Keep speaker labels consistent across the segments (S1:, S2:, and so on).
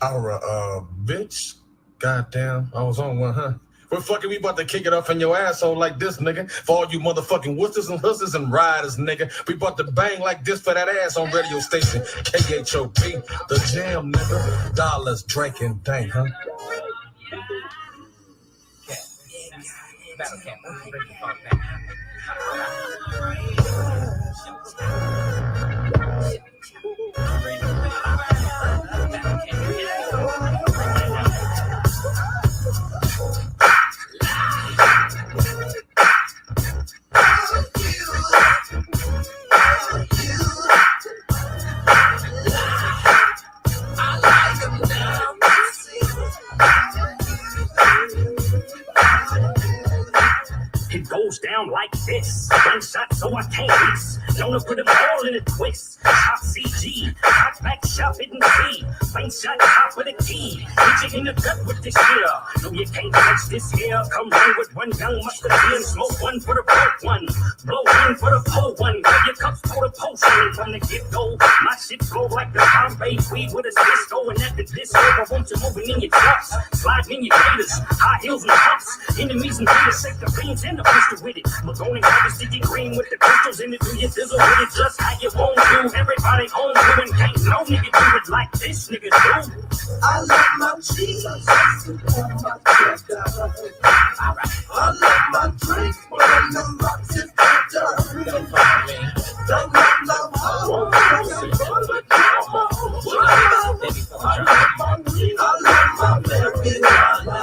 S1: Our bitch. Goddamn, I was on one, huh? We're fucking, we about to kick it off in your asshole like this, nigga. For all you motherfucking wussers and hussers and riders, nigga. We about to bang like this for that ass on radio station. KHOP, the jam, nigga. Dollars, Drake, and Dank, huh?
S2: Battle Cat, bring the funk back. It goes down like this. One shot so I can't miss. Known to put them all in a twist. Top CG, top back shot hidden C. Plain shot top with a key. Hit you in the gut with this here. No, you can't touch this here. Come run with one young musketeer. Smoke one for the broke one. Blow one for the pole one. Your cups for the potion. From the get-go, my shit flow like the Bombay weed with a Cisco. And at the disco, I want you moving in your trucks. Sliding in your gators. High heels and pumps. Enemies and beers, shake the beans and the pistol with it. Magoni got the sticky green with the crystals in it. Do you fizzle with it just how you want to? Everybody on you and can't no nigga do it like this nigga do.
S3: I love my cheese. I love my drink. When the rocks is better. Don't love no hoe. I love my marijuana.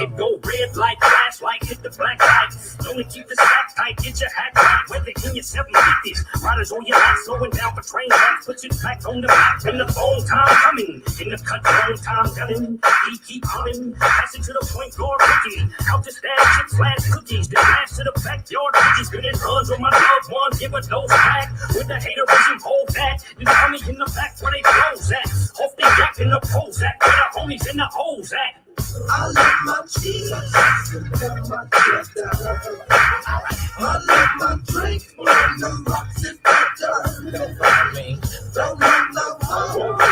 S2: It go red like flashlight, hit the black light. Only keep the sack tight, get your hat right. Whether in your 750s, riders on your lap, slowing down for train tracks. Put your back on the map, in the phone time coming. In the cut, phone time gunning. He keep humming, passing to the point guard rookie. Out to stash chips, slash cookies. Then pass to the backyard cookies. Good and runs with my loved one, give a dose back. With the hater vision, hold that. Then coming in the back where they close at. Off the jack in the Prozac, where the homies in the hoes at.
S3: I love my cheese. I love my drink. When the rocks is better. Don't love no hoe. I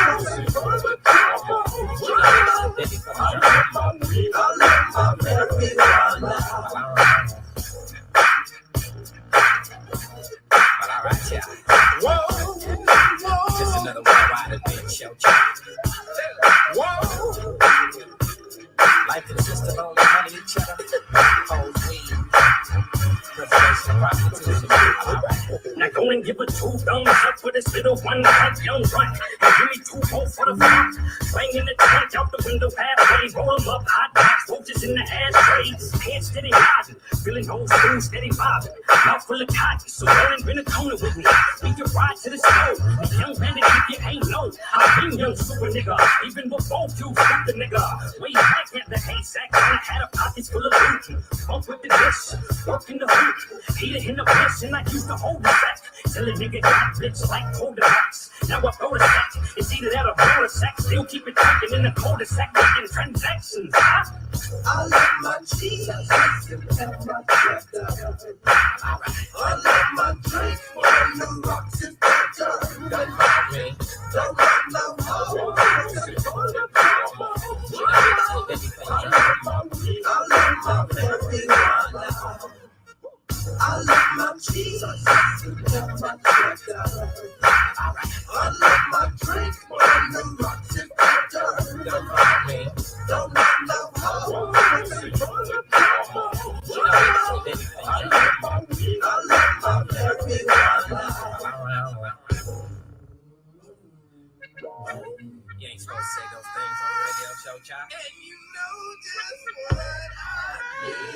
S3: love my marijuana.
S2: Alright, yeah. Whoa. Just another one rider bitch, yo. Whoa. Life consists of only money each other. Hoes weed. Reservation prostitution. Alright. Now go and give a 2 thumbs up for this little one like young run. And give me 2 more for the front. Banging the tank out the window halfway. Roll them up, hot box, roaches in the ashtray. Head steady nodding. Feeling old school, steady bobbing. Mouth full of cotton, so rolling been a toner with me. We can ride to the stove. The young bandit, if you ain't know, I've been young super nigga. Even before you fuck the nigga. Way back at the haystack, when I had a pockets full of loot. Bump with the dish, work in the hoop. Heater in the piss, and I used to hold the sack. Till a nigga got bitch like quarterbacks. Now I throw the sack. It's either that or blow the sack. Still keep it talking in the cul-de-sac, making transactions. Huh?
S3: I love my cheese. I love my drink. When the rocks is better. Don't love no hoe. I love my marijuana. I love my cheese. I love my drink. When the rocks is better. Don't love no hoe. I love my marijuana.
S2: You ain't supposed to say those things on the radio show, child.
S3: And you know just what I need.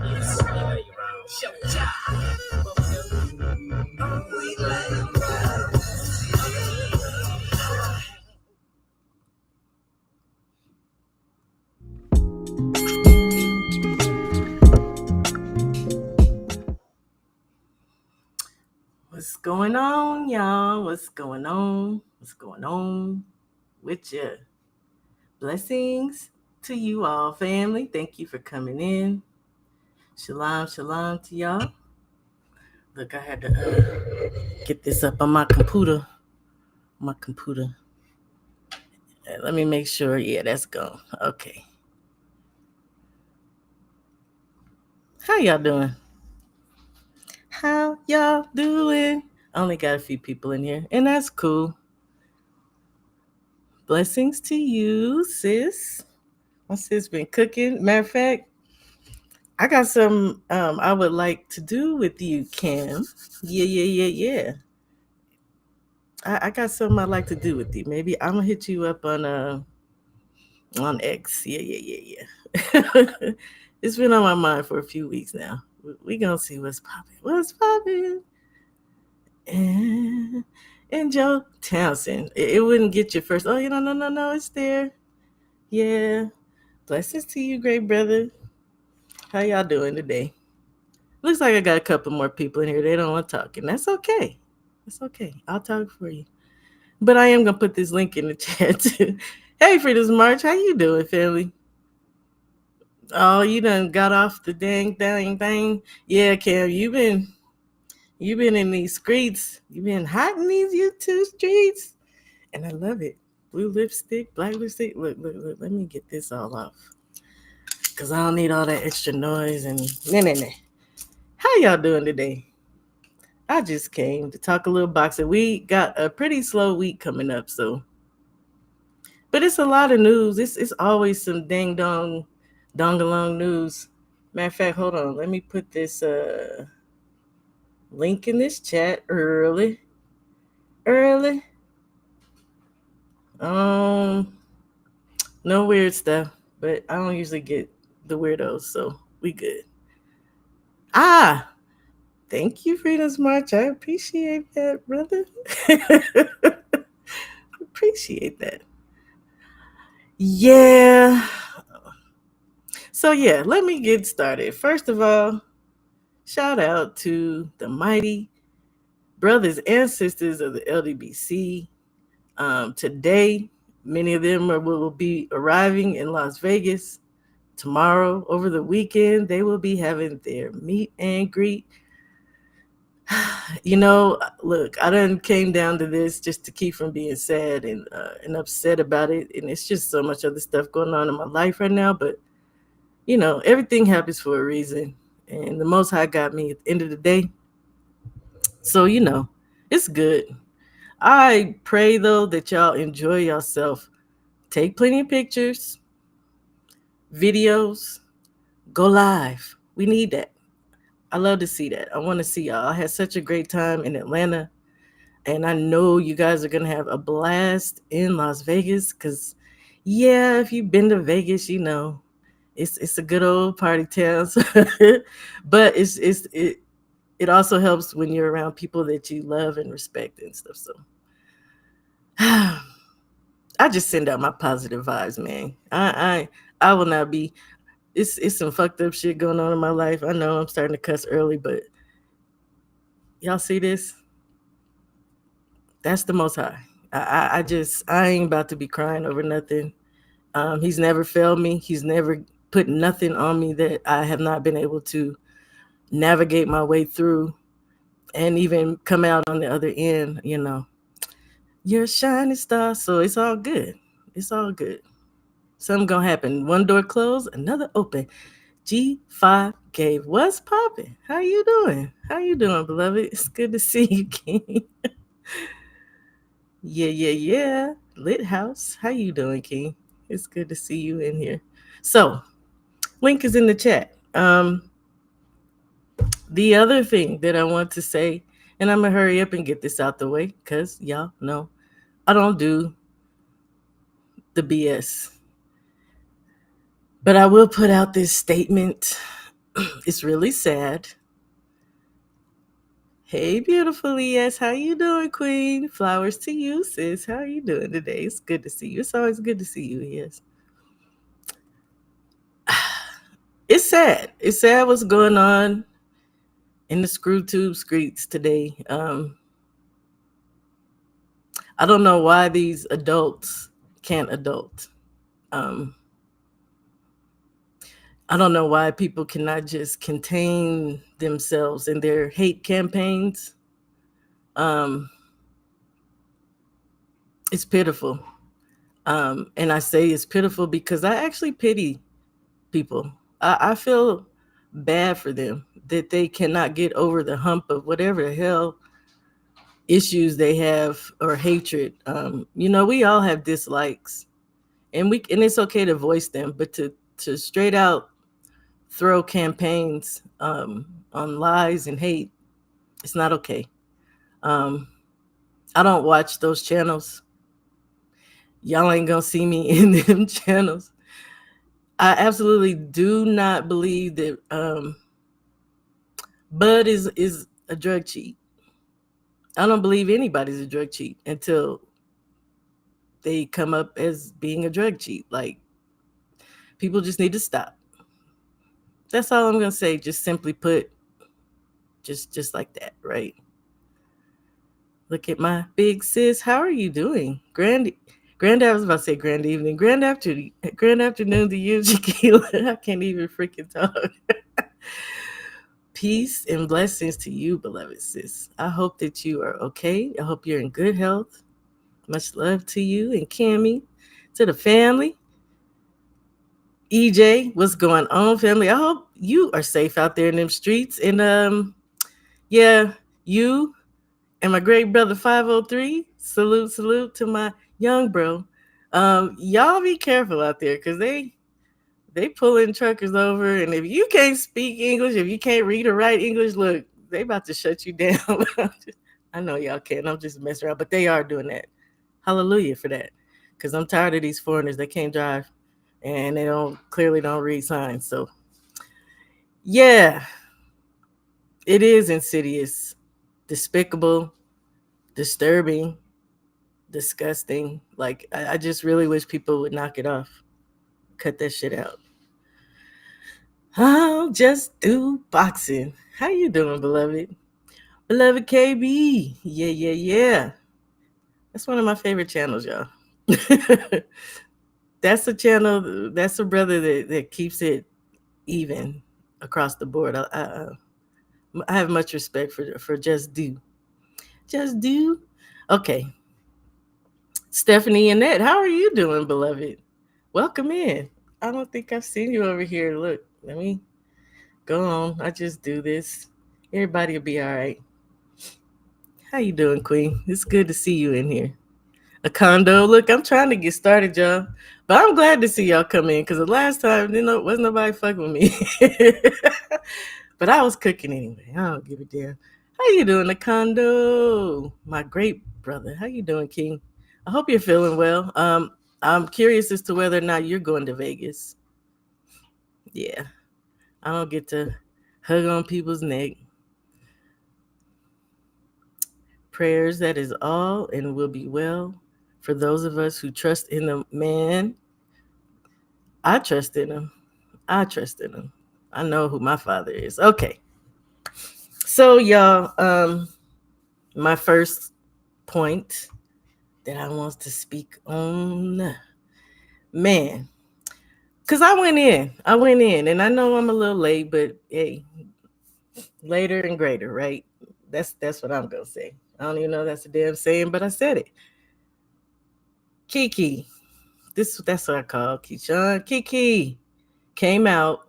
S2: You know you're wrong. Show, child.
S3: We like
S4: What's going on, y'all? What's going on? What's going on with you? Blessings to you all, family. Thank you for coming in. Shalom, shalom to y'all. Look, I had to get this up on my computer. Let me make sure. Yeah, that's gone. Okay. How y'all doing? How y'all doing? I only got a few people in here, and that's cool. Blessings to you, sis. My sis been cooking. Matter of fact, I got some I would like to do with you, Cam. Yeah. I got something I'd like to do with you. Maybe I'm gonna hit you up on X. Yeah. It's been on my mind for a few weeks now. We gonna see what's popping. What's popping? And Joe Townsend. It wouldn't get you first. Oh, no, it's there. Yeah. Blessings to you, great brother. How y'all doing today? Looks like I got a couple more people in here. They don't want to talk, and that's okay. That's okay. I'll talk for you. But I am gonna put this link in the chat too. Hey, Freedom's March, how you doing, family? Oh, you done got off the dang thing. Yeah, Cam, you've been in these streets. You've been hot in these YouTube streets, and I love it. Blue lipstick, black lipstick. Look. Let me get this all off, cause I don't need all that extra noise and nah. How y'all doing today? I just came to talk a little boxing. We got a pretty slow week coming up, so. But it's a lot of news. It's always some dang dong dongalong news. Matter of fact, hold on. Let me put this link in this chat early. No weird stuff, but I don't usually get the weirdos, so we good. Thank you, Freedom's March. I appreciate that, brother. Appreciate that. Yeah. So yeah, let me get started. First of all, shout out to the mighty brothers and sisters of the LDBC. Today, many of them will be arriving in Las Vegas. Tomorrow, over the weekend, they will be having their meet and greet. Look, I done came down to this just to keep from being sad and upset about it. And it's just so much other stuff going on in my life right now. But, everything happens for a reason. And the Most High got me at the end of the day. So, it's good. I pray, though, that y'all enjoy yourself. Take plenty of pictures, videos, go live. We need that. I love to see that. I want to see y'all. I had such a great time in Atlanta, and I know you guys are going to have a blast in Las Vegas because, yeah, if you've been to Vegas, it's a good old party town. But it also helps when you're around people that you love and respect and stuff. So I just send out my positive vibes, man. I will not be. It's some fucked up shit going on in my life. I know I'm starting to cuss early, but y'all see this? That's the Most High. I ain't about to be crying over nothing. He's never failed me. He's never put nothing on me that I have not been able to navigate my way through and even come out on the other end, You're a shining star, so it's all good. It's all good. Something gonna happen. One door closed, another open. G5 Gave. What's popping? How you doing? Beloved? It's good to see you, King. Yeah. Lit House. How you doing, King? It's good to see you in here. So, link is in the chat. The other thing that I want to say, and I'm gonna hurry up and get this out the way, because y'all know I don't do the BS. But I will put out this statement. It's really sad. Hey, beautiful ES. How you doing, Queen? Flowers to you, sis. How are you doing today? It's good to see you. It's always good to see you, ES. It's sad. It's sad what's going on in the ScrewTube streets today. I don't know why these adults can't adult. I don't know why people cannot just contain themselves in their hate campaigns. It's pitiful. And I say it's pitiful because I actually pity people. I feel bad for them that they cannot get over the hump of whatever the hell issues they have or hatred. We all have dislikes, and it's okay to voice them, but to straight out throw campaigns on lies and hate, it's not okay. Um, I don't watch those channels. Y'all ain't gonna see me in them channels. I absolutely do not believe that Bud is a drug cheat. I don't believe anybody's a drug cheat until they come up as being a drug cheat. Like, people just need to stop. That's all I'm gonna say. Just simply put, just like that, right? Look at my big sis. How are you doing, I was about to say grand evening, grand afternoon to you, Shaquila. I can't even freaking talk. Peace and blessings to you, beloved sis. I hope that you are okay. I hope you're in good health. Much love to you and Cammy, to the family. EJ, what's going on, family? I hope you are safe out there in them streets. And yeah, you and my great brother 503. Salute to my young bro. Y'all be careful out there because they pulling truckers over, and if you can't speak English, if you can't read or write English, look, they about to shut you down. I know y'all can't. I'm just messing around, but they are doing that. Hallelujah for that, because I'm tired of these foreigners that can't drive and they clearly don't read signs. So yeah, it is insidious, despicable, disturbing, disgusting. Like, I just really wish people would knock it off, cut that shit out. I'll just do boxing. How you doing, beloved? Beloved KB. Yeah. That's one of my favorite channels, y'all. That's a channel, that's a brother that keeps it even across the board. I have much respect for Just Do. Just Do. Okay. Stephanie Annette, how are you doing, beloved? Welcome in. I don't think I've seen you over here. Look, let me go on. I just do this. Everybody will be all right. How you doing, Queen? It's good to see you in here. A condo. Look, I'm trying to get started, y'all. But I'm glad to see y'all come in because the last time, wasn't nobody fucking with me. But I was cooking anyway. I don't give a damn. How you doing, a condo? My great brother. How you doing, King? I hope you're feeling well. I'm curious as to whether or not you're going to Vegas. Yeah. I don't get to hug on people's neck. Prayers, that is all, and will be well for those of us who trust in the man. I trust in him. I know who my father is. Okay. So, y'all, my first point that I want to speak on, man, because I went in, and I know I'm a little late, but hey, later and greater, right? That's what I'm gonna say. I don't even know if that's a damn saying, but I said it. Kiki, that's what I call Keyshawn. Kiki came out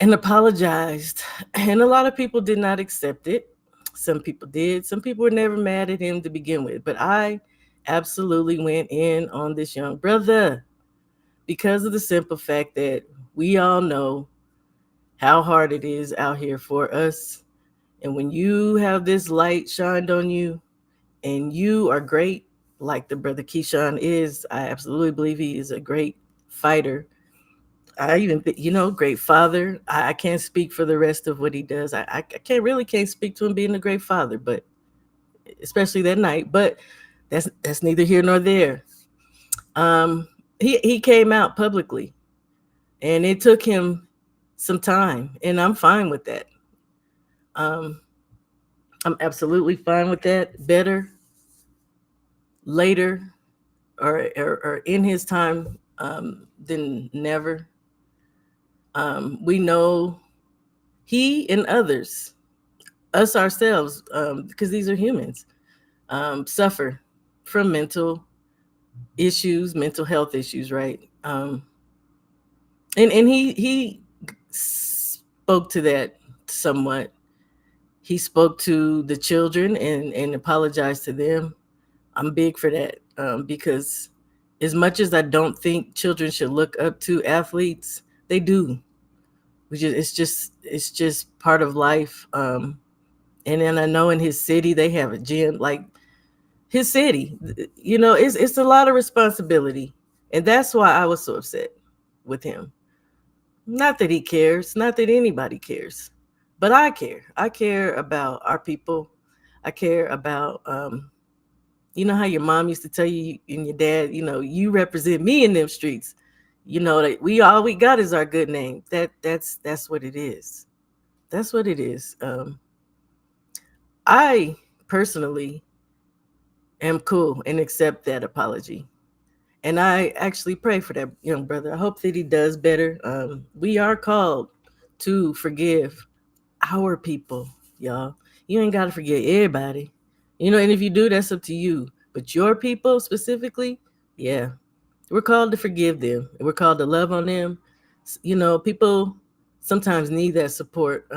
S4: and apologized, and a lot of people did not accept it. Some people did. Some people were never mad at him to begin with, but I absolutely went in on this young brother because of the simple fact that we all know how hard it is out here for us. And when you have this light shined on you and you are great, like the brother Keyshawn is, I absolutely believe he is a great fighter. I even think, great father. I can't speak for the rest of what he does. I can't speak to him being a great father, but especially that night. But that's neither here nor there. He came out publicly, and it took him some time, and I'm fine with that. I'm absolutely fine with that. Better later or in his time than never. We know he and others, us ourselves, because these are humans, suffer from mental issues, mental health issues, right? And he spoke to that somewhat. He spoke to the children and apologized to them. I'm big for that, because as much as I don't think children should look up to athletes, they do. It's just part of life. And then I know in his city they have a gym, like his city. It's a lot of responsibility, and that's why I was so upset with him. Not that he cares, not that anybody cares, but I care. I care about our people. I care about how your mom used to tell you and your dad, you represent me in them streets. That we all we got is our good name. That's what it is. That's what it is. I personally am cool and accept that apology. And I actually pray for that young brother. I hope that he does better. We are called to forgive our people, y'all. You ain't got to forget everybody. And if you do, that's up to you. But your people specifically, yeah, we're called to forgive them. We're called to love on them. People sometimes need that support.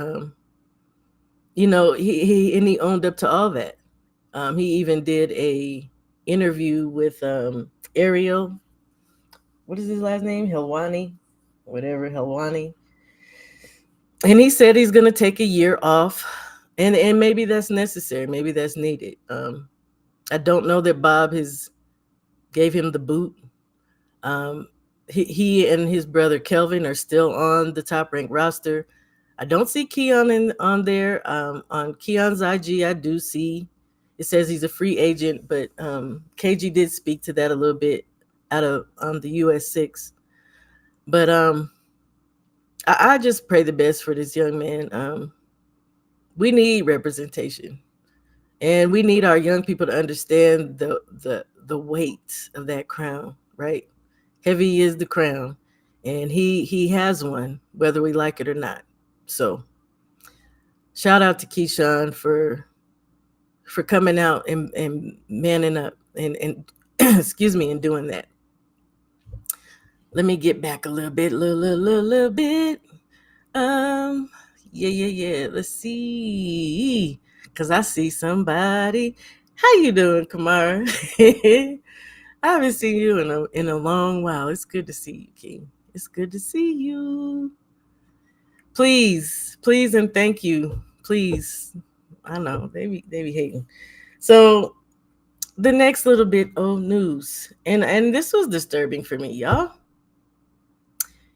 S4: He owned up to all that. He even did a interview with Ariel. What is his last name? Helwani, whatever, Helwani. And he said he's going to take a year off, and maybe that's necessary. Maybe that's needed. I don't know that Bob gave him the boot. He and his brother Kelvin are still on the top ranked roster. I don't see Keon on there. On Keon's IG, I do see it says he's a free agent, but KG did speak to that a little bit out of the US6. But I just pray the best for this young man. We need representation, and we need our young people to understand the weight of that crown, right? Heavy is the crown, and he has one, whether we like it or not. So shout out to Keyshawn for coming out and manning up and excuse me, and doing that. Let me get back a little bit. Yeah. Let's see. Cause I see somebody. How you doing, Kamara? I haven't seen you in a long while. It's good to see you, King. It's good to see you. Please, and thank you. Please. I know they be hating. So the next little bit of news, and this was disturbing for me, y'all.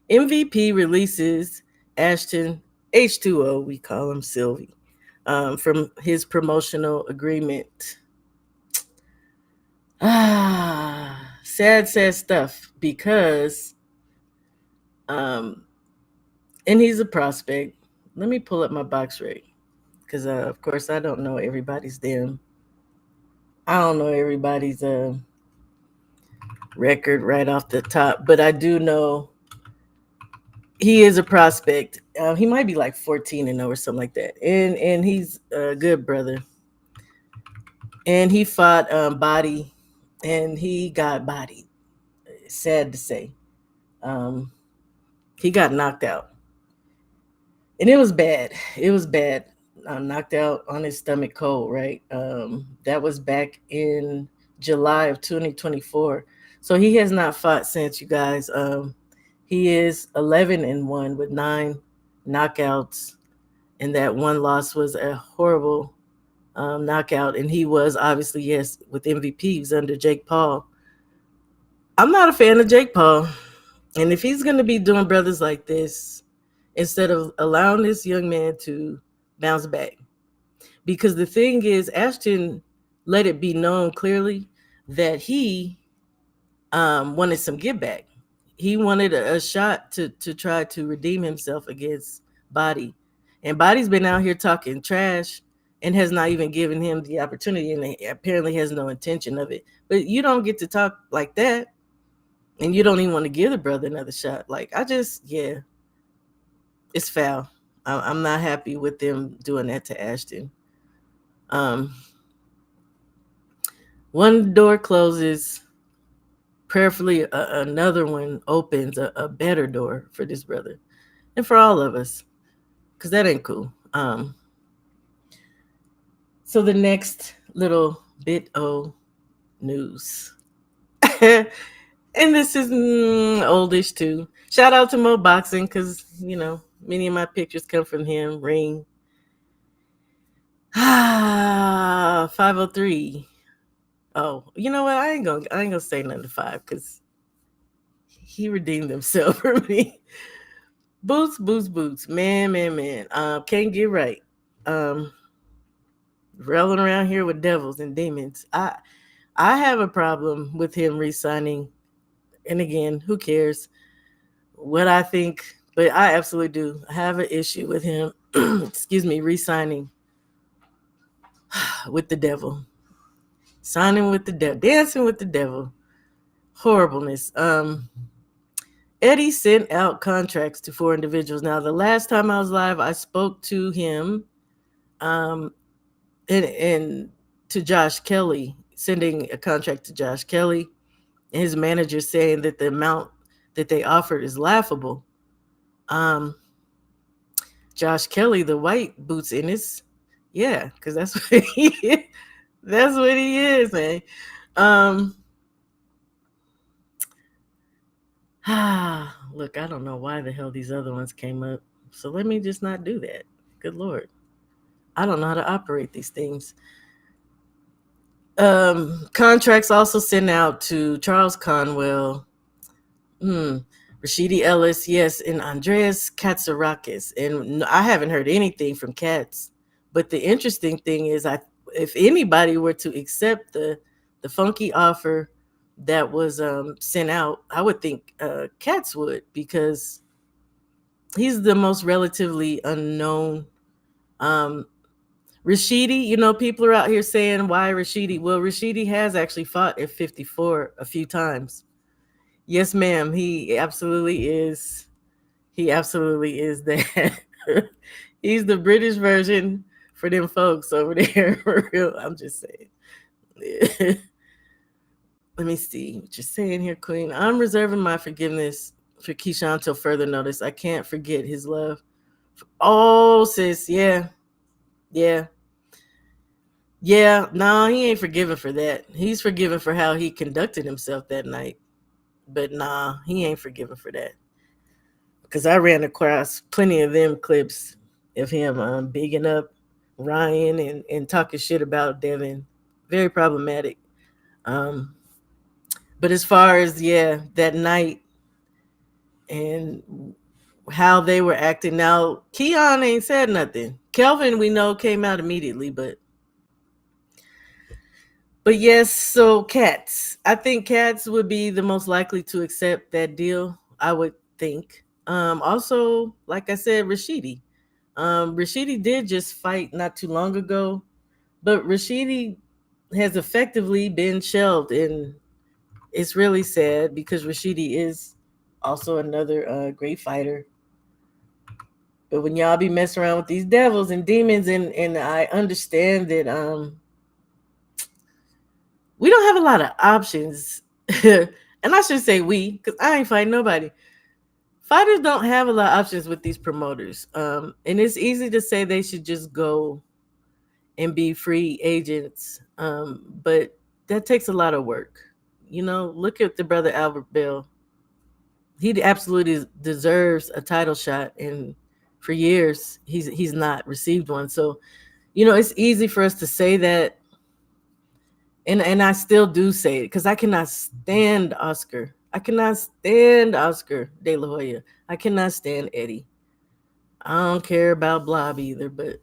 S4: MVP releases Ashton H2O, we call him Sylvie, from his promotional agreement. Sad stuff, because and he's a prospect. Let me pull up my box rate, because of course I don't know everybody's record right off the top, but I do know he is a prospect. He might be like 14-0 or something like that, and he's a good brother. And he fought Body, and he got bodied. Sad to say, he got knocked out, and it was bad. Knocked out on his stomach cold, right? That was back in July of 2024. So he has not fought since, you guys. He is 11-1 with 9 knockouts, and that one loss was a horrible knockout. And he was obviously, yes, with MVP. He was under Jake Paul. I'm not a fan of Jake Paul, and if he's going to be doing brothers like this, instead of allowing this young man to bounce back, because the thing is, Ashton let it be known clearly that he wanted some give back. He wanted a shot to try to redeem himself against Body. And Body's been out here talking trash and has not even given him the opportunity, and apparently has no intention of it. But you don't get to talk like that, and you don't even want to give the brother another shot. Like, it's foul. I'm not happy with them doing that to Ashton. One door closes, prayerfully another one opens a better door for this brother and for all of us, because that ain't cool. So the next little bit of news. And this is oldish too. Shout out to Mo Boxing, because many of my pictures come from him. Ring 503. Oh, you know what? I ain't gonna say nothing to 5, because he redeemed himself for me. Boots. Man. Can't get right. Rolling around here with devils and demons. I have a problem with him re-signing. And again, who cares what I think? But I absolutely do have an issue with him, re-signing with the devil. Signing with the devil. Dancing with the devil. Horribleness. Eddie sent out contracts to 4 individuals. Now, the last time I was live, I spoke to him and to Josh Kelly, sending a contract to Josh Kelly, and his manager saying that the amount that they offered is laughable. Josh Kelly, the white boots in his, yeah, because that's what he is. That's what he is, man. Look, I don't know why the hell these other ones came up. So let me just not do that. Good Lord. I don't know how to operate these things. Contracts also sent out to Charles Conwell, Rashidi Ellis, yes, and Andreas Katsarakis. And I haven't heard anything from Katz. But the interesting thing is, if anybody were to accept the funky offer that was sent out, I would think Katz would, because he's the most relatively unknown. Rashidi, people are out here saying, why Rashidi? Well, Rashidi has actually fought at 54 a few times. Yes, ma'am. He absolutely is. He absolutely is that. He's the British version for them folks over there. For real. I'm just saying. Let me see what you're saying here, Queen. I'm reserving my forgiveness for Keyshawn till further notice. I can't forget his love. Oh, sis. Yeah. No, he ain't forgiven for that. He's forgiven for how he conducted himself that night. But nah, he ain't forgiven for that. Because I ran across plenty of them clips of him bigging up Ryan and talking shit about Devin. Very problematic. But as far as, that night and how they were acting, now, Keon ain't said nothing. Kelvin, we know, came out immediately, but yes, so Katz. I think Katz would be the most likely to accept that deal, I would think. Also, like I said, Rashidi. Rashidi did just fight not too long ago, but Rashidi has effectively been shelved, and it's really sad because Rashidi is also another great fighter. But when y'all be messing around with these devils and demons, and I understand that we don't have a lot of options. And I should say we, because I ain't fighting nobody. Fighters don't have a lot of options with these promoters. And it's easy to say they should just go and be free agents. But that takes a lot of work. Look at the brother Albert Bell. He absolutely deserves a title shot. And for years, he's not received one. So, it's easy for us to say that. And I still do say it because I cannot stand Oscar. I cannot stand Oscar De La Hoya. I cannot stand Eddie. I don't care about Blob either, but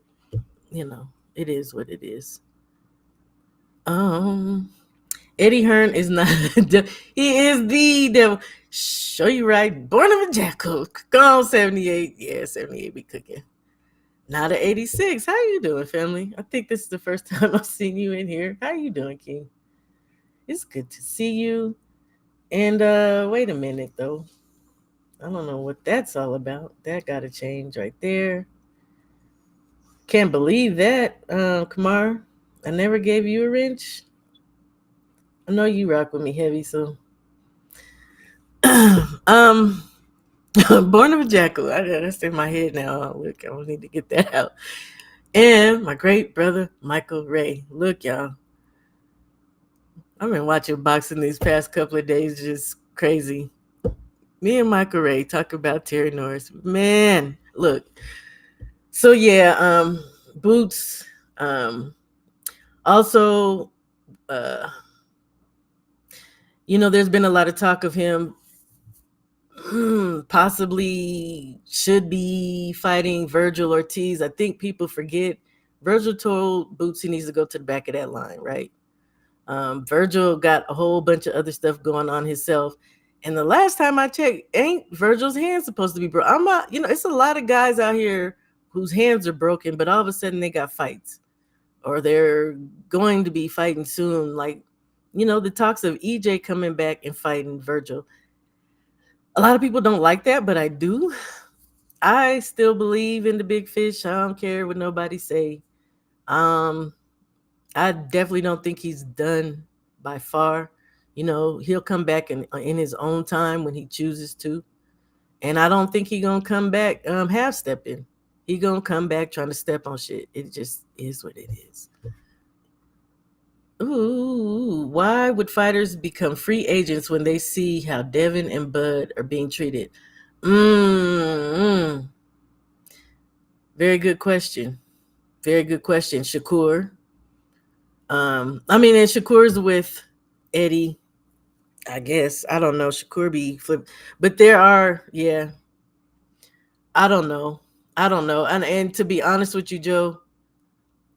S4: it is what it is. Eddie Hearn is not. He is the devil. Show you right. Born of a jackal. Go on, 78. Yeah, 78 be cooking. Now to 86. How you doing, family? I think this is the first time I've seen you in here. How you doing, King? It's good to see you. And wait a minute, though. I don't know what that's all about. That got to change right there. Can't believe that, Kamar. I never gave you a wrench. I know you rock with me heavy, so Born of a Jackal. That's in my head now. Look, I don't need to get that out. And my great brother Michael Ray. Look, y'all. I've been watching boxing these past couple of days, just crazy. Me and Michael Ray talk about Terry Norris. Man, look. So yeah, Boots. Also, there's been a lot of talk of him possibly should be fighting Virgil Ortiz. I think people forget Virgil told Boots he needs to go to the back of that line, right? Virgil got a whole bunch of other stuff going on himself. And the last time I checked, ain't Virgil's hand supposed to be broken? I'm not, it's a lot of guys out here whose hands are broken, but all of a sudden they got fights or they're going to be fighting soon. Like, the talks of EJ coming back and fighting Virgil. A lot of people don't like that, but I do. I still believe in the big fish. I don't care what nobody say. I definitely don't think he's done by far. He'll come back in his own time when he chooses to. And I don't think he's going to come back half stepping. He going to come back trying to step on shit. It just is what it is. Ooh, why would fighters become free agents when they see how Devin and Bud are being treated? Very good question. Very good question, Shakur. And Shakur's with Eddie, I guess. I don't know. Shakur be flipped. But there are, I don't know. And to be honest with you, Joe,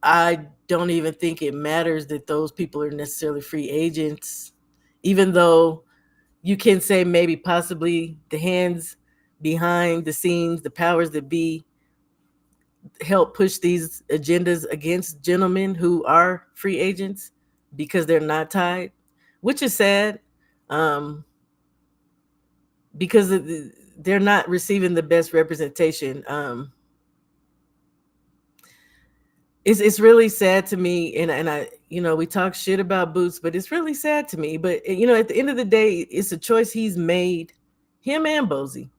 S4: I don't even think it matters that those people are necessarily free agents, even though you can say maybe possibly the hands behind the scenes, the powers that be, help push these agendas against gentlemen who are free agents because they're not tied, which is sad, because they're not receiving the best representation. It's really sad to me, and I we talk shit about Boots, but it's really sad to me. But at the end of the day, it's a choice he's made, him and Bozy,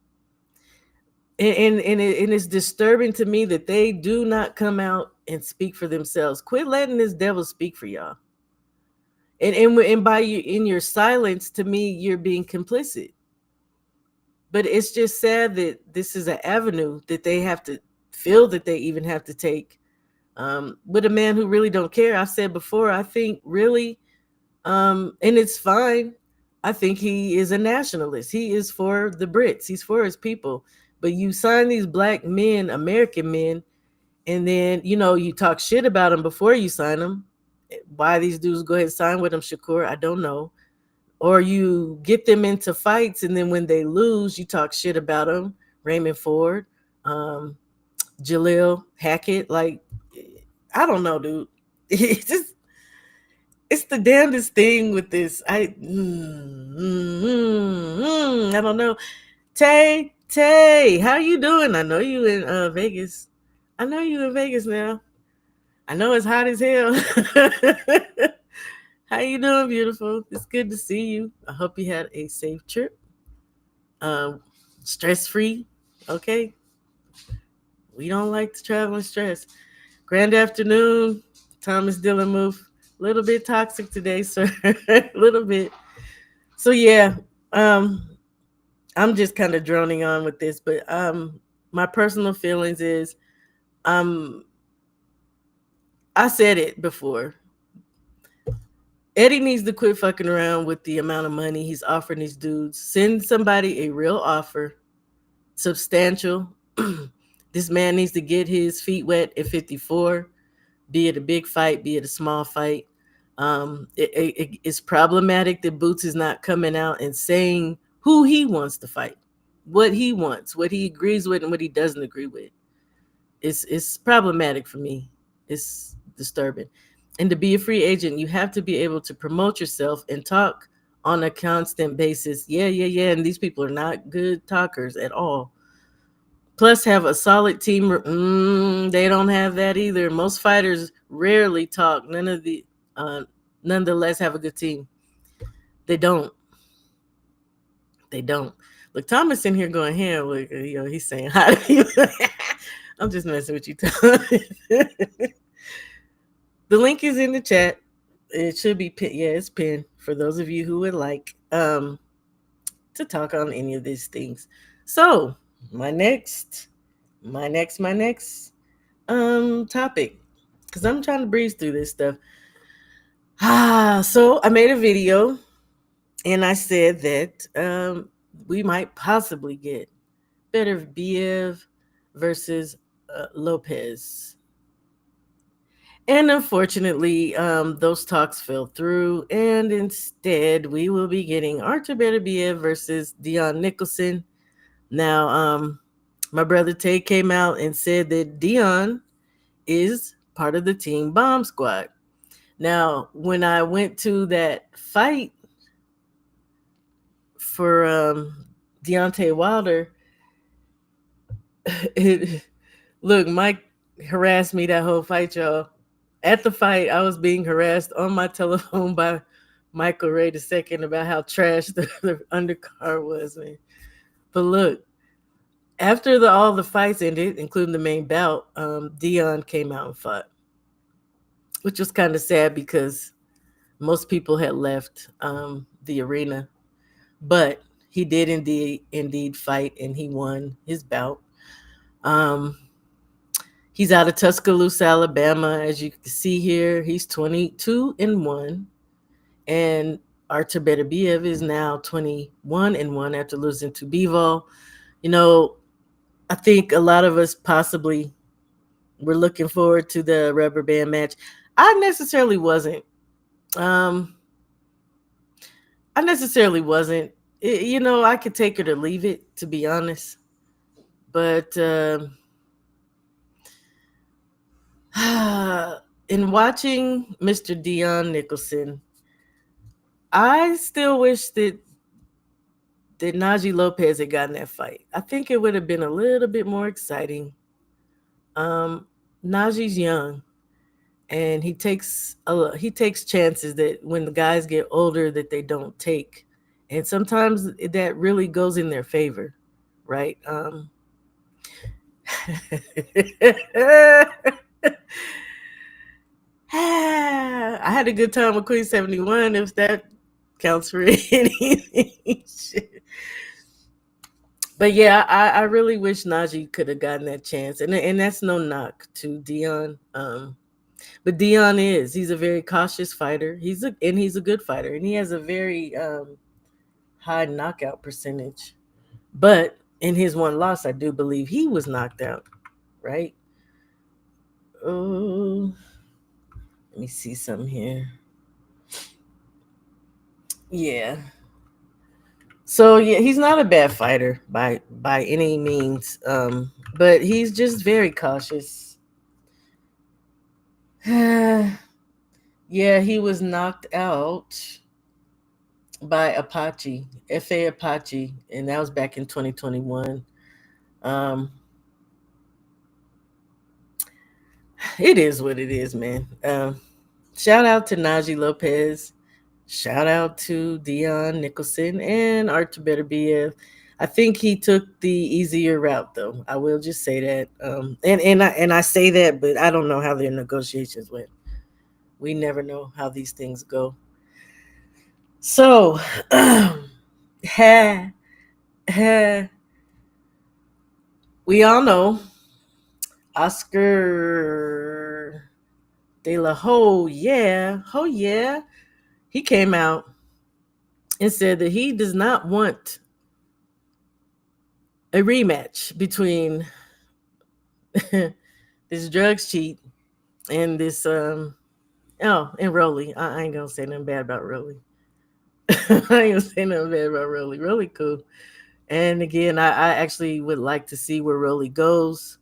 S4: and it's disturbing to me that they do not come out and speak for themselves. Quit letting this devil speak for y'all. And by you in your silence, to me, you're being complicit. But it's just sad that this is an avenue that they have to feel that they even have to take. With a man who really don't care. I've said before, I think really, and it's fine. I think he is a nationalist. He is for the Brits. He's for his people. But you sign these black men, American men, and then, you talk shit about them before you sign them. Why these dudes go ahead and sign with them, Shakur, I don't know. Or you get them into fights, and then when they lose, you talk shit about them. Raymond Ford, Jaleel Hackett, like, I don't know, dude. It's the damnedest thing with this. I don't know. Tay, how you doing? I know you in Vegas. I know you in Vegas now. I know it's hot as hell. How you doing, beautiful? It's good to see you. I hope you had a safe trip. Stress-free. Okay. We don't like to travel and stress. Grand afternoon, Thomas Dillon Move. A little bit toxic today, sir. A little bit. So yeah, I'm just kind of droning on with this, but my personal feelings is, I said it before. Eddie needs to quit fucking around with the amount of money he's offering these dudes. Send somebody a real offer, substantial. This man needs to get his feet wet at 54, be it a big fight, be it a small fight. It's problematic that Boots is not coming out and saying who he wants to fight, what he wants, what he agrees with, and what he doesn't agree with. It's problematic for me. It's disturbing. And to be a free agent, you have to be able to promote yourself and talk on a constant basis. Yeah. And these people are not good talkers at all. Plus, have a solid team. They don't have that either. Most fighters rarely talk. Nonetheless, have a good team. They don't. They don't. Look, Thomas in here going ham. Look, he's saying hi to you. I'm just messing with you, Thomas. The link is in the chat. It should be pinned. Yeah, it's pinned for those of you who would like to talk on any of these things. So my next topic, because I'm trying to breeze through this stuff. So I made a video and I said that we might possibly get Beterbiev versus Lopez. And unfortunately, those talks fell through, and instead we will be getting Artur Beterbiev versus Dion Nicholson. Now, my brother Tay came out and said that Dion is part of the Team Bomb Squad. Now, when I went to that fight for Deontay Wilder, look, Mike harassed me that whole fight, y'all. At the fight, I was being harassed on my telephone by Michael Ray II about how trash the undercard was, man. But look, after all the fights ended, including the main bout, Dion came out and fought, which was kind of sad because most people had left the arena. But he did indeed fight, and he won his bout. He's out of Tuscaloosa, Alabama. As you can see here, he's 22-1. And Artur Beterbiev is now 21-1 after losing to Bivol. I think a lot of us possibly were looking forward to the rubber band match. I necessarily wasn't. I could take it or leave it, to be honest. But in watching Mr. Dion Nicholson, I still wish that Najee Lopez had gotten that fight. I think it would have been a little bit more exciting. Najee's young, and he takes chances that when the guys get older that they don't take, and sometimes that really goes in their favor, right? I had a good time with Queen 71, if that counts for anything. But yeah, I really wish Najee could have gotten that chance. And that's no knock to Dion. But Dion he's a very cautious fighter. He's a good fighter, and he has a very high knockout percentage. But in his one loss, I do believe he was knocked out, right? Oh, let me see something here. Yeah. So yeah, he's not a bad fighter by any means, but he's just very cautious. Yeah, he was knocked out by Apache, F.A. Apache, and that was back in 2021. It is what it is, man. Shout out to Najee Lopez. Shout out to Dion Nicholson and Artur Beterbiev. I think he took the easier route, though. I will just say that. And I say that, but I don't know how their negotiations went. We never know how these things go. So, we all know Oscar De La Hoya, he came out and said that he does not want a rematch between this drugs cheat and this and Rolly. I ain't gonna say nothing bad about Rolly. Rolly cool. And again, I actually would like to see where Rolly goes.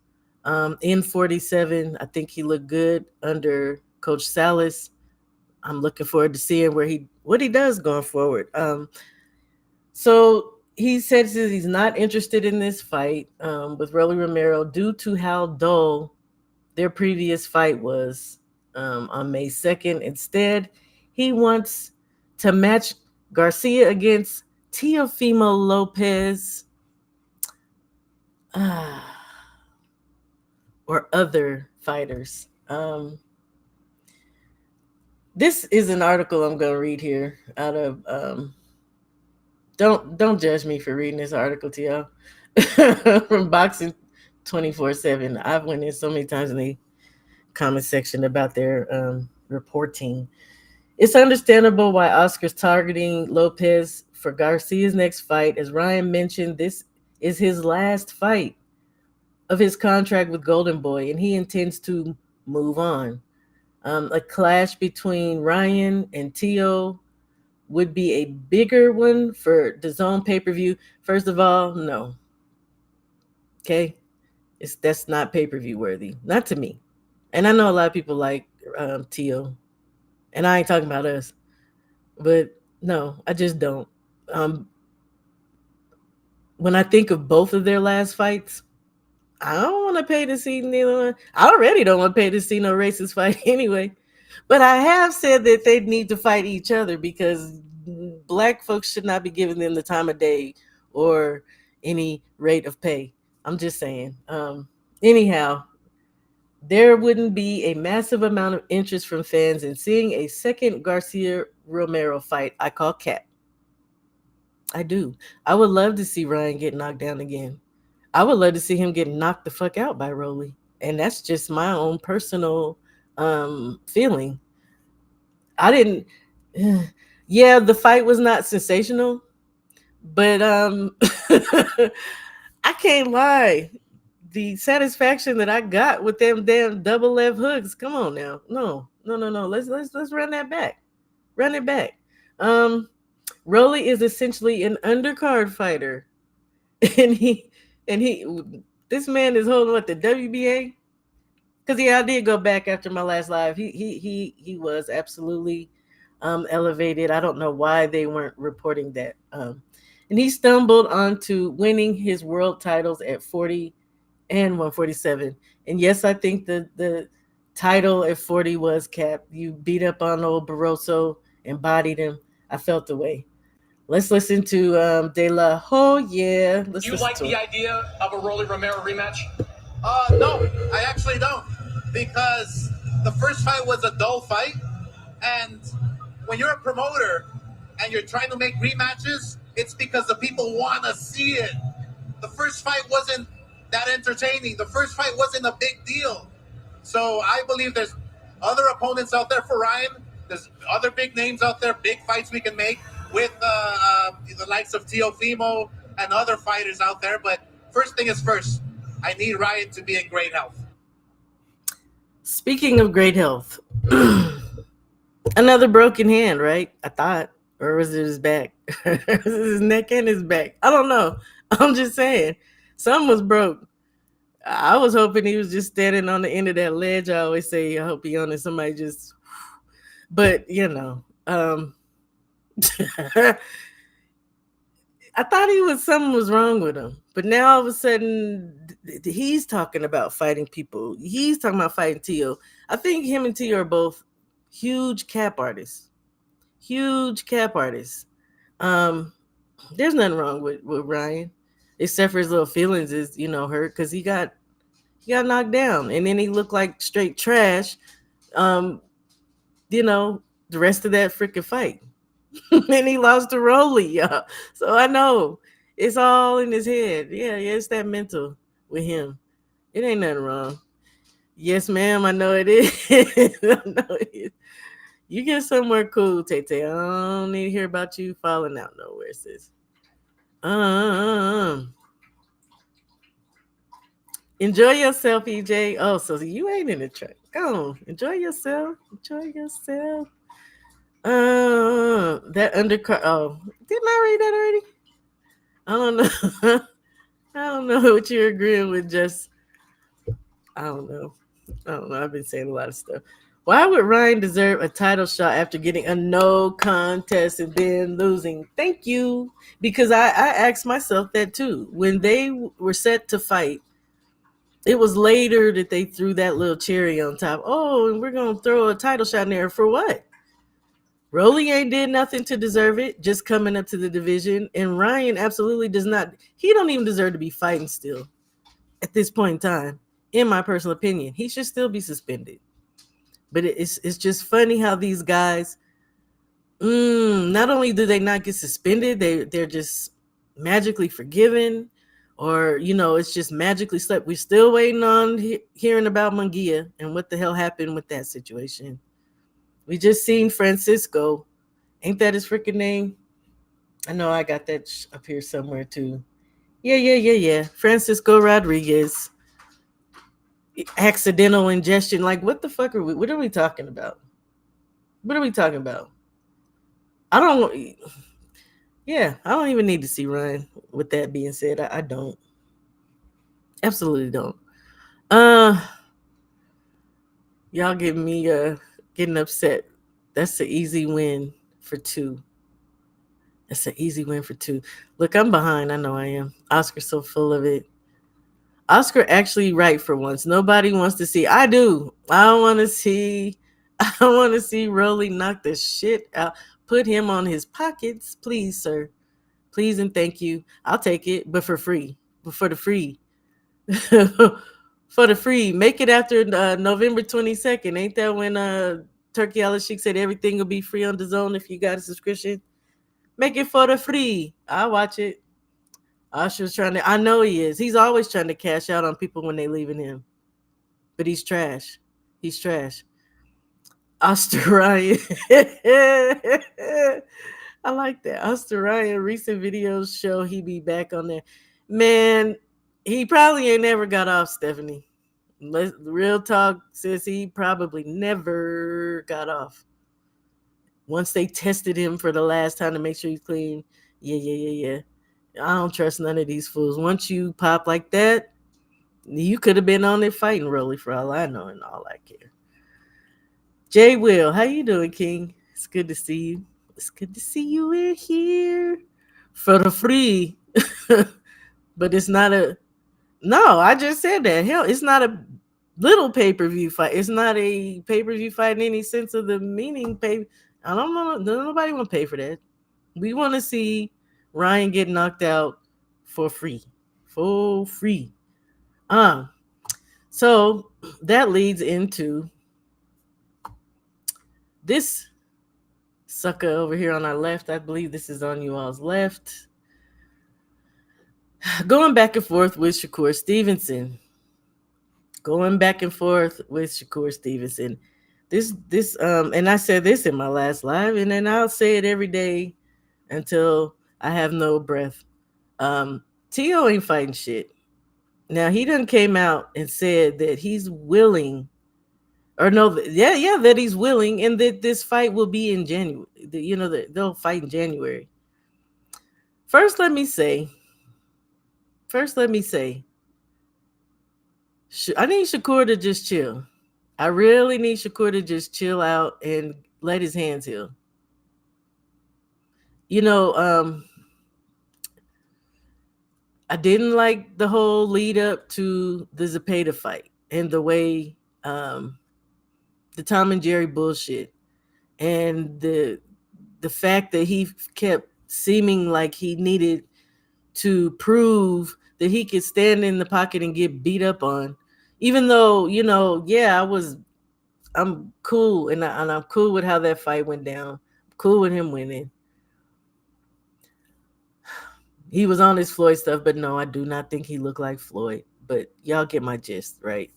S4: In 47, I think he looked good under Coach Salas. I'm looking forward to seeing what he does going forward. So he says that he's not interested in this fight with Rolly Romero due to how dull their previous fight was on May 2nd. Instead, he wants to match Garcia against Teofimo Lopez, or other fighters. This is an article I'm going to read here out of. Don't judge me for reading this article to y'all from Boxing 24/7. I've went in so many times in the comment section about their reporting. It's understandable why Oscar's targeting Lopez for Garcia's next fight. As Ryan mentioned, this is his last fight of his contract with Golden Boy, and he intends to move on. A clash between Ryan and Tio would be a bigger one for DAZN pay-per-view. First of all, no. Okay? That's not pay-per-view worthy. Not to me. And I know a lot of people like Tio. And I ain't talking about us. But no, I just don't. When I think of both of their last fights, I don't want to pay to see neither one. I already don't want to pay to see no racist fight anyway. But I have said that they need to fight each other because black folks should not be giving them the time of day or any rate of pay. I'm just saying. Anyhow, there wouldn't be a massive amount of interest from fans in seeing a second Garcia Romero fight. I call cap. I do. I would love to see Ryan get knocked down again. I would love to see him get knocked the fuck out by Rolly. And that's just my own personal feeling. I didn't yeah, the fight was not sensational, but I can't lie. The satisfaction that I got with them damn double left hooks. Come on now. No. Let's run that back. Run it back. Rolly is essentially an undercard fighter. And this man is holding what, the WBA? Because I did go back after my last live. He was absolutely elevated. I don't know why they weren't reporting that. And he stumbled onto winning his world titles at 40 and 147. And yes, I think the title at 40 was capped. You beat up on old Barroso and bodied him. I felt the way. Let's listen to De La Hoya.
S5: Do you like the idea of a Rolly Romero rematch?
S3: No, I actually don't. Because the first fight was a dull fight. And when you're a promoter and you're trying to make rematches, it's because the people want to see it. The first fight wasn't that entertaining. The first fight wasn't a big deal. So I believe there's other opponents out there for Ryan. There's other big names out there, big fights we can make with the likes of Teofimo and other fighters out there. But first thing is first, I need Ryan to be in great health.
S4: Speaking of great health, another broken hand, right? I thought. Or was it his back? His neck and his back. I don't know. I'm just saying. Something was broke. I was hoping he was just standing on the end of that ledge. I always say, I hope he on it. Somebody just... But, you know... I thought something was wrong with him, but now all of a sudden he's talking about fighting people. He's talking about fighting Tio. I think him and Tio are both huge cap artists. Huge cap artists. There's nothing wrong with Ryan, except for his little feelings is hurt because he got knocked down and then he looked like straight trash. The rest of that freaking fight. And he lost to Rolly, y'all. So I know it's all in his head. Yeah, it's that mental with him. It ain't nothing wrong. Yes, ma'am, I know it is. I know it is. You get somewhere cool, Tay. I don't need to hear about you falling out nowhere, sis. Enjoy yourself, EJ. Oh, so you ain't in the truck. Go on. Enjoy yourself. That undercard. Oh, didn't I read that already? I don't know. I don't know what you're agreeing with. Just, I don't know. I've been saying a lot of stuff. Why would Ryan deserve a title shot after getting a no contest and then losing? Thank you. Because I asked myself that too. When they were set to fight, it was later that they threw that little cherry on top. Oh, and we're going to throw a title shot in there for what? Rolly ain't did nothing to deserve it, just coming up to the division. And Ryan absolutely does not. He don't even deserve to be fighting still at this point in time, in my personal opinion. He should still be suspended. But it's just funny how these guys, not only do they not get suspended, they're just magically forgiven, or it's just magically slept. We're still waiting on hearing about Munguia and what the hell happened with that situation. We just seen Francisco. Ain't that his freaking name? I know I got that up here somewhere too. Yeah. Francisco Rodriguez. Accidental ingestion. Like, what the fuck what are we talking about? What are we talking about? I don't even need to see Ryan. With that being said, I don't. Absolutely don't. Y'all get me getting upset. That's an easy win for 2. That's an easy win for 2. Look, I'm behind. I know I am. Oscar's so full of it. Oscar actually right for once. Nobody wants to see. I do. I want to see Rolly knock the shit out. Put him on his pockets, please, sir. Please and thank you. I'll take it, but for free. But for the free. For the free. Make it after November 22nd. Ain't that when Turkey Al-Sheikh said everything will be free on DAZN if you got a subscription? Make it for the free. I'll watch it. Usher's trying to, I know he is. He's always trying to cash out on people when they leaving him. But he's trash. He's trash. Oscar Ryan. I like that. Oscar Ryan, recent videos show he be back on there. Man, he probably ain't never got off, Stephanie. Real talk says he probably never got off. Once they tested him for the last time to make sure he's clean. Yeah. I don't trust none of these fools. Once you pop like that, you could have been on there fighting Rolly for all I know and all I care. Jay Will, how you doing, King? It's good to see you. It's good to see you in here for the free. But it's not no, I just said that. Hell, it's not a little pay-per-view fight. It's not a pay-per-view fight in any sense of the meaning. I don't know. Nobody want to pay for that. We want to see Ryan get knocked out for free. For free. So that leads into this sucker over here on our left. I believe this is on you all's left. Going back and forth with Shakur Stevenson. This and I said this in my last live, and then I'll say it every day until I have no breath. T.O. ain't fighting shit. Now, he done came out and said that he's willing, that he's willing, and that this fight will be in January. That they'll fight in January. First, let me say, I need Shakur to just chill. I really need Shakur to just chill out and let his hands heal. I didn't like the whole lead up to the Zepeda fight and the way the Tom and Jerry bullshit, and the fact that he kept seeming like he needed to prove that he could stand in the pocket and get beat up on, even though I'm cool and I'm cool with how that fight went down. I'm cool with him winning. He was on his Floyd stuff, but no, I do not think he looked like Floyd. But y'all get my gist, right?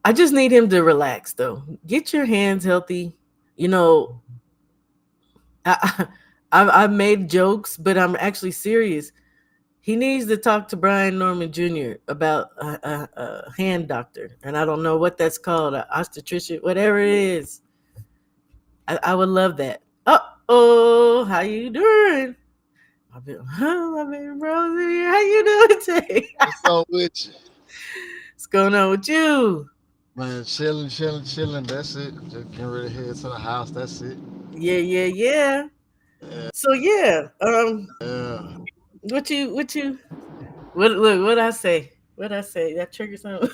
S4: I just need him to relax, though. Get your hands healthy. I've made jokes, but I'm actually serious. He needs to talk to Brian Norman Jr. about a hand doctor. And I don't know what that's called, an obstetrician, whatever it is. I would love that. Uh-oh, how you doing? My baby Rosie, how you doing today?
S6: What's up with you?
S4: What's going on with you?
S6: Man, chilling. That's it. Just getting ready to head to the house. That's it.
S4: Yeah. So
S6: Yeah.
S4: what I say? That trigger something.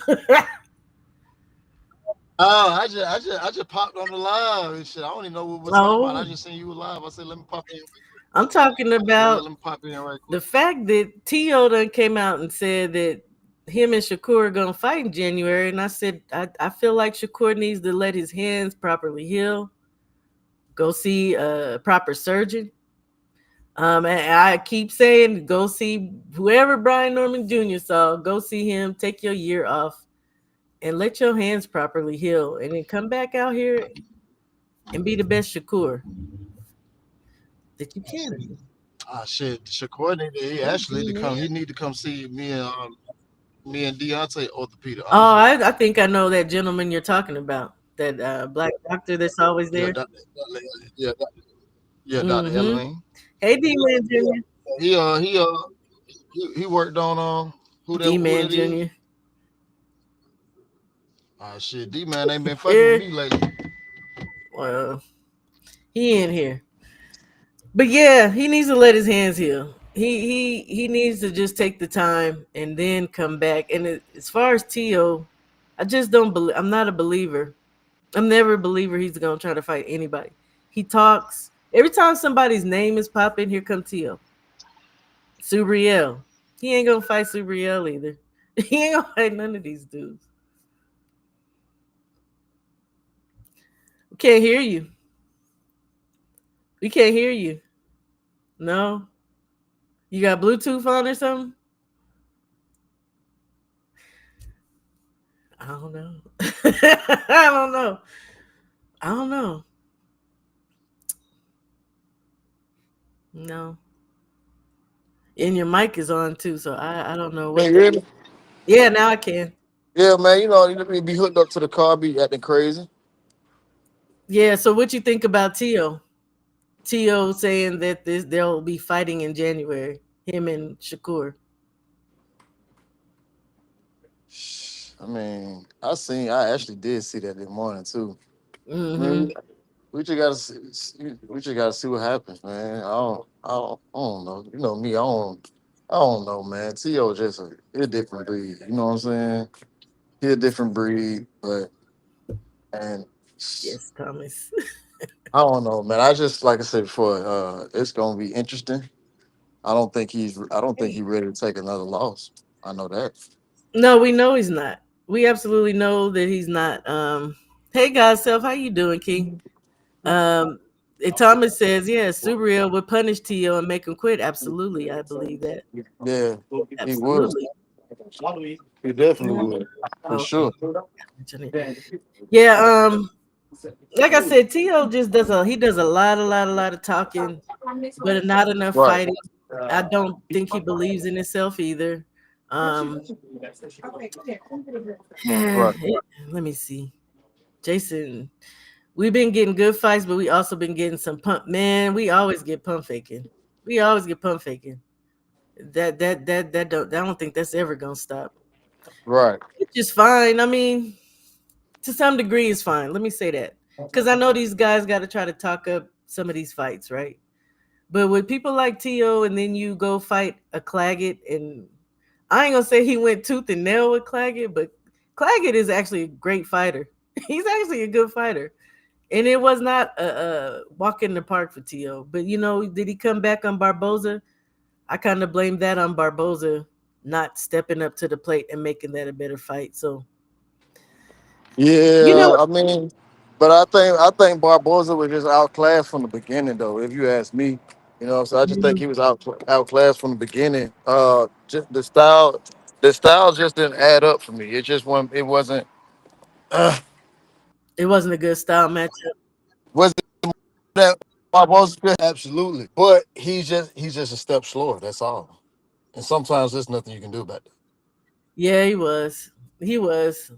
S6: Oh, I just popped on the live and shit. I don't even know what we're talking about. I
S4: Oh,
S6: just seen you live. I said, let me pop in.
S4: I'm talking
S6: I said, yeah,
S4: about
S6: let me pop in right
S4: the
S6: quick.
S4: fact that T.O. done came out and said that him and Shakur are gonna fight in January, and I said I feel like Shakur needs to let his hands properly heal, go see a proper surgeon. And I keep saying, go see whoever Brian Norman Jr. saw. Go see him. Take your year off and let your hands properly heal, and then come back out here and be the best Shakur that you can be.
S6: Ah, shit. Shakur he
S4: Oh,
S6: actually to come.
S4: D-Man.
S6: He need to come see me and Deontay orthopedic,
S4: Oh,
S6: honestly.
S4: I think I know that gentleman you're talking about. That black doctor that's always
S6: Yeah,
S4: there.
S6: yeah, Dr.
S4: Mm-hmm.
S6: Evelyn.
S4: Hey, D-Man Jr.
S6: He worked on who
S4: D-Man
S6: that is.
S4: Jr.
S6: Ah, shit, D man ain't been fucking with
S4: Yeah.
S6: me lately.
S4: Well, he in here. But yeah, he needs to let his hands heal. He needs to just take the time and then come back. And as far as Tio, I just don't believe. I'm not a believer. I'm never a believer he's gonna try to fight anybody. He talks every time somebody's name is popping. Here come Tio. Subriel. He ain't gonna fight Subriel either. He ain't gonna fight none of these dudes. We can't hear you. We can't hear you. No. You got Bluetooth on or something? I don't know. I don't know. I don't know. No. And your mic is on too, so I don't know
S6: Can
S4: what
S6: you
S4: the.
S6: hear me?
S4: Yeah, now I can.
S6: Yeah, man. You be hooked up to the car, be acting crazy.
S4: Yeah, so what you think about Tio? Tio saying that they'll be fighting in January, him and Shakur.
S6: I mean, I actually did see that this morning too. I
S4: Mm-hmm.
S6: mean, we just gotta see what happens, man. I don't know. You know me, I don't know, man. T.O. just he a different breed. You know what I'm saying? He a different breed, but and
S4: Yes, Thomas.
S6: I don't know, man. I just like I said before, it's gonna be interesting. I don't think he's ready to take another loss. I know that.
S4: No, we know he's not. We absolutely know that he's not. Hey guys, self, how you doing, King? And Thomas says, yeah, Subriel would punish Tio and make him quit. Absolutely, I believe that.
S6: Yeah, he would.
S4: Absolutely.
S6: He definitely
S4: Mhm.
S6: would. For
S4: Okay.
S6: sure.
S4: Yeah, like I said, Tio just does a lot of talking, but not enough
S6: Right.
S4: fighting. I don't think he believes in himself either. Um,
S6: Right.
S4: let me see. Jason, we've been getting good fights, but we also been getting some pump. Man, we always get pump faking. We always get pump faking. I don't think that's ever gonna stop.
S6: Right.
S4: Which is fine. I mean, to some degree, it's fine. Let me say that because I know these guys got to try to talk up some of these fights, right? But with people like Tio, and then you go fight a Claggett, and I ain't gonna say he went tooth and nail with Claggett, but Claggett is actually a great fighter. He's actually a good fighter. And it was not a walk in the park for Tio. But did he come back on Barboza? I kind of blame that on Barboza not stepping up to the plate and making that a better fight. So you
S6: Yeah,
S4: know,
S6: I mean, but I think Barboza was just outclassed from the beginning, though. If you ask me, so I just think he was outclassed from the beginning. Just the style just didn't add up for me. It just wasn't. It wasn't. Uh,
S4: it wasn't a good style matchup.
S6: was it that Barboza? Absolutely, but he's just a step slower. That's all. And sometimes there's nothing you can do about that.
S4: Yeah, he was. He was.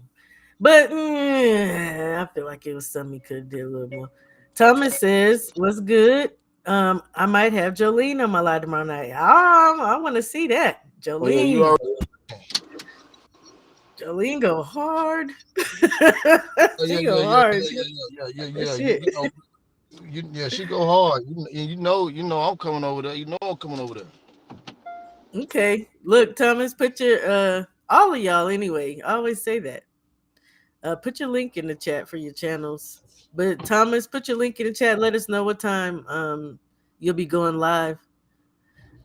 S4: But I feel like it was something he could have did a little more. Thomas says, "What's good? I might have Jolene on my live tomorrow night. I want to see that.
S6: Oh yeah, you
S4: Jolene.
S6: already.
S4: Jolene go hard.
S6: Oh,
S4: She go hard. Oh,
S6: You,
S4: shit.
S6: yeah, she go hard. I'm coming over there. You know I'm coming over there.
S4: Okay. Look, Thomas, put your all of y'all anyway. I always say that. Put your link in the chat for your channels. But Thomas, put your link in the chat. Let us know what time you'll be going live.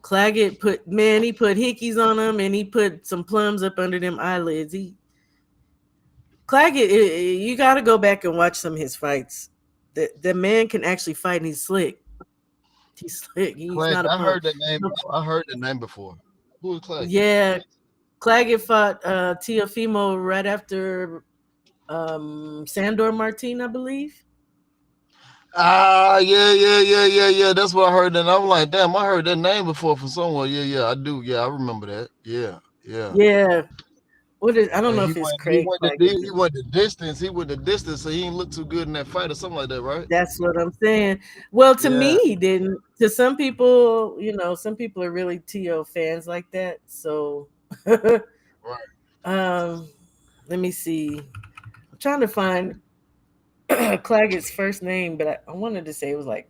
S4: Claggett he put hickeys on them and he put some plums up under them eyelids. Claggett, you got to go back and watch some of his fights. The man can actually fight and he's slick. He's slick. He's
S6: Claggett,
S4: not a punk.
S6: I heard that name. I heard that name before. Who is Claggett?
S4: Yeah, Claggett fought Teofimo right after Sandor Martin, I believe.
S6: Yeah. That's what I heard. And I'm like, damn, I heard that name before from somewhere. Yeah, I do. Yeah, I remember that. Yeah.
S4: Yeah. I don't know if it's Craig.
S6: He went the distance. So he didn't look too good in that fight or something like that, right?
S4: That's what I'm saying. Well, to me, he didn't. To some people, some people are really T.O. fans like that. So,
S6: right.
S4: Let me see. I'm trying to find Claggett's first name, but I wanted to say it was like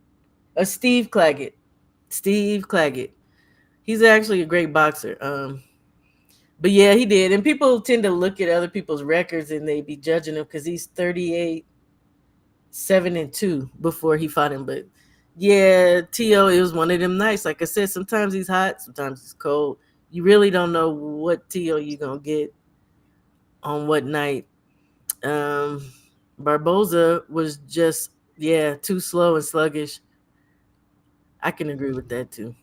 S4: Steve Claggett. Steve Claggett. He's actually a great boxer. But yeah, he did. And people tend to look at other people's records and they be judging him because he's 38-7-2 before he fought him. But yeah, T.O. it was one of them nights. Like I said, sometimes he's hot, sometimes he's cold. You really don't know what T.O. you're gonna get on what night. Barboza was just too slow and sluggish. I can agree with that too.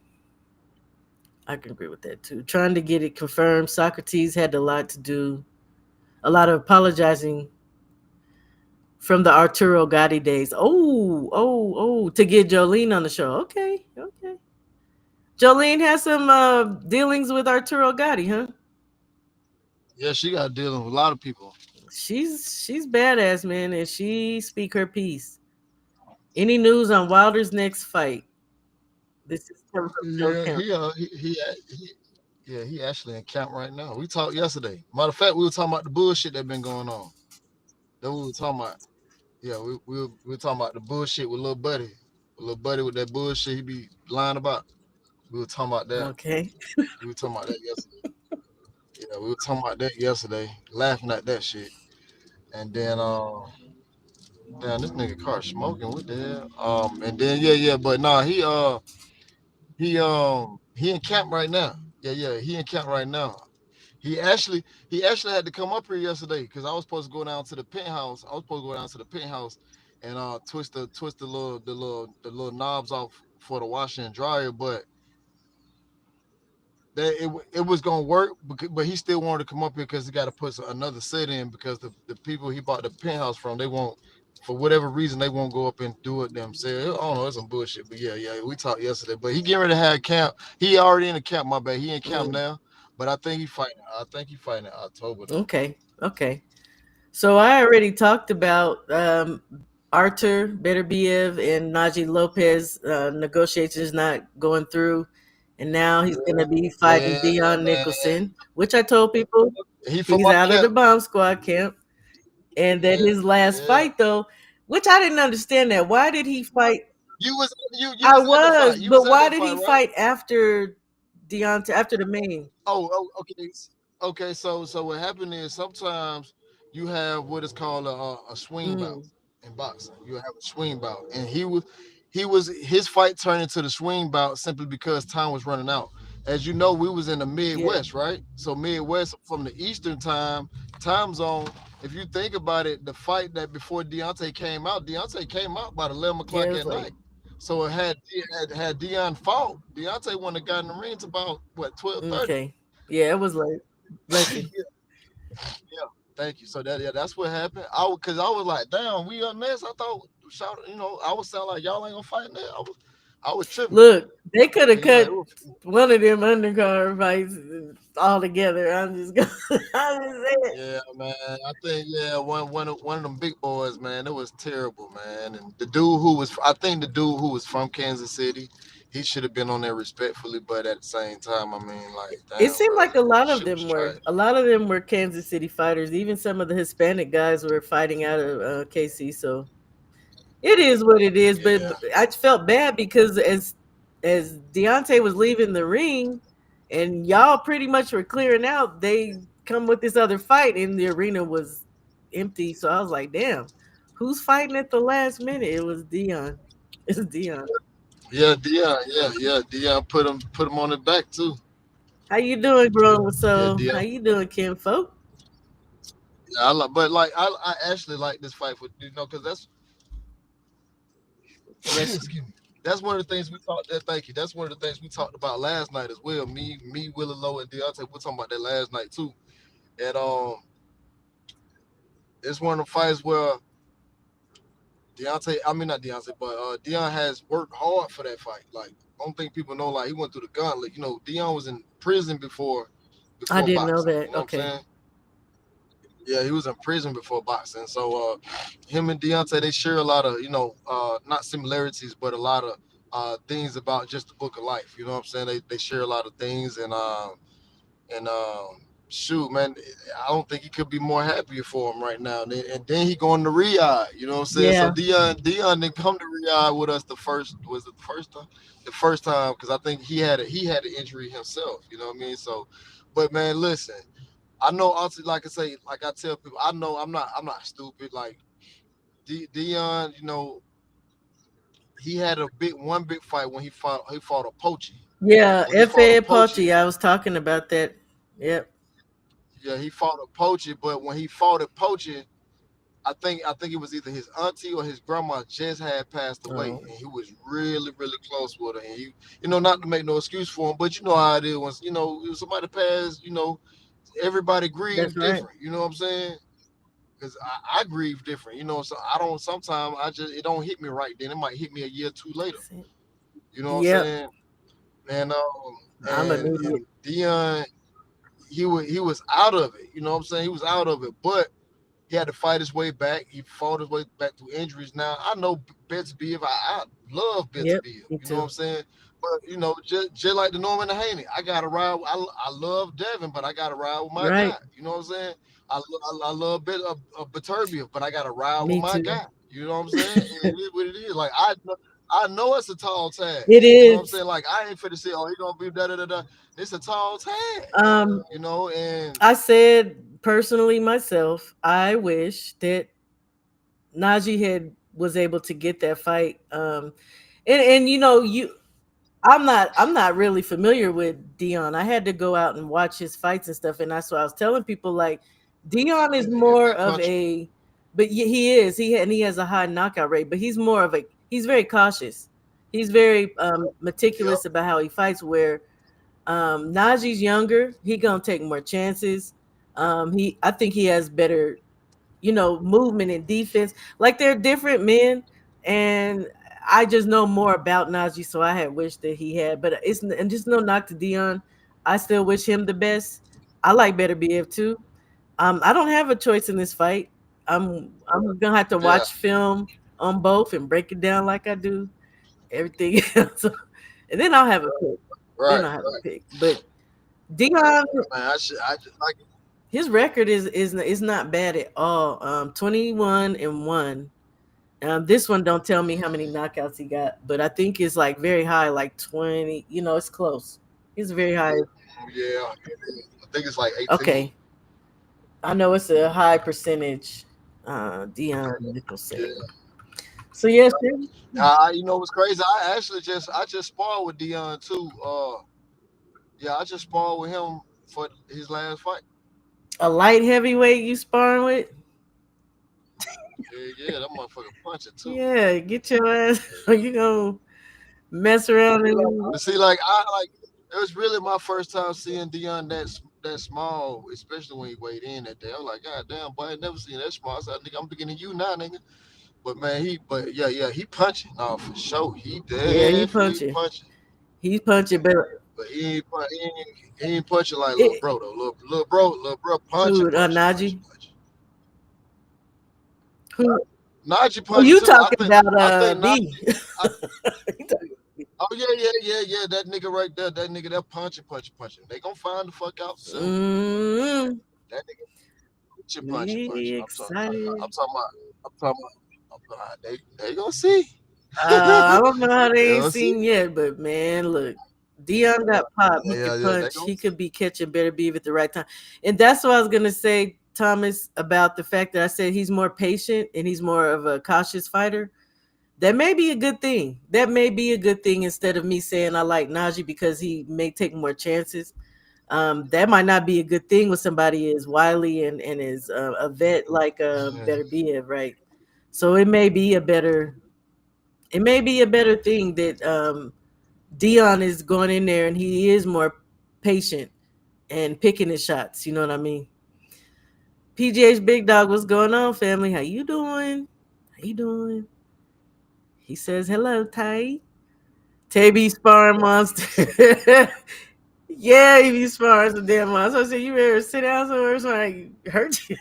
S4: Trying to get it confirmed. Socrates had a lot to do, a lot of apologizing from the Arturo Gatti days. To get Jolene on the show. Okay. Jolene has some dealings with Arturo Gatti, huh?
S6: Yeah, she got dealing with a lot of people.
S4: She's badass, man, and she speak her piece. Any news on Wilder's next fight? This is coming from Joe Camp.
S6: He actually in camp right now. We talked yesterday. Matter of fact, we were talking about the bullshit that been going on. That we were talking about. Yeah, we were talking about the bullshit with Lil Buddy. Lil Buddy with that bullshit he be lying about. We were talking about that.
S4: Okay.
S6: We were talking about that yesterday. Yeah, we were talking about that yesterday, laughing at that shit. And then damn, this nigga car smoking. What the hell? And then but nah, he in camp right now. Yeah, he in camp right now. He actually had to come up here yesterday because I was supposed to go down to the penthouse. And twist the little knobs off for the washer and dryer, but it was gonna work, but he still wanted to come up here because he got to put another set in because the people he bought the penthouse from, they won't, for whatever reason, they won't go up and do it themselves. I don't know, it's some bullshit, but yeah, we talked yesterday. But he getting ready to have camp. He already in the camp, my bad. He in camp now, but I think he fighting in October. Though.
S4: Okay. So I already talked about Artur Beterbiev and Najee Lopez negotiations not going through. And now he's going to be fighting Dion Nicholson, which I told people he's out of the Bomb Squad camp. And then his last fight, though, which I didn't understand that. Why did he fight? But why did he fight after Deontay, after the main?
S6: Okay. So what happened is sometimes you have what is called a swing bout in boxing. You have a swing bout, and his fight turned into the swing bout simply because time was running out. As you know, we was in the Midwest, right? So Midwest from the Eastern time zone. If you think about it, the fight that before Deontay came out about 11 o'clock at night. So it had Dion fought. Deontay wouldn't have gotten in the ring to about 12:30.
S4: Okay. Yeah, it was late.
S6: Yeah. Thank you. So that's what happened. I was like, damn, we on this. I thought, I would sound like y'all ain't gonna fight that. I was tripping.
S4: Look, they could have cut one of them undercard fights all together. I'm just saying.
S6: Yeah, man. I think one of them big boys, man. It was terrible, man. And the dude who was from Kansas City, he should have been on there respectfully, but at the same time, I mean, like, damn,
S4: it seemed like a lot of them were Kansas City fighters. Even some of the Hispanic guys were fighting out of KC. So it is what it is. Yeah. But I felt bad because as Deontay was leaving the ring, and y'all pretty much were clearing out, they come with this other fight, and the arena was empty. So I was like, damn, who's fighting at the last minute? It was Dion. It's Dion.
S6: Yeah, Dion. Yeah. Dion put him on the back too.
S4: How you doing, bro?
S6: Yeah,
S4: So how
S6: Dion.
S4: you doing, Kim folk?
S6: Yeah, but like I actually like this fight for because that's
S4: Rest.
S6: excuse me. That's one of the things we talked. Thank you. That's one of the things we talked about last night as well. Me, Willie Lowe, and Deontay. We're talking about that last night too. And it's one of the fights where Deontay. I mean not Deontay, but Dion has worked hard for that fight. Like I don't think people know. Like he went through the gauntlet. Dion was in prison before
S4: I didn't know
S6: boxing.
S4: that.
S6: You know
S4: Okay.
S6: what I'm saying? Yeah, he was in prison before boxing. So him and Deontay, they share a lot of, not similarities, but a lot of things about just the book of life. You know what I'm saying? They share a lot of things and shoot, man, I don't think he could be more happier for him right now. And then he going to Riyadh. You know what I'm saying?
S4: Yeah.
S6: So Dion didn't come to Riyadh with us the first time? The first time because I think he had an injury himself. You know what I mean? So, but man, listen. I know, also, like I tell people, I know I'm not stupid. Like Dion, he had one big fight when he fought a Pochi.
S4: Yeah,
S6: When he fought
S4: F.A.
S6: a
S4: Pochi. I was talking about that. Yep.
S6: Yeah, he fought a Pochi, but when he fought a Pochi, I think it was either his auntie or his grandma just had passed away,
S4: Oh.
S6: and he was really, really close with her. And he, not to make no excuse for him, but you know how it is when somebody passed, everybody grieves
S4: That's right.
S6: different. You know what I'm saying? Because I grieve different. So I don't. Sometimes it don't hit me right then. It might hit me a year or two later. You know what
S4: Yep.
S6: I'm saying? And
S4: I'm an idiot.
S6: and Dion, he was out of it. You know what I'm saying? He was out of it, but he had to fight his way back. He fought his way back through injuries. Now I know Beterbiev. I love Beterbiev.
S4: Yep,
S6: You
S4: me
S6: know
S4: too.
S6: what I'm saying? But just like the Norman and Haney, I gotta ride. I love Devin, but I gotta ride with my
S4: Right.
S6: guy. You know what I'm saying? I love Beterbiev, but I gotta ride
S4: Me
S6: with my
S4: too.
S6: guy. You know what I'm saying? And it is what it is. Like I know it's a tall tag.
S4: It
S6: You know what I'm
S4: is.
S6: saying? Like I ain't finna say, oh, he gonna be da da da da. It's a tall tag. And
S4: I said personally myself, I wish that Najee was able to get that fight. I'm not really familiar with Dion. I had to go out and watch his fights and stuff, and that's what I was telling people. Like Dion is more of a, but he is he has a high knockout rate, but he's more of a he's very cautious. He's very meticulous about how he fights. Where Najee's younger, he gonna take more chances. I think he has better, movement and defense. Like they're different men, and I just know more about Najee, so I had wished that he had. But and just no knock to Dion. I still wish him the best. I like Beterbiev too. I don't have a choice in this fight. I'm gonna have to watch film on both and break it down like I do everything else, and then I'll have a pick.
S6: right,
S4: Then I'll have a pick. But Dion,
S6: man, I just like it.
S4: his record is not bad at all. 21-1. This one don't tell me how many knockouts he got, but I think it's like very high, like 20. It's close. He's very high.
S6: Yeah, I think it's like 18.
S4: Okay, I know it's a high percentage. Dion Nicholson.
S6: Yeah.
S4: So yes,
S6: You know what's crazy? I just sparred with Dion too. I just sparred with him for his last fight.
S4: a light heavyweight you sparring with?
S6: Yeah, that motherfucker punching too.
S4: Yeah, get your ass. You gonna mess around and
S6: But see, like it was really my first time seeing Dion that small, especially when he weighed in that day. I was like, God damn, boy, I ain't never seen that small. I said, nigga, I'm beginning you now, nigga. But man, he punching. No, for sure. He
S4: he punching. He's punching,
S6: but he ain't punching like little bro though. Little bro punching.
S4: Dude, Najee.
S6: Najee punching.
S4: Oh, you
S6: too.
S4: talking about
S6: B? Oh yeah. That nigga right there. That nigga that punching. They gonna find the fuck out soon. That nigga punching. I'm talking about. They gonna see.
S4: I don't know how they ain't seen yet, but man, look, Dion got popped. He could punch. He could be catching Beterbiev at the right time, and that's what I was gonna say. Thomas, about the fact that I said he's more patient and he's more of a cautious fighter. That may be a good thing. That may be a good thing instead of me saying I like Najee because he may take more chances. That might not be a good thing with somebody as wily and is a vet like Better Be It, right? So it may be a better thing that Dion is going in there and he is more patient and picking his shots. You know what I mean? PGH Big Dog, what's going on, family? How you doing? How you doing? He says hello, Tay. Tay be sparring monster. Yeah, he be sparring some damn monster. I said, you ever sit down somewhere somebody hurt you?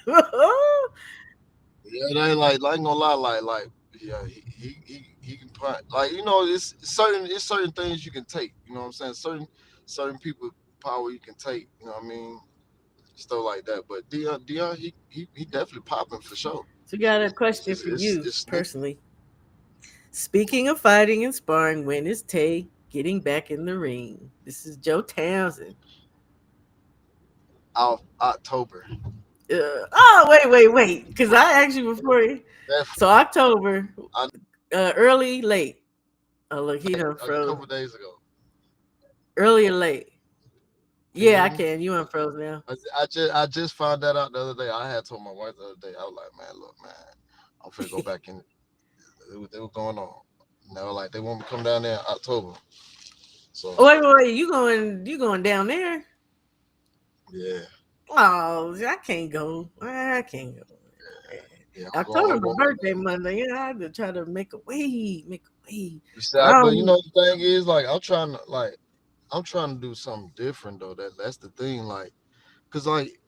S6: Yeah, they like I ain't gonna lie, like yeah, he can punch. Like it's certain things you can take. You know what I'm saying? Certain people power you can take. You know what I mean? Stuff like that. But Dion, he definitely popping for sure.
S4: So, got a question for you
S6: It's
S4: personally. Speaking of fighting and sparring, when is Tay getting back in the ring? This is Joe Townsend.
S6: October.
S4: Wait. Because I actually before you. So October, early, late. Oh, look, he done
S6: A
S4: froze.
S6: couple days ago.
S4: Early or late? Yeah, I can. You unfroze now.
S6: I just found that out the other day. I had told my wife the other day. I was like, man, look, man, I'm finna go back in. They were going on. And they were like, they want me to come down there in October. So
S4: Wait, you going down there?
S6: yeah.
S4: Oh, I can't go. I can't go.
S6: Yeah,
S4: October my birthday Monday. Yeah, I had to try to make a way.
S6: But the thing is, like, I'm trying to do something different though. That's the thing, like, cause like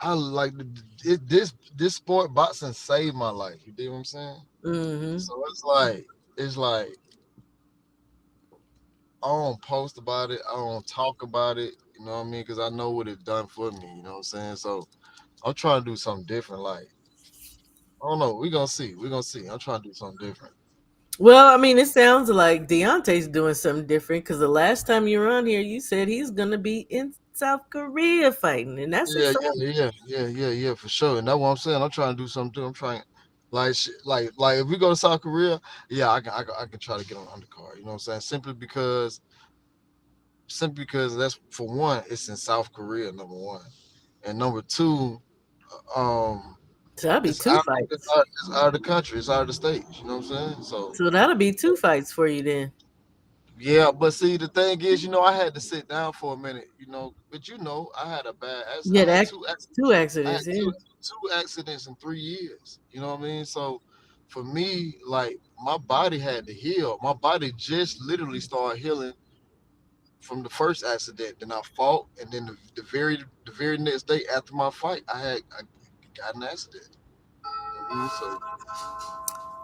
S6: I like this sport boxing saved my life. You dig what I'm saying?
S4: Mm-hmm.
S6: So it's like I don't post about it. I don't talk about it. You know what I mean? Because I know what it done for me. You know what I'm saying? So I'm trying to do something different. Like, I don't know. We're gonna see. I'm trying to do something different.
S4: Well, I mean, it sounds like Deontay's doing something different because the last time you were on here, you said he's gonna be in South Korea fighting, and that's
S6: Yeah, for sure. And that's what I'm saying. I'm trying to do something too. I'm trying, like if we go to South Korea, yeah, I can try to get on undercard. You know what I'm saying? Simply because that's, for one, it's in South Korea, number one, and number two,
S4: so that'll be
S6: it's
S4: two fights.
S6: It's out of the country. It's out of the state. You know what I'm saying?
S4: So that'll be two fights for you then.
S6: Yeah, but see, the thing is, I had to sit down for a minute, but I had a bad accident.
S4: Yeah,
S6: I had
S4: two
S6: I
S4: accidents.
S6: had
S4: Yeah.
S6: two accidents in 3 years. You know what I mean? So for me, like, my body had to heal. My body just literally started healing from the first accident. Then I fought, and then the very next day after my fight, I got an accident. You know what I mean? So,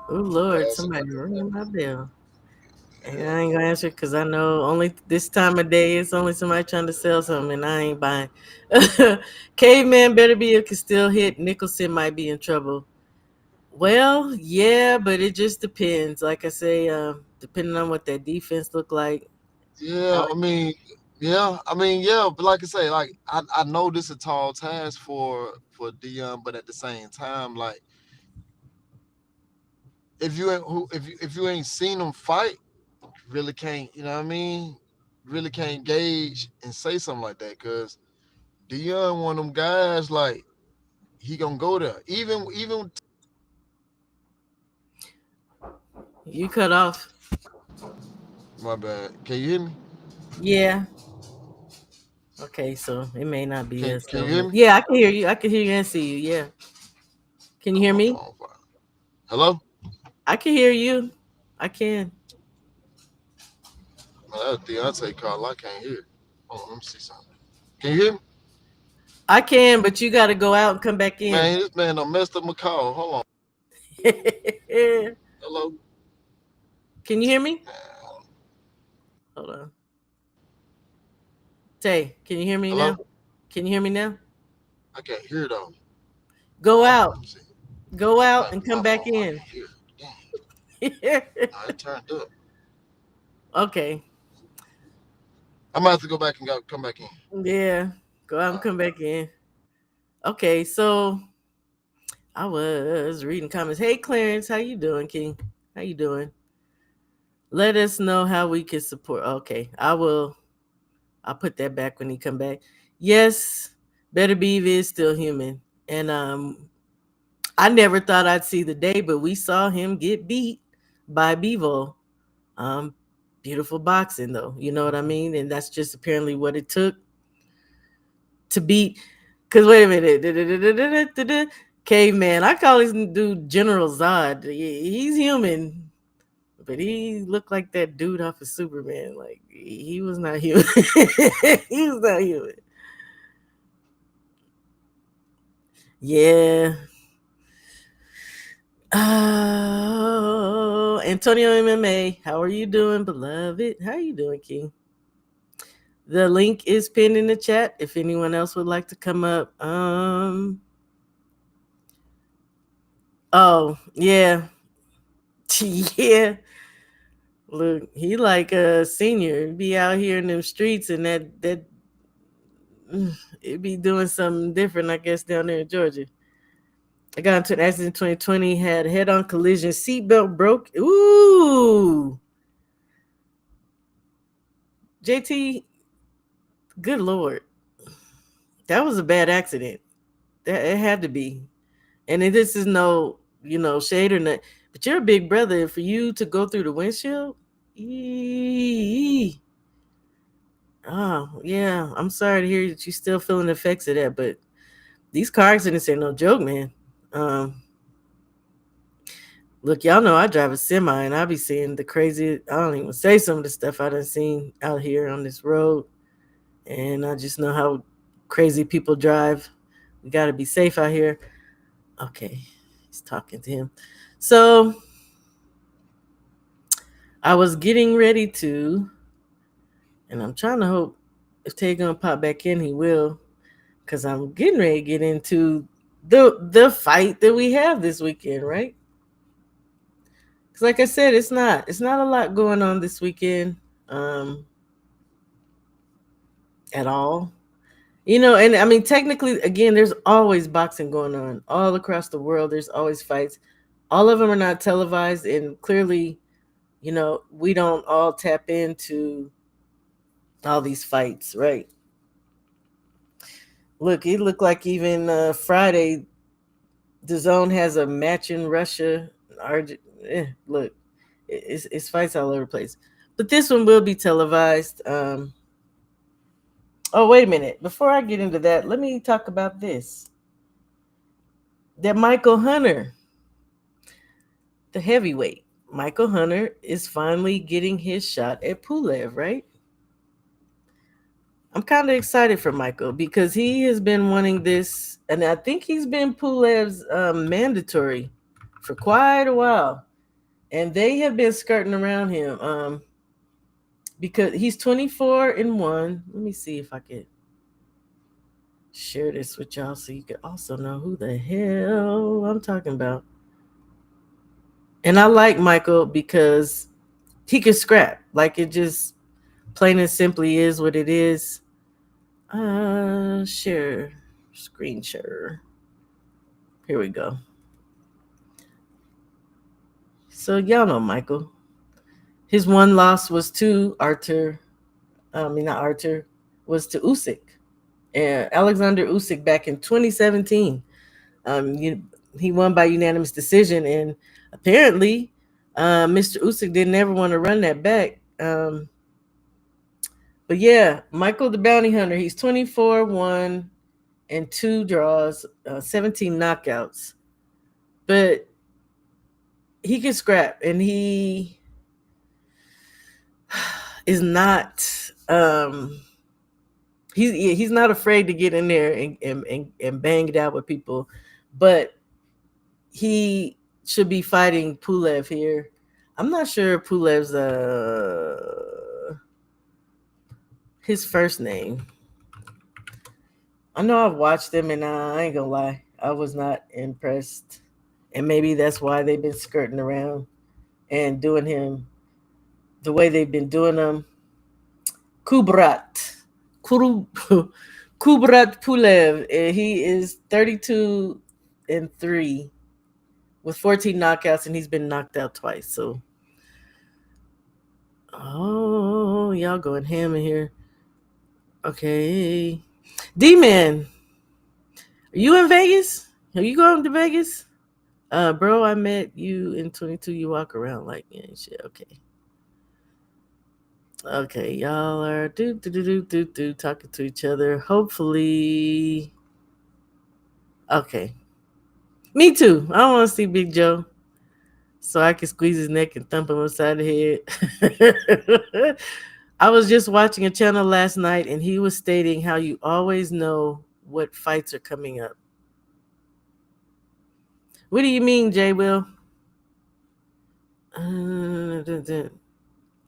S4: Oh Lord,
S6: yeah,
S4: somebody ringing my bell. And I ain't gonna answer because I know only this time of day it's only somebody trying to sell something and I ain't buying. Caveman Better Be It can still hit. Nicholson might be in trouble. Well, yeah, but it just depends. Like I say, depending on what that defense look like.
S6: yeah, but like I say, like, I know this is a tall task for Dion, but at the same time, like, if you ain't seen him fight, really can't, you know what I mean? Really can't gauge and say something like that, because Dion, one of them guys, like, he gonna go there. Even
S4: You cut off.
S6: my bad. Can you hear me?
S4: Yeah. Okay, so it may not be us.
S6: Can you hear me?
S4: Yeah, I can hear you. I can hear you and see you. Yeah. Can you hear me?
S6: Hello?
S4: I can hear you. I can.
S6: Man, that's Deontay call. I can't hear. Hold on, let me see something. Can you hear me?
S4: I can, but you got to go out and come back in.
S6: Man, this man done messed up my call. Hold on. Hello?
S4: Can you hear me? Hold on. Tay, can you hear me
S6: Hello?
S4: now? Can you hear me now?
S6: I can't hear though.
S4: Go out.
S6: Let me see.
S4: Go out and come back in.
S6: It turned up.
S4: Okay.
S6: I'm gonna have to go back and come back in.
S4: Yeah. Go out and come back in. Okay, so I was reading comments. Hey Clarence, how you doing, King? How you doing? Let us know how we can support. Okay, I will. I'll put that back when he come back. Yes, Better Beav is still human, and I never thought I'd see the day, but we saw him get beat by Bevo. Um, Beautiful boxing, though. You know what I mean? And that's just apparently what it took to beat. Because wait a minute, caveman. I call this dude General Zod. He's human, but he looked like that dude off of Superman. Like he was not human. He was not human. Yeah. Oh, Antonio MMA, how are you doing, beloved? How are you doing, King? The link is pinned in the chat if anyone else would like to come up. Oh, yeah. Yeah. Look, he like a senior. Be out here in them streets and that it'd be doing something different, I guess, down there in Georgia. I got into an accident in 2020, had head-on collision, seatbelt broke. Ooh. JT, good Lord. That was a bad accident. It had to be. And this is no, shade or not. But you're a big brother. For you to go through the windshield, oh, yeah. I'm sorry to hear that you're still feeling the effects of that. But these car accidents ain't no joke, man. Look, y'all know I drive a semi and I be seeing the crazy. I don't even say some of the stuff I done seen out here on this road. And I just know how crazy people drive. We got to be safe out here. Okay, he's talking to him. So I was getting ready to, and I'm trying to hope if Tay gonna pop back in, he will, because I'm getting ready to get into the fight that we have this weekend, right? Because like I said, it's not a lot going on this weekend at all. And I mean, technically, again, there's always boxing going on all across the world. There's always fights. All of them are not televised, and clearly, we don't all tap into all these fights, right? Look, it looked like even Friday, the zone has a match in Russia. Look, it's fights all over the place. But this one will be televised. Oh, wait a minute. Before I get into that, let me talk about this. That Michael Hunter, the heavyweight, Michael Hunter is finally getting his shot at Pulev, right? I'm kind of excited for Michael because he has been wanting this, and I think he's been Pulev's mandatory for quite a while, and they have been skirting around him because he's 24-1. Let me see if I could share this with y'all so you can also know who the hell I'm talking about. And I like Michael because he can scrap. Like, it just plain and simply is what it is. Share, screen share. Here we go. So y'all know Michael. His one loss was to Artur. Not Artur. Was to Usyk. Alexander Usyk back in 2017. He won by unanimous decision, and apparently, Mr. Usyk didn't ever want to run that back. But yeah, Michael the Bounty Hunter, he's 24-1 and 2 draws, 17 knockouts. But he can scrap, and he is not he's not afraid to get in there and bang it out with people. But he should be fighting Pulev here. I'm not sure Pulev's his first name. I know I've watched him, and I ain't gonna lie, I was not impressed. And maybe that's why they've been skirting around and doing him the way they've been doing him. Kubrat Kubrat Pulev. He is 32-3 with 14 knockouts, and he's been knocked out twice. So, oh, y'all going ham in here. Okay. D-Man, are you in Vegas? Are you going to Vegas? Bro, I met you in 22. You walk around like shit. Okay. Okay, y'all are talking to each other. Hopefully. Okay. Me too. I don't want to see Big Joe. So I can squeeze his neck and thump him upside the head. I was just watching a channel last night and he was stating how you always know what fights are coming up. What do you mean, Jay Will?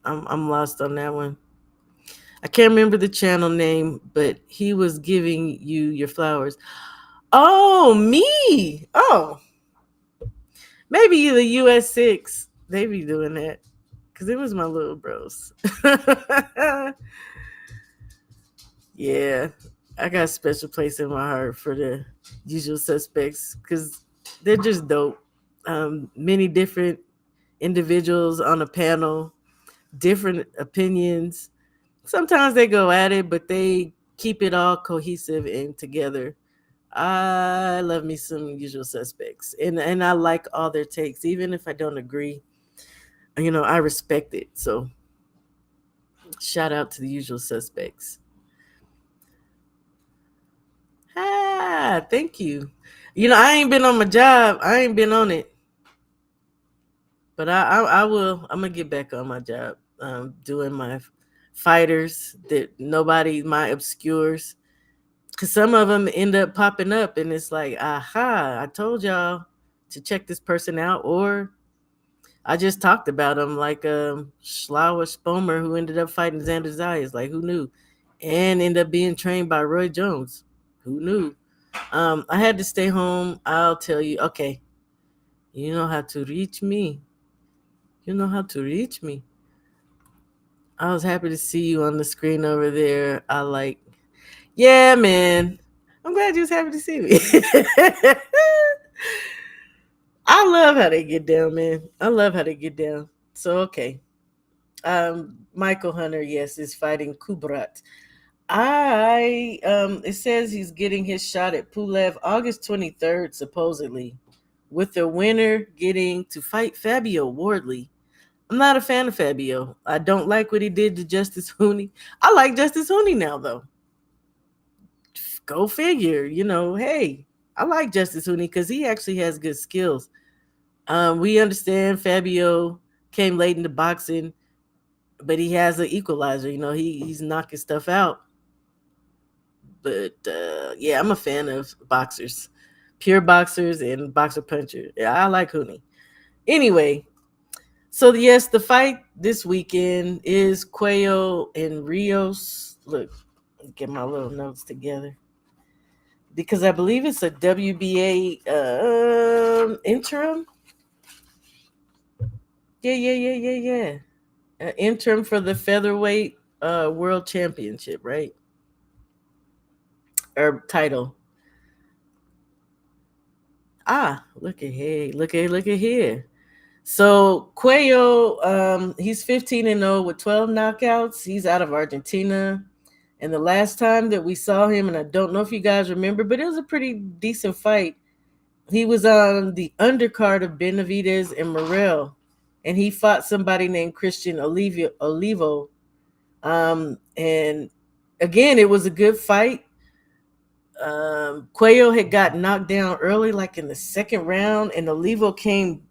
S4: I'm lost on that one. I can't remember the channel name, but he was giving you your flowers. Oh, me. Oh. Maybe the US 6. They be doing that. Because it was my little bros. Yeah. I got a special place in my heart for the Usual Suspects. Because they're just dope. Many different individuals on a panel. Different opinions. Sometimes they go at it, but they keep it all cohesive and together. I love me some Usual Suspects. And I like all their takes. Even if I don't agree, I respect it. So shout out to the Usual Suspects. Thank you. I ain't been on my job. I ain't been on it. But I will. I'm going to get back on my job. Doing my fighters that my obscures. Because some of them end up popping up and it's like, aha, I told y'all to check this person out. Or I just talked about him, like Schlauer Spomer, who ended up fighting Xander Zayas. Like, who knew? And ended up being trained by Roy Jones. Who knew? I had to stay home. I'll tell you. Okay. You know how to reach me. I was happy to see you on the screen over there. Yeah, man. I'm glad you was happy to see me. I love how they get down, man. I love how they get down. So, okay. Michael Hunter, yes, is fighting Kubrat. It says he's getting his shot at Pulev August 23rd, supposedly, with the winner getting to fight Fabio Wardley. I'm not a fan of Fabio. I don't like what he did to Justice Hooney. I like Justice Hooney now, though. Go figure. Hey, I like Justice Hooney because he actually has good skills. We understand Fabio came late into boxing, but he has an equalizer. He's knocking stuff out. But yeah, I'm a fan of boxers, pure boxers and boxer puncher. Yeah, I like Hooney. Anyway, so yes, the fight this weekend is Cuello and Rios. Look, get my little notes together because I believe it's a WBA interim. Yeah. Interim for the featherweight world championship, right? Or title. Look at here. So Cuello, he's 15-0 with 12 knockouts. He's out of Argentina. And the last time that we saw him, and I don't know if you guys remember, but it was a pretty decent fight. He was on the undercard of Benavidez and Morrell, and he fought somebody named Christian Olivo. And again, it was a good fight. Cuello had got knocked down early, like in the second round, and Olivo came.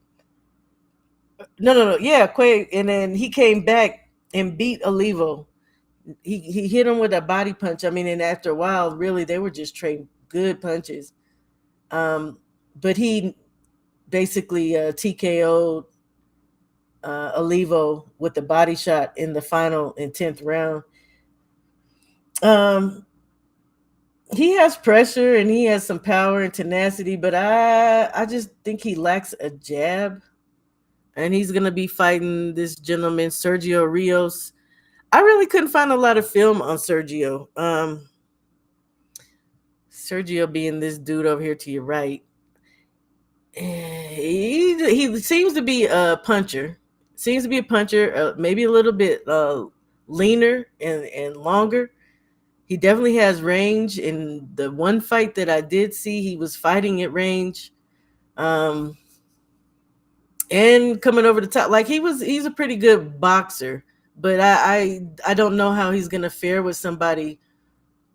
S4: No. Yeah, Cuello, and then he came back and beat Olivo. He hit him with a body punch. I mean, and after a while, really, they were just trading good punches. But he basically TKO'd Olivo with the body shot in the final in 10th round. He has pressure and he has some power and tenacity, but I just think he lacks a jab. And he's going to be fighting this gentleman, Sergio Rios. I really couldn't find a lot of film on Sergio. Sergio being this dude over here to your right. He seems to be a puncher. Seems to be a puncher, maybe a little bit leaner and longer. He definitely has range. In the one fight that I did see, he was fighting at range. And coming over the top, like he's a pretty good boxer, but I don't know how he's gonna fare with somebody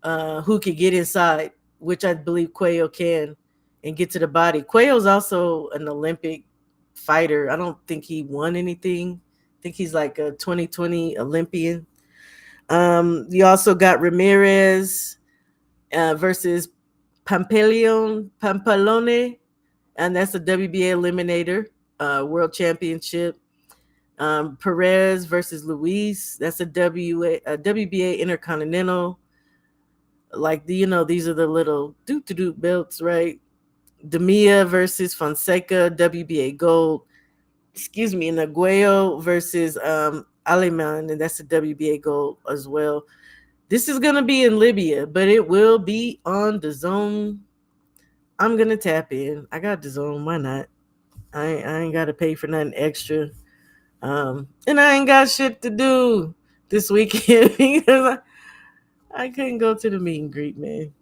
S4: who could get inside, which I believe Cuello can, and get to the body. Cuello's also an Olympic fighter. I don't think he won anything. I think he's like a 2020 Olympian. You also got Ramirez versus Pampalone, and that's a WBA eliminator, world championship. Perez versus Luis, that's a WBA intercontinental. Like these are the little doot belts, right? Demia versus Fonseca, WBA gold. Excuse me, and Aguayo versus Aleman, and that's a WBA gold as well. This is gonna be in Libya, but it will be on DAZN. I'm gonna tap in. I got DAZN. Why not? I ain't gotta pay for nothing extra. And I ain't got shit to do this weekend because I couldn't go to the meet and greet, man.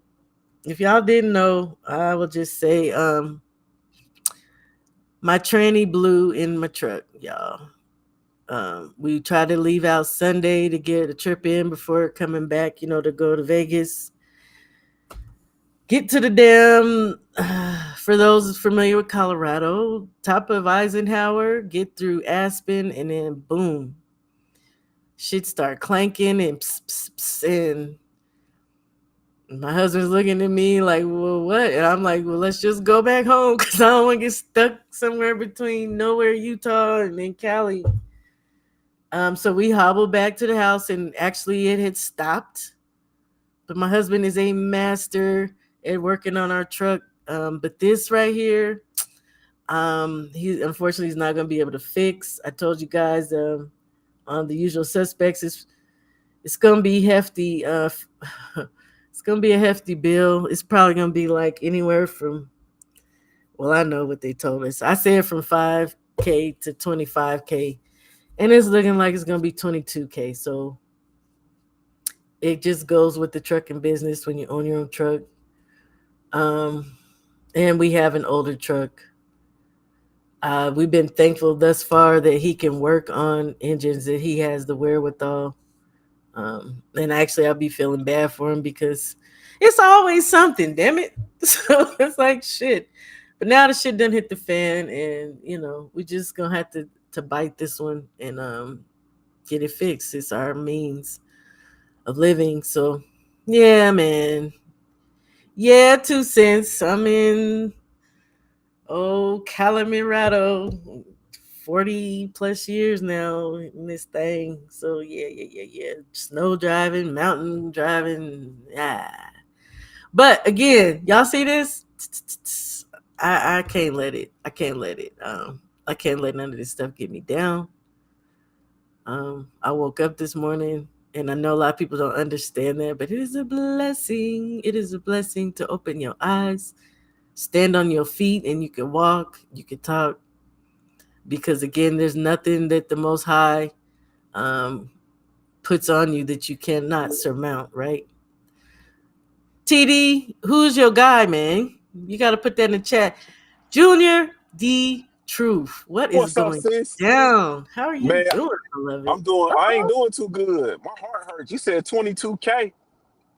S4: If y'all didn't know, I will just say my tranny blew in my truck, y'all. We tried to leave out Sunday to get a trip in before coming back, to go to Vegas. Get to the dam. For those familiar with Colorado, top of Eisenhower, get through Aspen, and then boom, shit start clanking and pss, pss, pss, and my husband's looking at me like, well, what? And I'm like, well, let's just go back home because I don't want to get stuck somewhere between nowhere, Utah, and then Cali. So we hobbled back to the house, and actually it had stopped. But my husband is a master at working on our truck. But this right here, he unfortunately is not going to be able to fix. I told you guys on The Usual Suspects, it's going to be hefty. It's going to be a hefty bill. It's probably going to be like anywhere from, well, I know what they told us. I said from $5K to $25K, and it's looking like it's going to be $22K. So it just goes with the trucking business when you own your own truck. And we have an older truck. We've been thankful thus far that he can work on engines, that he has the wherewithal. And actually, I'll be feeling bad for him because it's always something, damn it. So it's like shit. But now the shit done hit the fan, and we just gonna have to bite this one and get it fixed. It's our means of living. So yeah, man. Yeah, 2 cents. I'm in Colorado, 40 plus years now in this thing. So yeah. Snow driving, mountain driving. Yeah. But again, y'all see this? I can't let it. I can't let it. I can't let none of this stuff get me down. I woke up this morning, and I know a lot of people don't understand that, but it is a blessing. It is a blessing to open your eyes, stand on your feet, and you can walk, you can talk. Because again, there's nothing that the Most High puts on you that you cannot surmount, right? TD, who's your guy, man? You got to put that in the chat. Junior D. Truth. What is
S7: What's up,
S4: going
S7: sis?
S4: down? How are you
S7: Man,
S4: doing, beloved?
S7: I ain't doing too good. My heart hurts. You said 22K.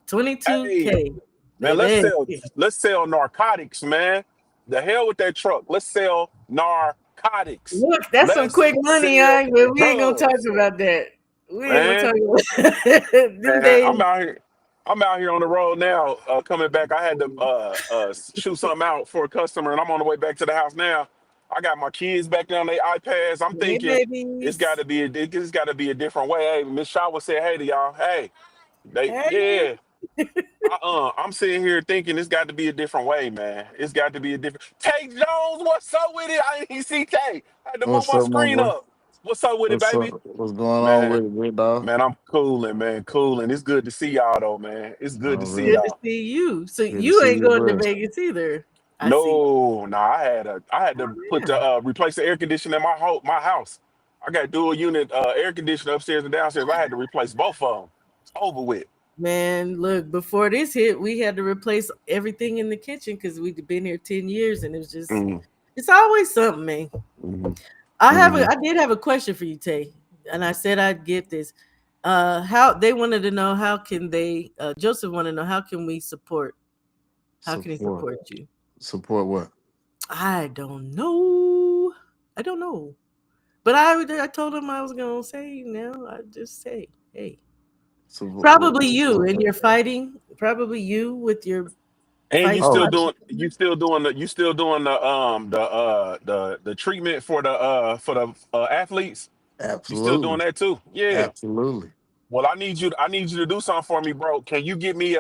S4: 22K.
S7: Hey, man, let's sell narcotics, man. The hell with that truck. Let's sell narcotics.
S4: Look, that's some quick money, but we ain't gonna talk about that. We ain't gonna talk about that.
S7: I'm out here on the road now, coming back. I had to shoot something out for a customer, and I'm on the way back to the house now. I got my kids back there on their iPads. I'm thinking it's got to be a different way. Hey, Miss Shaw said, "Hey to y'all, yeah." I'm sitting here thinking it's got to be a different way, man. It's got to be a different. Tay Jones, what's up with it? I didn't see Tay. I had to move
S6: What's
S7: my
S6: up, my
S7: screen
S6: boy?
S7: up. What's up with it,
S6: What's
S7: baby?
S6: up? What's going on
S7: Man,
S6: with it, big dog?
S7: man, I'm cooling, man, cooling. It's good to see y'all, though, man. It's good to see
S6: Already.
S4: Good to
S7: y'all.
S4: see you. So
S6: Good to
S4: you
S6: see
S4: ain't
S6: you as
S4: going to
S6: well.
S4: Vegas either. I see.
S7: No, nah, I had
S4: Oh
S7: to put the
S4: yeah.
S7: replace the air conditioner in my house. I got dual unit air conditioner upstairs and downstairs. I had to replace both of them. It's over with.
S4: Man, look, before this hit, we had to replace everything in the kitchen because we'd been here 10 years and it was just
S7: Mm-hmm,
S4: it's always something, man.
S7: mm-hmm,
S6: Hmm.
S4: I did have a question for you, Tay. And I said I'd get this. How they wanted to know how can they Joseph wanted to know how can he
S6: Support.
S4: support you?
S6: Support what?
S4: I don't know. I don't know. But I told him I was gonna say now. I just say, hey. Probably you and
S6: Support.
S4: your fighting. Probably you with your
S7: And
S4: fight
S6: Oh,
S4: club.
S7: you still doing the treatment for the athletes. You still doing
S6: absolutely.
S7: that too? Yeah.
S6: Absolutely.
S7: Well, I need you to do something for me, bro. Can you give me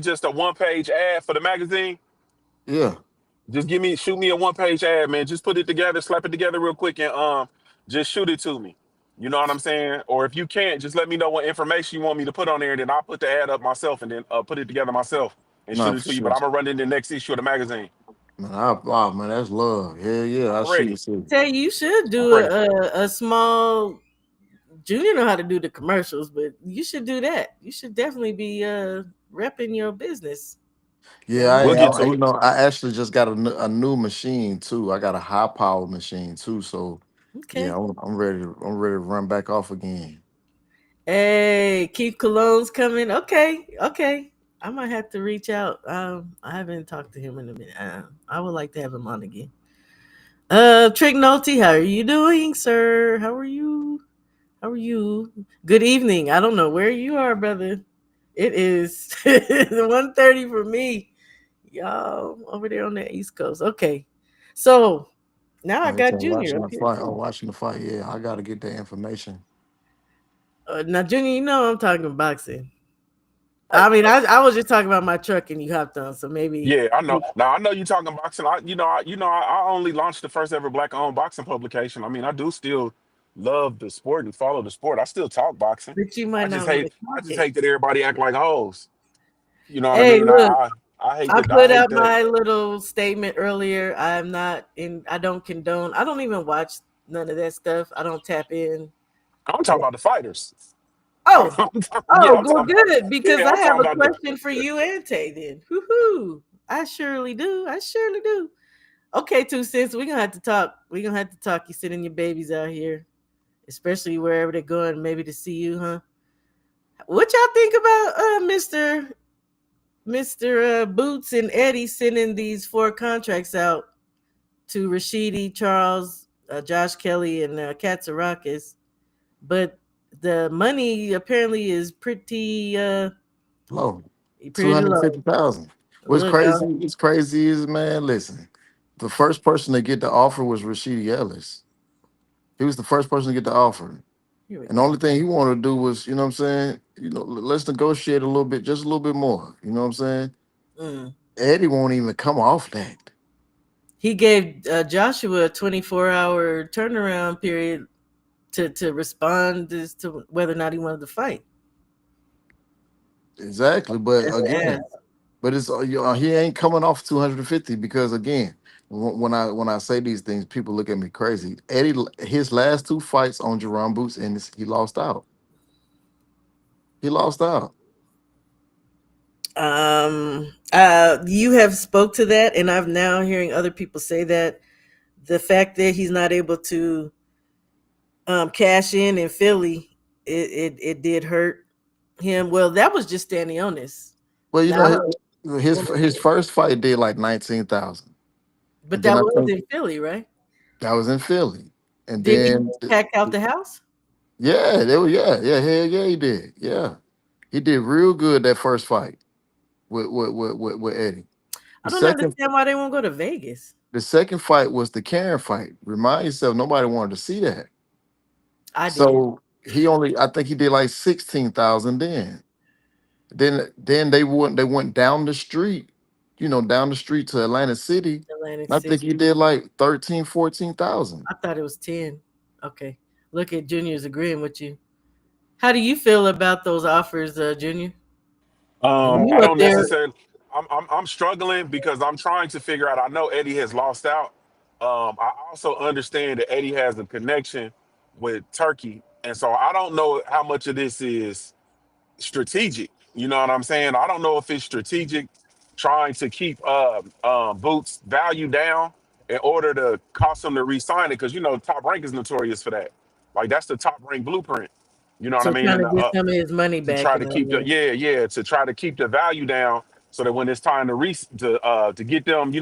S7: just a one page ad for the magazine?
S6: Yeah.
S7: Just shoot me a one page ad, man. Just put it together, slap it together real quick, and just shoot it to me. You know what I'm saying? Or if you can't, just let me know what information you want me to put on there, and then I'll put the ad up myself, and then put it together myself and shoot
S6: Not
S7: it
S6: for
S7: to you. But
S6: sure.
S7: I'm gonna run in the next issue of the magazine.
S6: Man, oh, man, that's love. Hell yeah. I
S7: I'm
S6: shoot
S7: ready.
S6: it to
S4: Tell you, you should
S7: I'm
S4: do
S7: ready.
S4: a small. Junior know how to do the commercials, but you should do that. You should definitely be repping your business.
S6: Yeah,
S4: Young
S7: We'll get
S6: I
S7: to
S6: you
S7: it.
S6: know, I actually just got a new machine too. I got a high power machine too. So yeah,
S4: okay.
S6: I'm ready to run back off again.
S4: Hey, Keith Cologne's coming. Okay, okay. I might have to reach out. I haven't talked to him in a minute. I would like to have him on again. Trick Nolte, how are you doing, sir? How are you? How are you? Good evening. I don't know where you are, brother. It is 1:30 for me. Y'all over there on the East Coast. Okay. So now I
S6: Oh, it's
S4: got Junior
S6: watching
S4: up
S6: the
S4: here
S6: fight. Oh,
S4: too.
S6: watching the fight. Yeah, I gotta get that information.
S4: Now, Junior, you know I'm talking boxing. I mean, I was just talking about my truck and you hopped on, so maybe.
S7: Yeah, I know. Now I know you talking boxing. I only launched the first ever black-owned boxing publication. I mean, I do still love the sport and follow the sport. I still talk boxing.
S4: But you might not want to
S7: I
S4: talk
S7: just
S4: it.
S7: hate that everybody act like hoes. You know what I
S4: Hey,
S7: mean?
S4: look, I
S7: I
S4: put
S7: hate
S4: out
S7: that.
S4: my little statement earlier. I'm not in. I don't condone. I don't even watch none of that stuff. I don't tap in.
S7: I'm talking about the fighters.
S4: Oh,
S7: Yeah,
S4: oh,
S7: I'm
S4: well,
S7: talking about
S4: good because
S7: yeah,
S4: I
S7: I'm
S4: have
S7: talking
S4: a
S7: about the
S4: question for you and Tay. Then, whoo-hoo. I surely do. I surely do. Okay, 2 cents. We're gonna have to talk. We're gonna have to talk. You sending your babies out here, especially wherever they're going, maybe to see you, huh? What y'all think about Mister Boots and Eddie sending these 4 contracts out to Rashidi, Charles, Josh Kelly, and Katsarakis, but the money apparently is
S6: Low, two
S4: pretty
S6: hundred
S4: low.
S6: fifty thousand. What's
S4: Look,
S6: crazy? What's crazy is, man. Listen, the first person to get the offer was Rasheed Ellis. He was the first person to get the offer,
S4: here we
S6: and the
S4: go.
S6: only thing he wanted to do was, you know what I'm saying? Let's negotiate a little bit, just a little bit more. You know what I'm saying?
S4: Mm.
S6: Eddie won't even come off that.
S4: He gave Joshua a 24-hour turnaround period to respond as to whether or not he wanted to fight.
S6: Exactly, but
S4: That's ass.
S6: again, but it's he ain't coming off 250 because again, when I say these things, people look at me crazy. Eddie, his last 2 fights on Jerome Boots, and he lost out. He lost out.
S4: You have spoke to that, and I'm now hearing other people say that the fact that he's not able to cash in Philly, it did hurt him. Well, that was just Stanionis.
S6: Well, you
S4: Now,
S6: know, his first fight did like 19,000,
S4: but
S6: and then
S4: that
S6: I
S4: was
S6: think
S4: in Philly, right?
S6: that was in Philly, and
S4: Did he
S6: then
S4: pack out the house?
S6: yeah, they were yeah, hell yeah, he did, yeah, he did real good that first fight with Eddie.
S4: I
S6: The
S4: don't
S6: second
S4: understand why they won't go to Vegas.
S6: the second fight was the Karen fight. Remind yourself, nobody wanted to see that.
S4: I did.
S6: So I think he did like 16,000 then. Then they went down the street, down the street to Atlantic City.
S4: Atlantic
S6: And I think
S4: City.
S6: he did like 13, 14,000.
S4: I thought it was 10. Okay. Look at Junior's agreeing with you. How do you feel about those offers, Junior? You
S7: I
S4: up
S7: don't
S4: there?
S7: necessarily. I'm struggling because I'm trying to figure out. I know Eddie has lost out. I also understand that Eddie has a connection with Turkey, and so I don't know how much of this is strategic. You know what I'm saying? I don't know if it's strategic trying to keep Boots' value down in order to cost him to re-sign it because Top Rank is notorious for that. Like that's the Top Rank blueprint. You know what I
S4: So
S7: mean?
S4: trying
S7: And
S4: to get some of his money
S7: to
S4: back
S7: try
S4: and
S7: to
S4: all
S7: keep the
S4: that.
S7: to try to keep the value down so that when it's time to get them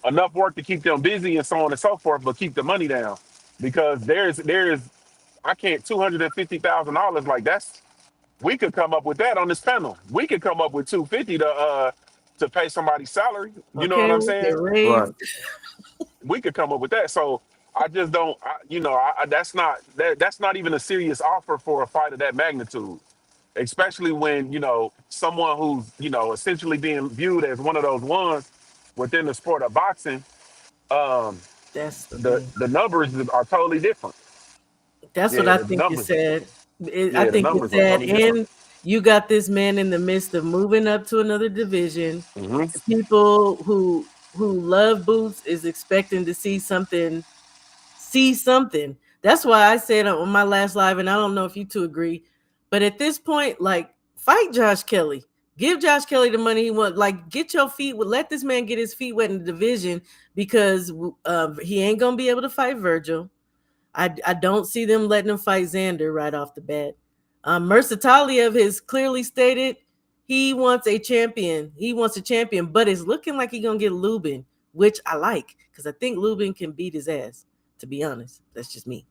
S7: enough work to keep them busy and so on and so forth, but keep the money down because there's I can't $250,000 like that's we could come up with that on this panel. We could come up with 250 to pay somebody's salary. You know what
S4: Okay,
S7: I'm
S4: we get
S7: saying?
S4: raised.
S6: Right.
S7: We could come up with that. So I just don't. That's not even a serious offer for a fight of that magnitude, especially when someone who's essentially being viewed as one of those ones within the sport of boxing. Um,
S4: That's the
S7: the
S4: thing.
S7: the numbers are totally different.
S4: That's what
S7: Yeah,
S4: I
S7: the
S4: think is
S7: numbers.
S4: sad. I
S7: Yeah, the
S4: think it's
S7: numbers are
S4: sad.
S7: totally different.
S4: And you got this man in the midst of moving up to another division.
S7: Hmm.
S4: People who love Boots is expecting to see something. See something. That's why I said on my last live, and I don't know if you two agree, but at this point, like, fight Josh Kelly. Give Josh Kelly the money he wants. Like, get your feet. Let this man get his feet wet in the division because he ain't gonna be able to fight Virgil. I don't see them letting him fight Xander right off the bat. Mercer Taliev has clearly stated he wants a champion. He wants a champion, but it's looking like he's gonna get Lubin, which I like because I think Lubin can beat his ass. To be honest, that's just me.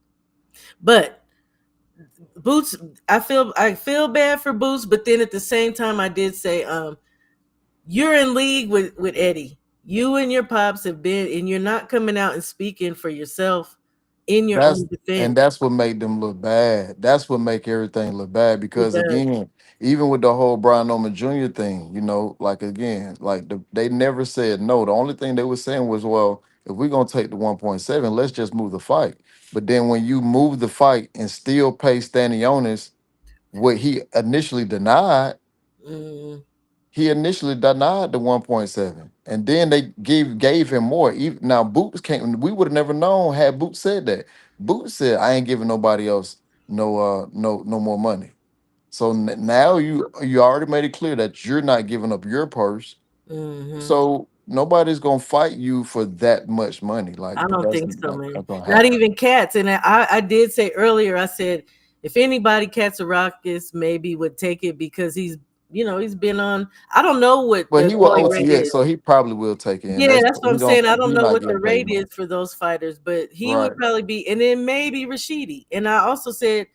S4: But Boots, I feel bad for Boots, but then at the same time, I did say, you're in league with Eddie. You and your pops have been, and you're not coming out and speaking for yourself in your
S6: That's
S4: own
S6: and
S4: defense.
S6: that's what made them look bad. That's what make everything look bad
S4: It
S6: because
S4: does.
S6: again, even with the whole Brian Norman Jr. thing, like again, they never said no. The only thing they were saying was, well, if we're gonna take the 1.7, let's just move the fight. But then when you move the fight and still pay Stanionis what he initially denied,
S4: Mm,
S6: he initially denied the 1.7, and then they gave him more. Even now, Boots came. We would have never known had Boots said that. Boots said, "I ain't giving nobody else no more money." So now you already made it clear that you're not giving up your purse.
S4: hmm
S6: So nobody's gonna fight you for that much money. Like
S4: I don't
S6: that's
S4: think so,
S6: not,
S4: man.
S6: not gonna
S4: Not
S6: happen.
S4: even Cats. And I did say earlier, I said, if anybody, Katsourakis maybe would take it because he's been on. I don't know what
S6: But
S4: the
S6: he was
S4: going rate
S6: OTX,
S4: is.
S6: so he probably will take it. And
S4: Yeah,
S6: that's
S4: that's what I'm
S6: he don't.
S4: saying. I don't
S6: He
S4: know
S6: not
S4: what the
S6: getting paid
S4: rate
S6: money.
S4: is for those fighters, but he would
S6: Right.
S4: probably be, and then maybe Rashidi. And I also said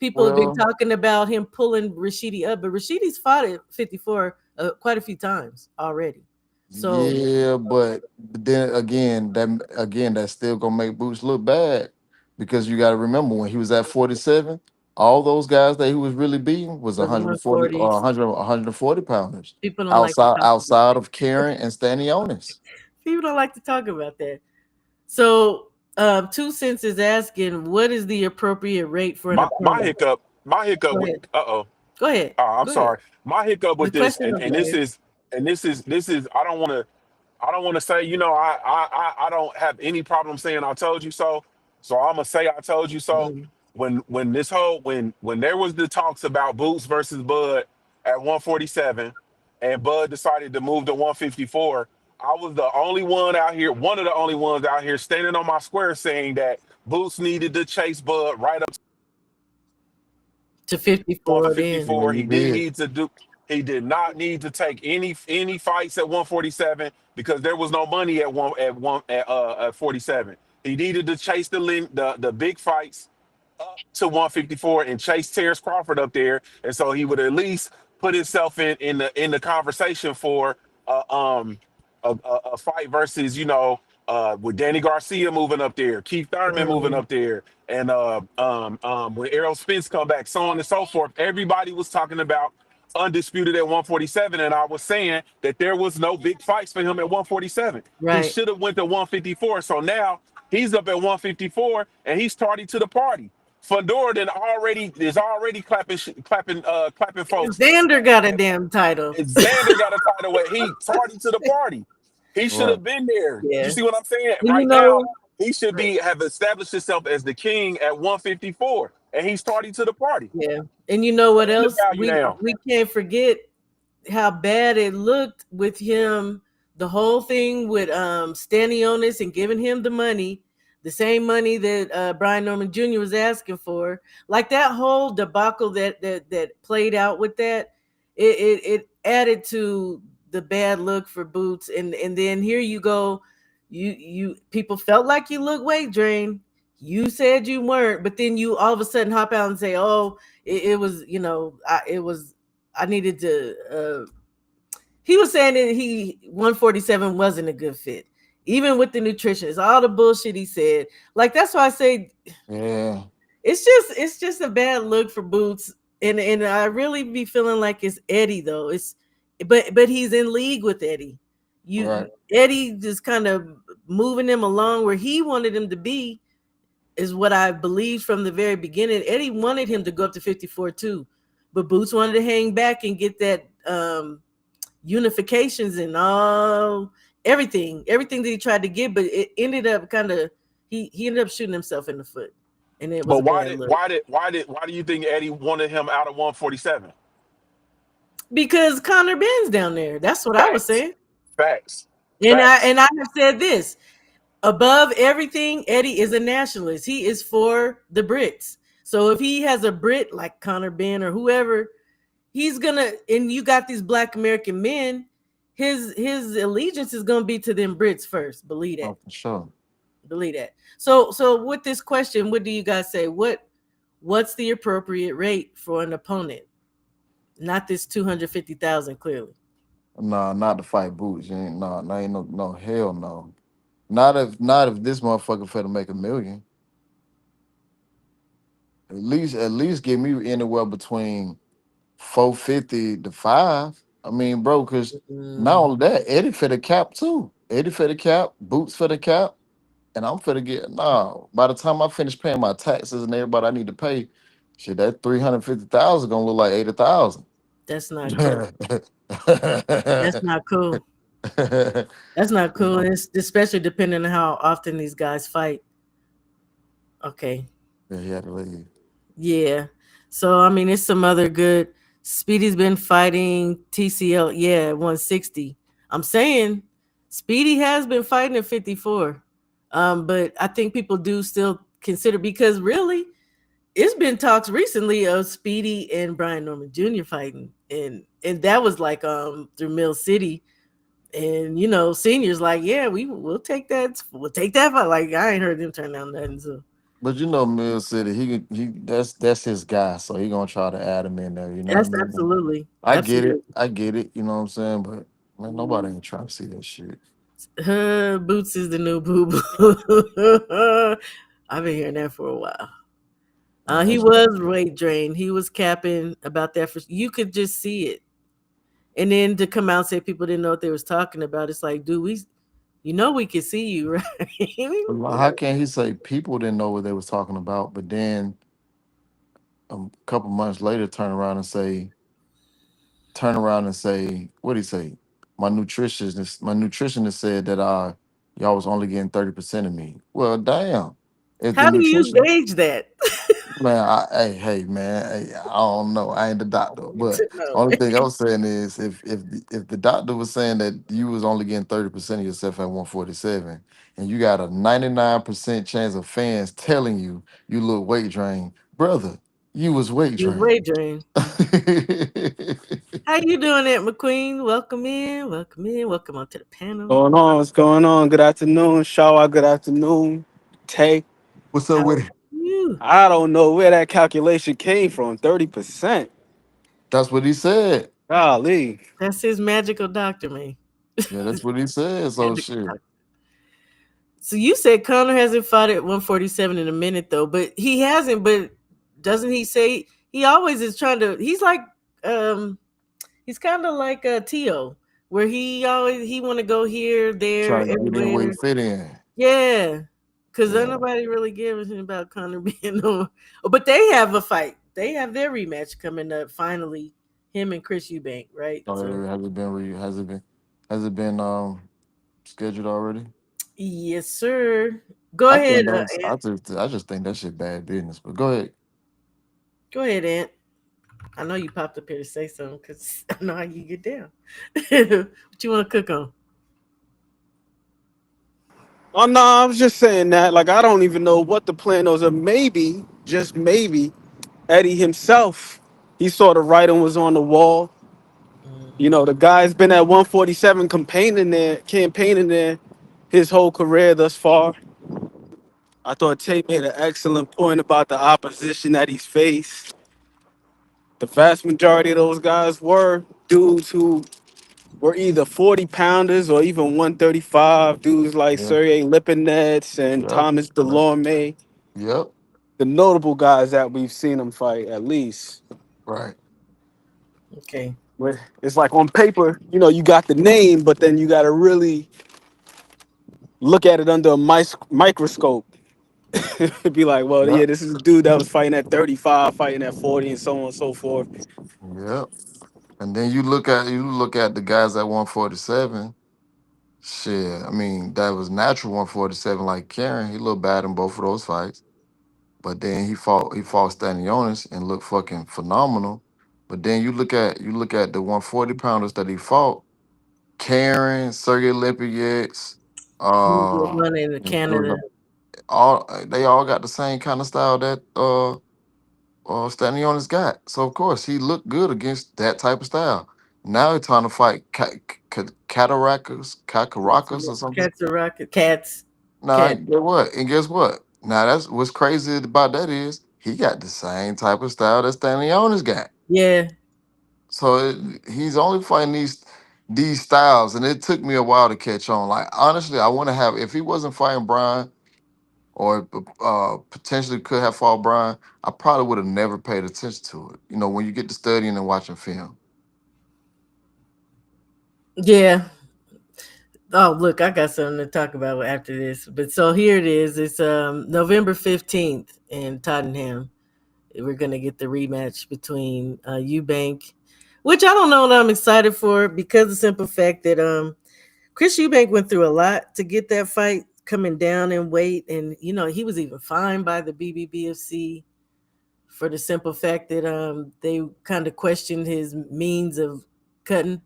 S4: people have been
S6: Well,
S4: talking about him pulling Rashidi up, but Rashidi's fought at 54 quite a few times already. So
S6: yeah, but then again, that's still gonna make Boots look bad because you got to remember when he was at 47, all those guys that he was really beating was
S4: was
S6: 140 or
S4: 140s.
S6: 140 pounders
S4: People don't like to
S6: outside
S4: talk about
S6: outside
S4: that.
S6: of Karen and Stanionis.
S4: People don't like to talk about that. So, 2 Cents is asking, what is the appropriate rate for an
S7: My
S4: opponent?
S7: hiccup
S4: Go
S7: with
S4: ahead.
S7: uh-oh.
S4: Go ahead.
S7: I'm
S4: Go ahead.
S7: sorry. My hiccup
S4: The
S7: with this,
S4: question
S7: and
S4: of
S7: and this
S4: life.
S7: is and this is I don't want to say, I don't have any problem saying I told you so. So I'm gonna say I told you so.
S4: Mhm.
S7: When there was the talks about Boots versus Bud at 147, and Bud decided to move to 154, I was the only one out here, one of the only ones out here standing on my square saying that Boots needed to chase Bud right up
S4: To 54 then.
S6: Yeah,
S7: 154.
S6: you did.
S7: He did not need to take any fights at 147 because there was no money at 47. He needed to chase the big fights up to 154 and chase Terrence Crawford up there, and so he would at least put himself in the conversation for uh, um a fight versus with Danny Garcia moving up there, Keith Thurman moving
S4: Mm,
S7: up there, and when Errol Spence come back, so on and so forth. Everybody was talking about undisputed at 147, and I was saying that there was no big fights for him at 147. He
S4: right.
S7: should have went to 154. So now he's up at 154 and he's tardy to the party. Fedor then is already clapping folks.
S4: Xander got a damn title.
S7: And Xander got a title where he tardy to the party. He should have been there.
S4: Yeah.
S7: You see what I'm saying?
S4: And
S7: right now, he should have established himself as the king at 154, and he's tardy to the party.
S4: Yeah, and you know what else? We can't forget how bad it looked with him. The whole thing with Stanionis and giving him the money, the same money that Brian Norman Jr. was asking for. Like that whole debacle that played out with that, it added to the bad look for Boots. And then here you go, you people felt like you look weight drained. You said you weren't, but then you all of a sudden hop out and say, "Oh, it was, I needed to." He was saying that 147 wasn't a good fit, even with the nutritionist, all the bullshit he said. Like that's why I say,
S6: yeah,
S4: it's just a bad look for Boots, and I really be feeling like it's Eddie though. But he's in league with Eddie. Eddie just kind of moving him along where he wanted him to be. Is what I believed from the very beginning. Eddie wanted him to go up to 54 too, but Boots wanted to hang back and get that unifications and all everything that he tried to get, but it ended up he ended up shooting himself in the foot. And it was
S7: why do you think Eddie wanted him out of 147?
S4: Because Conor Ben's down there. That's what I was saying.
S7: Facts.
S4: And I have said this. Above everything, Eddie is a nationalist. He is for the Brits. So if he has a Brit like Conor Ben or whoever, he's gonna. And you got these Black American men. His allegiance is gonna be to them Brits first. Believe that.
S6: Oh, for sure.
S4: Believe that. So with this question, what do you guys say? What's the appropriate rate for an opponent? Not this 250,000 clearly.
S6: Nah, not to fight Boots. Ain't no hell no. Not if this motherfucker finna make $1 million. At least give me anywhere between 450 to 5. I mean, bro, because not only that, Eddie for the cap too. Eddie for the cap, Boots for the cap, and I'm finna get by the time I finish paying my taxes and everybody I need to pay, shit, that 350,000 gonna look like 80,000.
S4: That's not cool. That's not cool. That's not cool. It's especially depending on how often these guys fight. Okay.
S6: Yeah, he had to leave.
S4: Yeah. So I mean, it's some other good. Speedy's been fighting TCL. Yeah, 160. I'm saying Speedy has been fighting at 54. But I think people do still consider, because really, it's been talks recently of Speedy and Brian Norman Jr. fighting, and that was like through Mill City. And seniors like, yeah, we'll take that. We'll take that fight. Like I ain't heard them turn down nothing. So,
S6: but Mill City, he that's his guy. So he gonna try to add him in there.
S4: That's absolutely.
S6: I get it. You know what I'm saying? But man, nobody ain't trying to see that shit.
S4: Boots is the new boo boo. I've been hearing that for a while. He was weight drained. He was capping about that. You could just see it. And then to come out and say people didn't know what they was talking about, it's like, dude, we could see you, right?
S6: How can he say people didn't know what they was talking about, but then a couple months later turn around and say, what did he say? My nutritionist said that y'all was only getting 30% of me. Well, damn.
S4: How do you gauge that?
S6: Man, hey, man, I don't know. I ain't the doctor, but only thing I was saying is if the doctor was saying that you was only getting 30% of yourself at 147, and you got a 99% chance of fans telling you look weight drained, brother, you was weight drained.
S4: Weight drained. How you doing, Aunt McQueen? Welcome onto the panel.
S8: What's going on? Good afternoon, Shaw. Good afternoon, Tay.
S6: What's up with it?
S8: I don't know where that calculation came from. 30%.
S6: That's what he said.
S8: Golly.
S4: That's his magical doctor, man.
S6: Yeah, that's what he said. So shit.
S4: So you said Conor hasn't fought at 147 in a minute though, but he hasn't. But doesn't he say he always is trying to? He's like, he's kind of like a Tio, where he want to go here, there,
S6: trying to get in where he fit in.
S4: Yeah. Because
S6: Yeah,
S4: nobody really gives a shit about Conor being on. But they have a fight. They have their rematch coming up. Finally, him and Chris Eubank, right? So
S6: has it been has it been scheduled already?
S4: yes, sir. Go
S6: I
S4: ahead,
S6: think that's
S4: Ant.
S6: I just think that shit bad business. But go ahead.
S4: Go ahead, Ant. I know you popped up here to say something because I know how you get down. What you want to cook on?
S8: Oh no, I was just saying that. Like I don't even know what the plan was, or maybe, just maybe, Eddie himself, he saw the writing was on the wall. You know, the guy's been at 147 campaigning there his whole career thus far. I thought Tate made an excellent point about the opposition that he's faced. The vast majority of those guys were dudes who were either 40 pounders or even 135. Dudes like
S6: Yeah.
S8: Sergey Lipinets and
S6: Yep.
S8: Thomas
S6: Yep.
S8: Delorme.
S6: Yep.
S8: The notable guys that we've seen him fight, at least.
S6: Right.
S4: Okay.
S8: Where it's like on paper, you know, you got the name, but then you got to really look at it under a microscope. Be like, well, yeah,
S6: Yep.
S8: this is a dude that was fighting at 35, fighting at 40, and so on and so forth.
S6: Yep. And then you look at the guys at 147. Shit, I mean that was natural 147. Like Karen, he looked bad in both of those fights, but then he fought Stanionis and looked fucking phenomenal. But then you look at the 140 pounders that he fought. Karen, Sergey Lipinets,
S4: Who's the
S6: uh,
S4: one in Canada?
S6: all they all got the same kind of style that Stanley got. So of course he looked good against that type of style. Now he's trying to fight Cacaracas or something.
S4: Cats are rocket. Cats.
S6: Now
S4: Cat.
S6: get what? And guess what? Now that's what's crazy about that is he got the same type of style that Stanley got.
S4: Yeah.
S6: So he's only fighting these styles, and it took me a while to catch on. Like honestly, I want to have if he wasn't fighting Brian or potentially could have fought Brian, I probably would have never paid attention to it. You know, when you get to studying and watching film.
S4: Yeah. Oh, look, I got something to talk about after this. But so here it is. It's November 15th in Tottenham. We're gonna get the rematch between Eubank, which I don't know what I'm excited for because the simple fact that Chris Eubank went through a lot to get that fight, coming down in weight, and he was even fined by the BBBFC for the simple fact that they kind of questioned his means of cutting,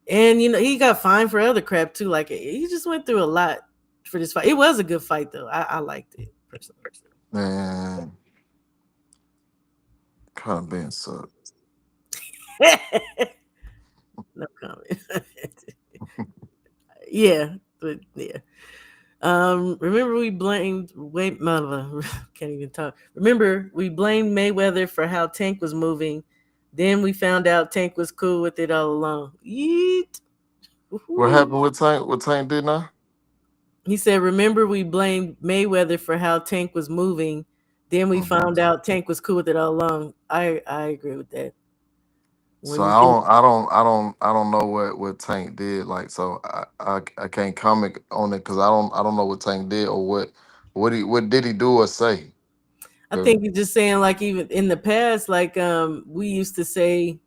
S4: and he got fined for other crap too. Like he just went through a lot for this fight. It was a good fight though. I liked it personally.
S6: Man, kind of being sucked.
S4: No comment. Yeah, but yeah. Remember we blamed wait mother can't even talk. Remember we blamed Mayweather for how Tank was moving. Then we found out Tank was cool with it all along. Yeet.
S6: What
S4: Woo-hoo.
S6: happened with Tank? What Tank did now?
S4: He said, remember we blamed Mayweather for how Tank was moving. Then we
S6: Mhm.
S4: found out Tank was cool with it all along. I agree with that.
S6: So
S4: When you think
S6: I don't know what Tank did. Like, so I can't comment on it because I don't know what Tank did or what did he do or say.
S4: I
S6: 'Cause
S4: think you're just saying like even in the past, like we used to say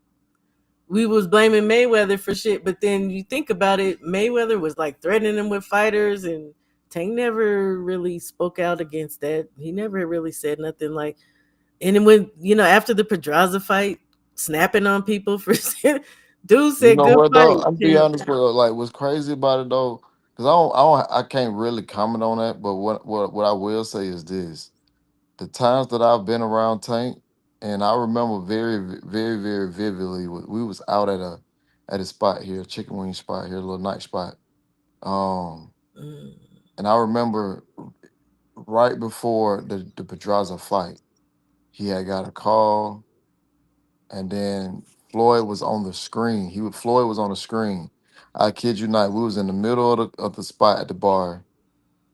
S4: we was blaming Mayweather for shit, but then you think about it, Mayweather was like threatening him with fighters, and Tank never really spoke out against that. He never really said nothing like. And then when after the Pedraza fight, snapping on people for dude
S6: You
S4: said
S6: know
S4: good
S6: what
S4: fight,
S6: though? I'll be
S4: champ.
S6: honest with you, like what's crazy about it though, because I can't really comment on that. But what I will say is this: the times that I've been around Tank, and I remember very vividly. We was out at a spot here, a chicken wing spot here, a little night spot. Um,
S4: Mm.
S6: and I remember right before the Pedraza fight, he had got a call, and then Floyd was on the screen. Floyd was on the screen. I kid you not, we was in the middle of the spot at the bar.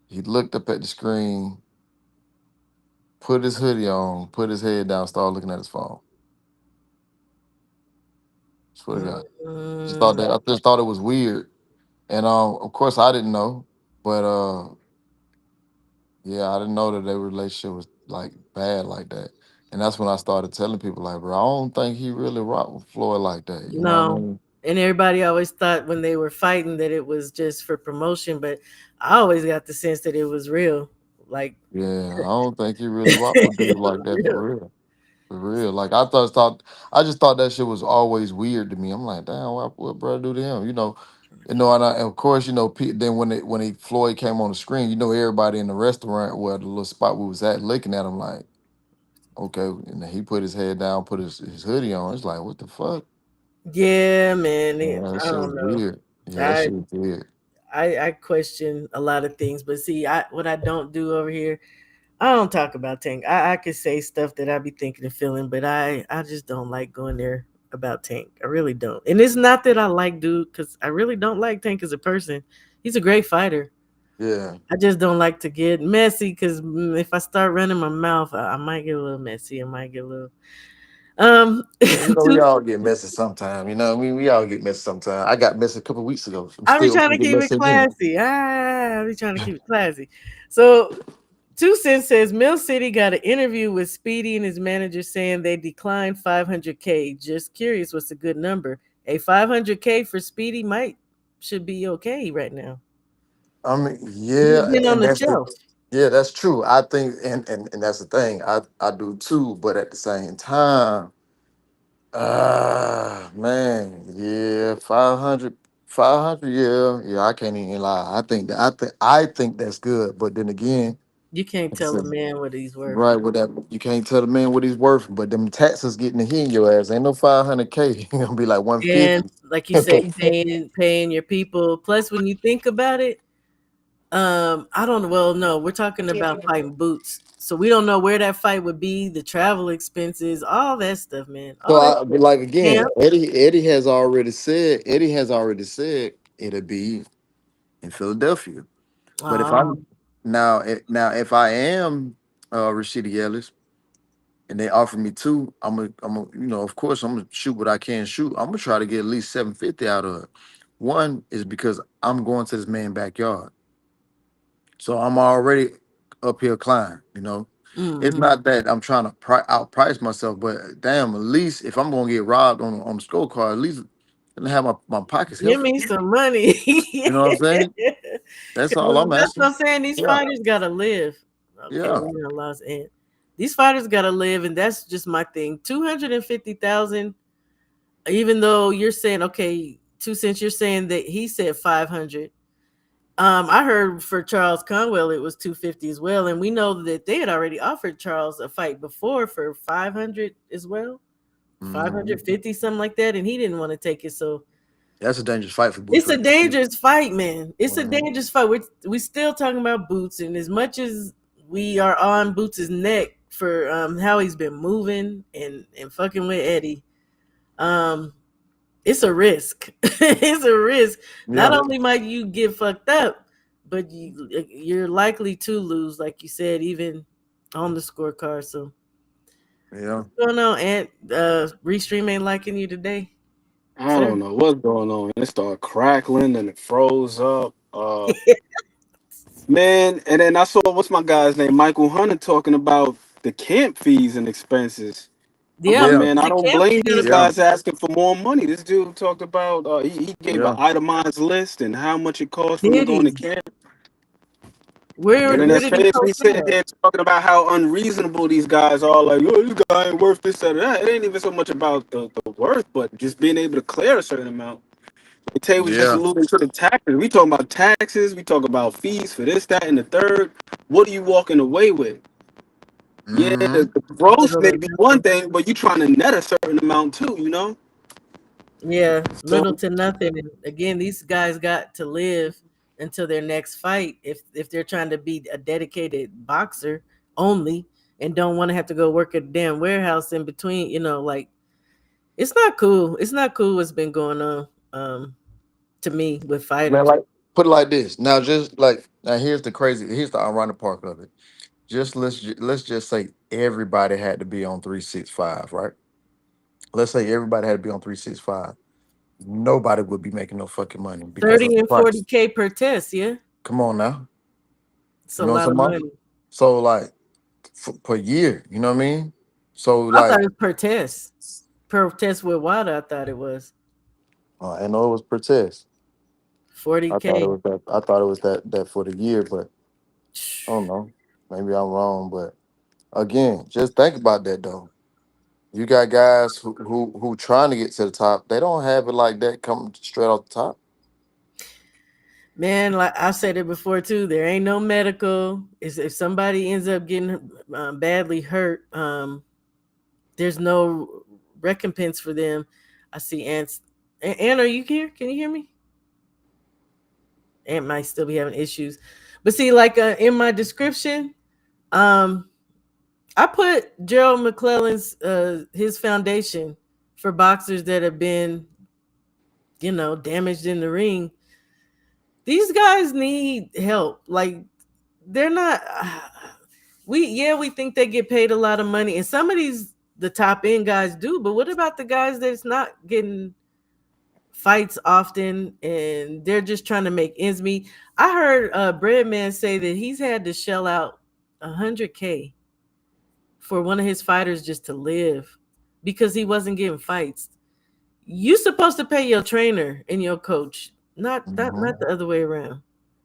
S6: He looked up at the screen, put his hoodie on, put his head down, started looking at his phone. Swear to God.
S4: Mm.
S6: I just thought it was weird. And of course I didn't know, but Yeah, I didn't know that their relationship was like bad like that. And that's when I started telling people, like, bro, I don't think he really rocked with Floyd like that. You know what I
S4: No.
S6: mean?
S4: And everybody always thought when they were fighting that it was just for promotion, but I always got the sense that it was real. Like,
S6: Yeah, I don't think he really rocked with dudes
S4: it
S6: like
S4: was
S6: that for
S4: real.
S6: real. For real. Like I just thought that shit was always weird to me. I'm like, damn, what brother do to him? And of course, then when Floyd came on the screen, everybody in the restaurant where the little spot we was at looking at him like, okay, and then he put his head down, put his hoodie on. It's like, what the fuck?
S4: Yeah, man.
S6: Yeah, that
S4: I
S6: shit was
S4: don't know.
S6: weird. Yeah, that
S4: I
S6: shit was weird.
S4: I question a lot of things, but see, what I don't do over here, I don't talk about Tank. I could say stuff that I be thinking and feeling, but I just don't like going there about Tank. I really don't. And it's not that I like dude, because I really don't like Tank as a person. He's a great fighter.
S6: Yeah.
S4: I just don't like to get messy because if I start running my mouth, I might get a little messy. I might get a little
S6: Yeah, we
S4: too.
S6: all get messy sometime. We all get messy sometime. I got messy a couple weeks ago. I'm
S4: I be
S6: still
S4: trying
S6: gonna
S4: to
S6: get
S4: keep it
S6: messy again.
S4: classy. I be trying to keep it classy. So 2 Cents says Mill City got an interview with Speedy and his manager saying they declined 500K. Just curious, what's a good number? A 500K for Speedy should be okay right now.
S6: I mean,
S4: He's
S6: yeah,
S4: been on
S6: and
S4: the shelf.
S6: that's true. I think, and that's the thing. I do too, but at the same time, man, yeah, 500, yeah, I can't even lie. I think that's good, but then again,
S4: You can't
S6: like I
S4: tell a
S6: said,
S4: man what he's worth.
S6: right with that, you can't tell the man what he's worth, but them taxes getting to hit your ass. Ain't no 500K. Gonna be like
S4: And
S6: 150.
S4: like you say, paying your people. Plus, when you think about it, I don't. Well, no, we're talking about fighting Boots, so we don't know where that fight would be, the travel expenses, all that stuff, man.
S6: So
S4: All that
S6: but like again,
S4: camp.
S6: Eddie has already said it'll be in Philadelphia. But if
S4: Oh,
S6: I'm now if I am Rashidi Ellis and they offer me two, of course I'm gonna shoot what I can shoot. I'm gonna try to get at least 750 out of it. One is because I'm going to this man's backyard. So I'm already uphill climb. It's
S4: mm-hmm.
S6: not that I'm trying to outprice myself, but damn, at least if I'm gonna get robbed on the scorecard, at least let me have my pockets
S4: Give
S6: healthy.
S4: me some money.
S6: You know what I'm saying? That's all I'm
S4: That's what
S6: asking.
S4: I'm saying. These
S6: Yeah,
S4: fighters gotta live. Okay,
S6: yeah,
S4: we lost Ant. These fighters gotta live, and that's just my thing. 250,000. Even though you're saying okay, 2 Cents, you're saying that he said 500. I heard for Charles Conwell it was 250 as well, and we know that they had already offered Charles a fight before for 500 as well,
S6: hmm
S4: 550 something like that, and he didn't want to take it. So
S6: that's a dangerous fight for Boots
S4: it's a
S6: right there.
S4: dangerous fight, man. It's a
S6: Mhm.
S4: dangerous fight. We still talking about Boots, and as much as we are on Boots' neck for how he's been moving and fucking with Eddie, um, it's a risk. It's a risk. Not
S6: Yeah,
S4: only might you get fucked up, but you're likely to lose, like you said, even on the scorecard. So
S6: yeah.
S4: what's going on? And Restream ain't liking you today,
S8: I
S4: sir.
S8: don't know what's going on. It started crackling and it froze up. Man, and then I saw what's my guy's name, Michael Hunter, talking about the camp fees and expenses. I'm
S4: Yeah,
S8: like,
S6: Yeah,
S8: man, I
S4: the
S8: don't
S4: camp
S8: blame
S4: is gonna
S8: these
S6: yeah,
S8: guys asking for more money. This dude talked about he gave an
S6: yeah.
S8: itemized list and how much it costs for him to
S4: did
S8: go into
S4: he?
S8: camp.
S4: Where
S8: And
S6: Yeah.
S8: then
S4: where
S8: his
S4: did he
S8: face be
S4: post
S8: sitting
S4: that?
S8: here talking about how unreasonable these guys are. Like, oh, this guy ain't worth this or that. It ain't even so much about the worth, but just being able to clear a certain amount. Tay was just
S6: Yeah.
S8: alluding to the taxes. We talk about taxes. We talk about fees for this, that, and the third. What are you walking away with? Yeah,
S6: hmm
S8: the gross
S4: Little
S8: may
S4: to
S8: be one
S4: nothing.
S8: thing, but you trying to net a certain amount too, you know?
S4: Yeah,
S8: So
S4: little to nothing. And again, these guys got to live until their next fight if they're trying to be a dedicated boxer only and don't want to have to go work at a damn warehouse in between, like it's not cool. It's not cool what's been going on to me with
S6: Man,
S4: fighters.
S6: like put it like this. Now here's the ironic part of it. Let's just say everybody had to be on 365, right? Let's say everybody had to be on 365. Nobody would be making no fucking money because of
S4: 30
S6: the
S4: and
S6: price.
S4: 40K per test, yeah?
S6: Come on now.
S4: It's
S6: You
S4: a
S6: know what
S4: lot
S6: I'm
S4: of
S6: talking about?
S4: money.
S6: So like per year, you know what I mean? So
S4: I thought
S6: like,
S4: it was per test. Per test with Wilder, I thought it was
S6: I know it was per test. I thought it
S4: 40K.
S6: was that. I thought it was that for the year, but I don't know. Maybe I'm wrong, but again, just think about that though. You got guys who trying to get to the top. They don't have it like that coming straight off the top.
S4: Man, like I said it before too, there ain't no medical. Is if somebody ends up getting badly hurt, there's no recompense for them. I see Ants. Ant, are you here? Can you hear me? Ant might still be having issues, but see, like in my description, um, I put Gerald McClellan's his foundation for boxers that have been, damaged in the ring. These guys need help. Like they're not. We think they get paid a lot of money, and some of the top end guys do. But what about the guys that's not getting fights often and they're just trying to make ends meet? I heard Breadman say that he's had to shell out $100K for one of his fighters just to live because he wasn't getting fights. You supposed to pay your trainer and your coach, not
S6: Mm-hmm.
S4: the other way around.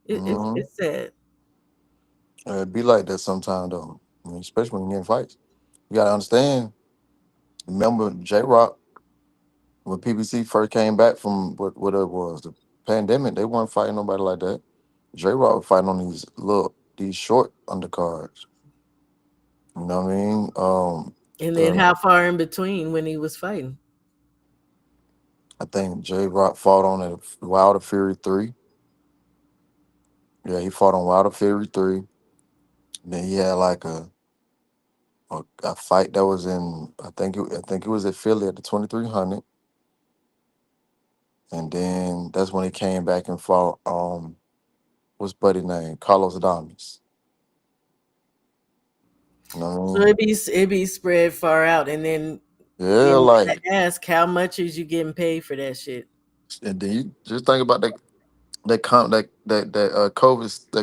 S6: Mm-hmm.
S4: It's sad.
S6: It be like that sometimes though. I mean, especially when you get in fights. You gotta understand. Remember J Rock when PBC first came back from what it was, the pandemic, they weren't fighting nobody like that. J Rock was fighting on these short undercards. You know what I mean?
S4: And then
S6: The
S4: how far in between when he was fighting?
S6: I think J Rock fought on a Wilder Fury 3. Yeah, he fought on Wilder Fury 3. Then he had like a fight that was in I think it was at Philly at the 2300. And then that's when he came back and fought what's buddy name? Carlos Adames. You know what I
S4: So
S6: mean?
S4: it be spread far out, and then
S6: Yeah,
S4: you
S6: like,
S4: gotta ask how much is you getting paid for that shit?
S6: and then you just think about that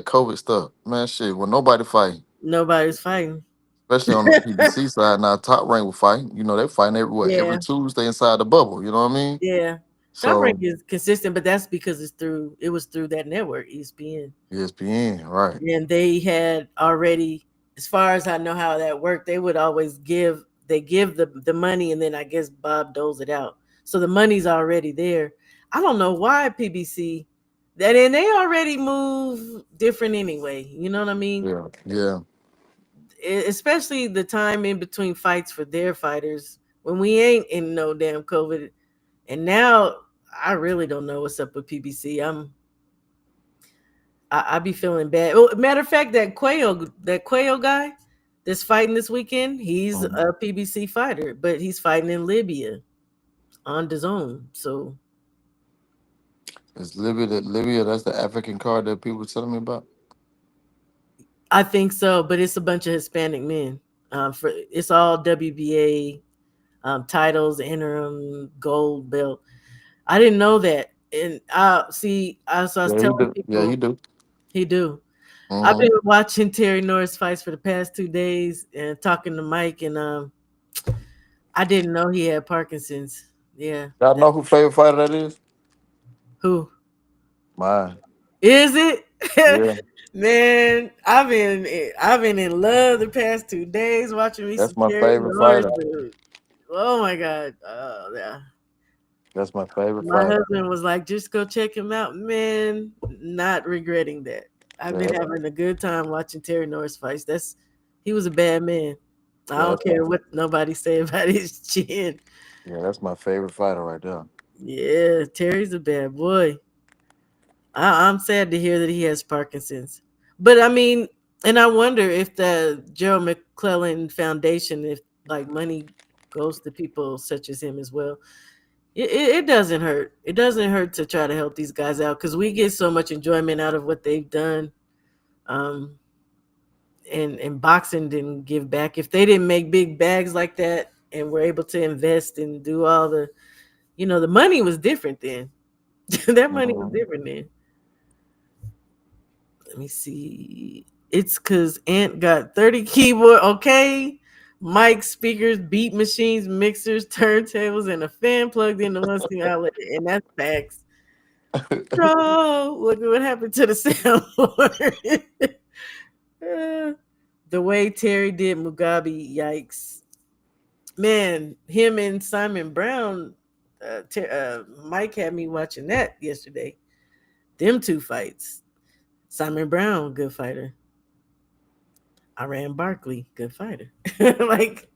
S6: COVID stuff. Man, shit, when nobody fighting,
S4: Nobody's fighting.
S6: especially on the PBC side, now Top Rank will fight. You know, they fighting every
S4: Yeah,
S6: Tuesday inside the bubble. You know what I mean?
S4: yeah. Top Rank
S6: So
S4: is consistent, but that's because it was through that network, ESPN.
S6: ESPN, right?
S4: And they had already, as far as I know how that worked, they would always give the money, and then I guess Bob doles it out, so the money's already there. I don't know why PBC that, and they already move different anyway, you know what I mean?
S6: Yeah, yeah.
S4: Especially the time in between fights for their fighters when we ain't in no damn COVID. And now I really don't know what's up with PBC. I be feeling bad. Oh, matter of fact, that Quayo guy that's fighting this weekend, he's
S6: Um,
S4: a PBC fighter, but he's fighting in Libya on his own. So
S6: it's Libya. That's the African card that people were telling me about.
S4: I think so, but it's a bunch of Hispanic men. For it's all WBA titles, interim gold belt. I didn't know that, and so I was
S6: Yeah, he
S4: telling
S6: do. Yeah,
S4: people
S6: he do.
S4: he do. I've
S6: Mm-hmm.
S4: been watching Terry Norris fights for the past 2 days and talking to Mike, and I didn't know he had Parkinson's. Yeah,
S6: Y'all know who favorite fighter that is?
S4: who
S6: Mine.
S4: is it?
S6: Yeah,
S4: Man, I've been in love the past 2 days watching me
S6: that's
S4: some
S6: my
S4: Terry
S6: favorite
S4: Norris,
S6: fighter.
S4: dude. Oh my god. Oh yeah.
S6: That's my favorite
S4: My
S6: fighter.
S4: husband was like, just go check him out. Man, not regretting that. I've
S6: Yeah,
S4: been having a good time watching Terry Norris fights. He was a bad man. I
S6: yeah,
S4: don't care what nobody say about his chin.
S6: that's my favorite fighter right there.
S4: Yeah, Terry's a bad boy. I'm sad to hear that he has Parkinson's. But I mean, and I wonder if the Gerald McClellan Foundation, if like money goes to people such as him as well. It doesn't hurt. It doesn't hurt to try to help these guys out because we get so much enjoyment out of what they've done. Um, and boxing didn't give back. If they didn't make big bags like that and were able to invest and do all the money was different then. That money was
S6: Mhm.
S4: different then. Let me see. It's because Ant got 30 keyboard, okay? Mic, speakers, beat machines, mixers, turntables, and a fan plugged into one single outlet. And that's facts. Bro, look at what happened to the soundboard. The way Terry did Mugabe, yikes. Man, him and Simon Brown, Mike had me watching that yesterday. Them two fights. Simon Brown, good fighter. Iran Barkley, good fighter. Like,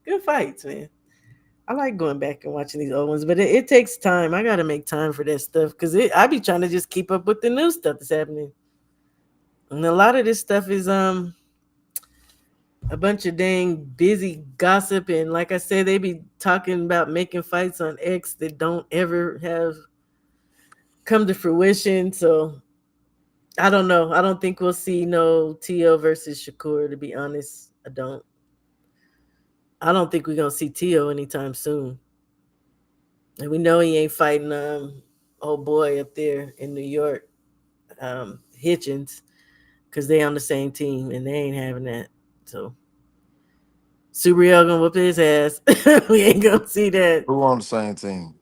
S4: good fights, man. I like going back and watching these old ones, but it takes time. I got to make time for that stuff because I be trying to just keep up with the new stuff that's happening. And a lot of this stuff is a bunch of dang busy gossip. And like I said, they be talking about making fights on X that don't ever have come to fruition. So I don't know. I don't think we'll see no Tio versus Shakur, to be honest. I don't think we're gonna see Tio anytime soon. And we know he ain't fighting old boy up there in New York, Hitchens, because they on the same team and they ain't having that. So Subriel gonna whoop his ass. We ain't gonna see that.
S6: Who on the same team?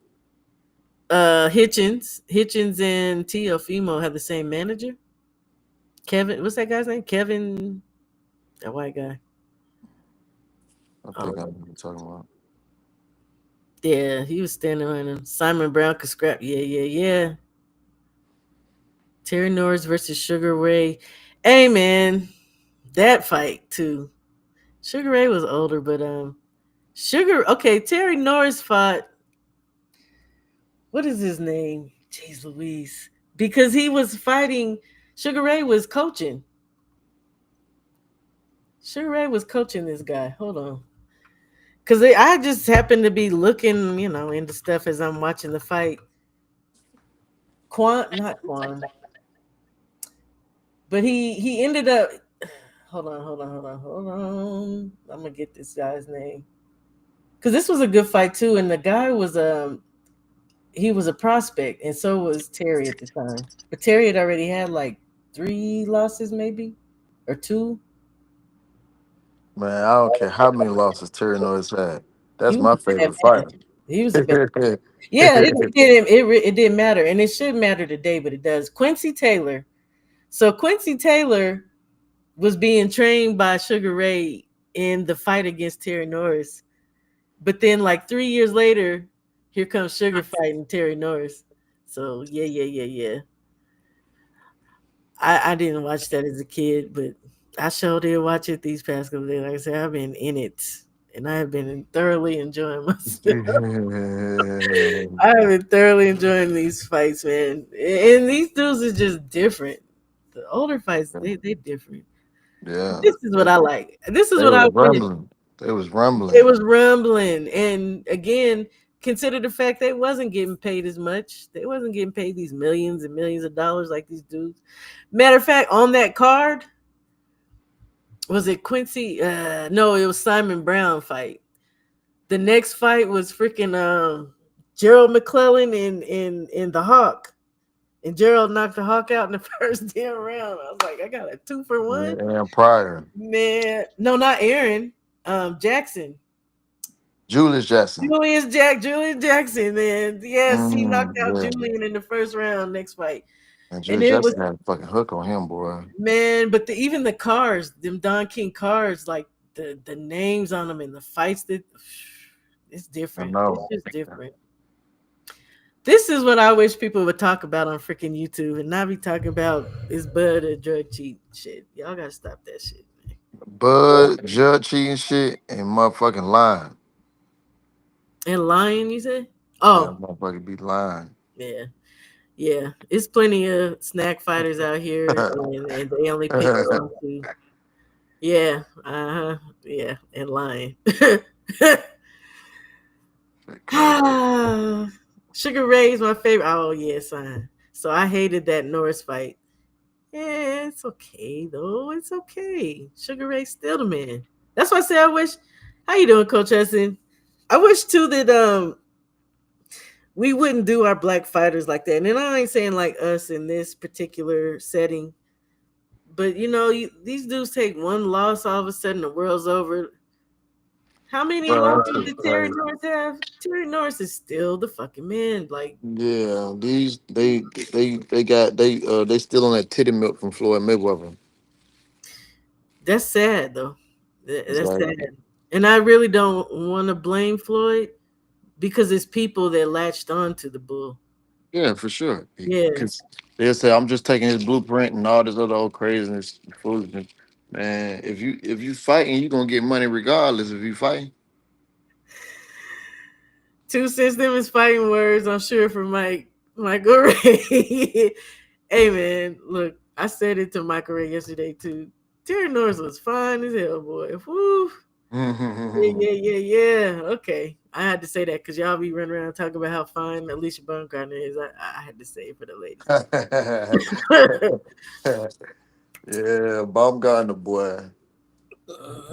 S4: Hitchens and Tio Fimo have the same manager. Kevin, what's that guy's name? Kevin, that white guy.
S6: I think I know what you're talking about.
S4: Yeah, he was standing on him. Simon Brown could scrap. Yeah. Terry Norris versus Sugar Ray. Hey, man, that fight too. Sugar Ray was older, but Terry Norris fought. What is his name? Jeez Louise. Because he was fighting. Sugar Ray was coaching. Sugar Ray was coaching this guy. Hold on. Because I just happened to be looking, into stuff as I'm watching the fight. Not Quan. But he ended up. Hold on. I'm going to get this guy's name. Because this was a good fight, too. And the guy was he was a prospect. And so was Terry at the time. But Terry had already had like 3 losses, maybe. Or 2.
S6: Man, I don't care how many losses Terry Norris had. That's my favorite fighter.
S4: He was a bad man. Yeah, it didn't matter. And it should matter today, but it does. Quincy Taylor. So Quincy Taylor was being trained by Sugar Ray in the fight against Terry Norris. But then like 3 years later, here comes Sugar fighting Terry Norris. So yeah. I didn't watch that as a kid, but I sure did watch it these past couple days. Like I said, I've been in it, and I have been thoroughly enjoying myself. I have been thoroughly enjoying these fights, man. And these dudes are just different. The older fights, they different.
S6: Yeah.
S4: This is what I like. This is what I
S6: rumbling. It was rumbling.
S4: It was rumbling. And again, consider the fact they wasn't getting paid as much. They wasn't getting paid these millions and millions of dollars like these dudes. Matter of fact, on that card, was it Quincy? No, it was Simon Brown fight. The next fight was freaking Gerald McClellan in the Hawk. And Gerald knocked the Hawk out in the first damn round. I was like, I got a 2-for-1.
S6: And Pryor.
S4: Man, no, not Aaron. Jackson.
S6: Julius Jackson.
S4: Julius Jackson, man. Yes, he knocked out Julian in the first round. Next fight.
S6: And Julius Jackson had a fucking hook on him, boy.
S4: Man, but even the cars, them Don King cars, like the names on them and the fights, it's different. It's just different. This is what I wish people would talk about on freaking YouTube and not be talking about is Bud a drug cheat shit. Y'all gotta stop that shit, man.
S6: Bud, drug cheating shit, and motherfucking lying.
S4: And lying, you say? Oh,
S6: yeah, motherfucking be lying.
S4: Yeah. It's plenty of snack fighters out here, and they only pick one to. Yeah, yeah, and lying. Sugar Ray's my favorite. Oh yeah, son. So I hated that Norris fight. Yeah, it's okay though. It's okay. Sugar Ray's still the man. That's why I say I wish. How you doing, Coach Hudson? I wish too that we wouldn't do our black fighters like that. And I ain't saying like us in this particular setting, But these dudes take one loss, all of a sudden the world's over. How many losses did Terry Norris have? Terry Norris is still the fucking man. Like,
S6: Yeah, these they still on that titty milk from Floyd Mayweather.
S4: that's sad though.
S6: It's
S4: That's
S6: like,
S4: sad. And I really don't want to blame Floyd because it's people that latched on to the bull.
S6: yeah, for sure.
S4: Yeah.
S6: Because they'll say I'm just taking his blueprint and all this other old craziness, foolishness. Man, if you fighting, you gonna get money regardless if you fighting.
S4: 2 cents them is fighting words, I'm sure, for Michael Ray. Hey man, look, I said it to Michael Ray yesterday too. Terry Norris was fine as hell, boy. Woo. Yeah. Okay. I had to say that because y'all be running around talking about how fine Alicia Baumgartner is. I had to say it for the ladies.
S6: Yeah, Baumgartner boy.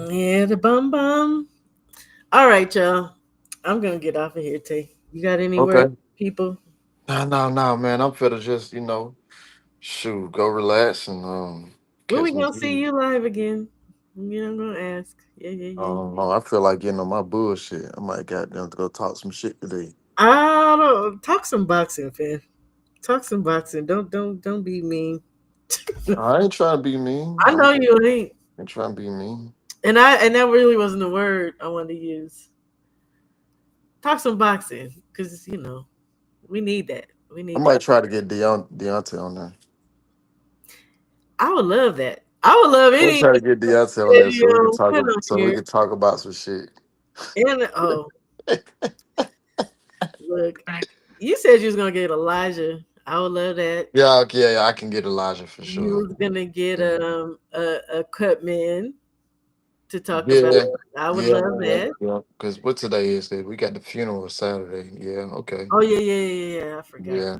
S4: Yeah, the bum. All right, y'all. I'm gonna get off of here, Tay. You got any words, people?
S6: No, man. I'm finna just, go relax and
S4: When we
S6: catch me.
S4: gonna see you live again? I'm gonna ask. Yeah.
S6: I feel like getting on my bullshit. I might goddamn go talk some shit today.
S4: I don't talk some boxing, fam. Talk some boxing. Don't be mean.
S6: I ain't trying to be mean.
S4: I know you ain't.
S6: I ain't trying to be mean.
S4: And that really wasn't the word I wanted to use. Talk some boxing, because we need that.
S6: I might try to get Deontay on there.
S4: I would love that. I would love any.
S6: Try to get Deontay on there so we can talk about some shit.
S4: And look, you said you was gonna get Elijah. I would love that.
S6: Yeah, I can get Elijah for sure.
S4: You was gonna get a cut man to talk about. I would love that.
S6: Yeah, because what today is? We got the funeral Saturday. Yeah, okay.
S4: Oh yeah. I forgot.
S6: Yeah.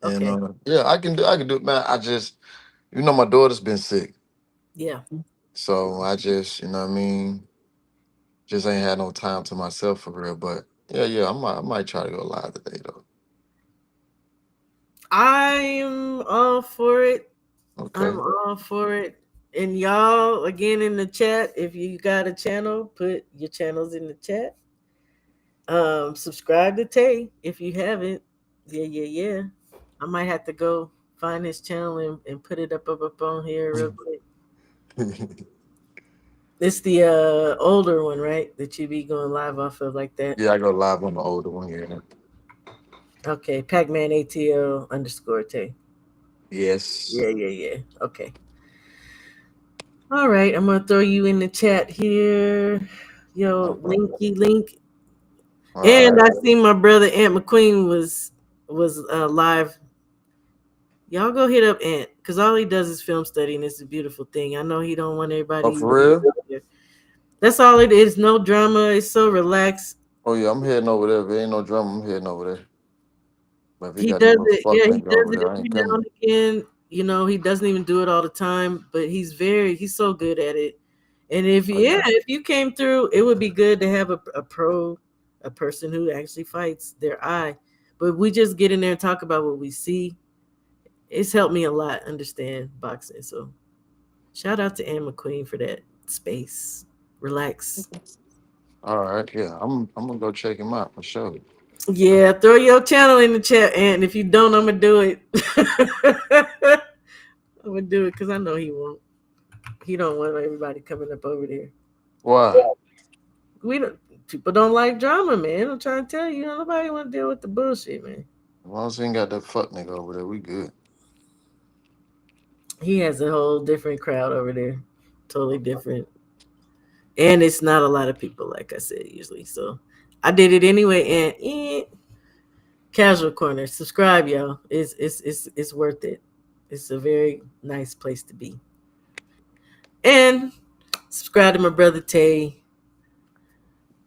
S4: Okay.
S6: And I can do it, man. I just, my daughter's been sick.
S4: Yeah.
S6: So I just, just ain't had no time to myself for real. But yeah, I might try to go live today though.
S4: I'm all for it.
S6: Okay.
S4: I'm all for it. And y'all, again, in the chat, if you got a channel, put your channels in the chat. Subscribe to Tay if you haven't. Yeah. I might have to go find his channel and put it up on here real quick. It's the older one, right? That you be going live off of like that.
S6: Yeah, I go live on the older one here.
S4: Okay, Pac-Man ATL _ Tay.
S6: Yes.
S4: Yeah. Okay. All right, I'm gonna throw you in the chat here. Yo, link. And I seen my brother Ant McQueen was live. Y'all go hit up Ant, because all he does is film study, and it's a beautiful thing. I know he don't want everybody.
S6: Oh, for real?
S4: That's all it is. No drama. It's so relaxed.
S6: Oh yeah, I'm heading over there. If there ain't no drama, I'm heading over there. But if
S4: he does it. Yeah, he does it every now and again. He doesn't even do it all the time, but he's so good at it. And if you came through, it would be good to have a person who actually fights their eye. But we just get in there and talk about what we see. It's helped me a lot understand boxing. So shout out to Ann McQueen for that space. Relax.
S6: All right, yeah, I'm gonna go check him out for sure.
S4: Yeah, throw your channel in the chat, and if you don't, I'm gonna do it. I'm gonna do it because I know he won't. He don't want everybody coming up over there.
S6: Why?
S4: People don't like drama, man. I'm trying to tell you, nobody want to deal with the bullshit, man.
S6: As long as we ain't got that fuck nigga over there, we good.
S4: He has a whole different crowd over there, totally different, and it's not a lot of people, like I said, usually. So I did it anyway, and Casual Corner, subscribe, y'all. It's worth it. It's a very nice place to be. And subscribe to my brother Tay.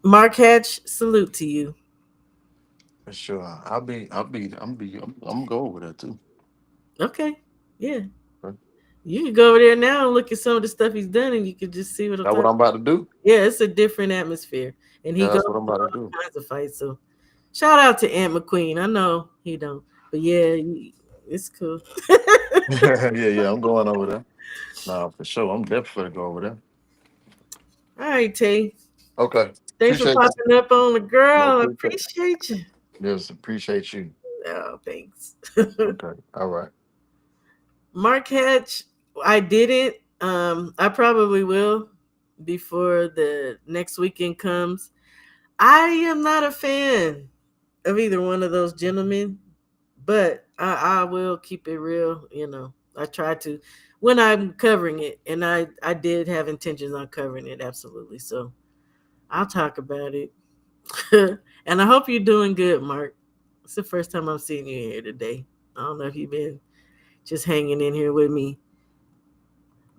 S4: Mark Hatch, salute to you.
S6: For sure. I'm gonna go over there too.
S4: Okay. Yeah.
S6: Okay.
S4: You can go over there now and look at some of the stuff he's done, and you can just see what
S6: I'm about to do.
S4: Yeah, it's a different atmosphere. And
S6: that's what I'm about to do.
S4: Kinds of fights. So shout out to Ant McQueen. I know he don't, but yeah, it's cool.
S6: Yeah, I'm going over there. Nah, for sure. I'm definitely gonna go over there.
S4: All right, Tay.
S6: Okay.
S4: Thanks for
S6: Appreciate you.
S4: popping up on the
S6: No,
S4: girl. I
S6: appreciate it.
S4: appreciate you.
S6: Yes, appreciate you.
S4: Oh, thanks.
S6: Okay. All right.
S4: Mark Hatch, I didn't. I probably will before the next weekend comes. I am not a fan of either one of those gentlemen, but I will keep it real. I try to when I'm covering it, and I did have intentions on covering it, absolutely. So I'll talk about it. And I hope you're doing good, Mark. It's the first time I'm seeing you here today. I don't know if you've been just hanging in here with me.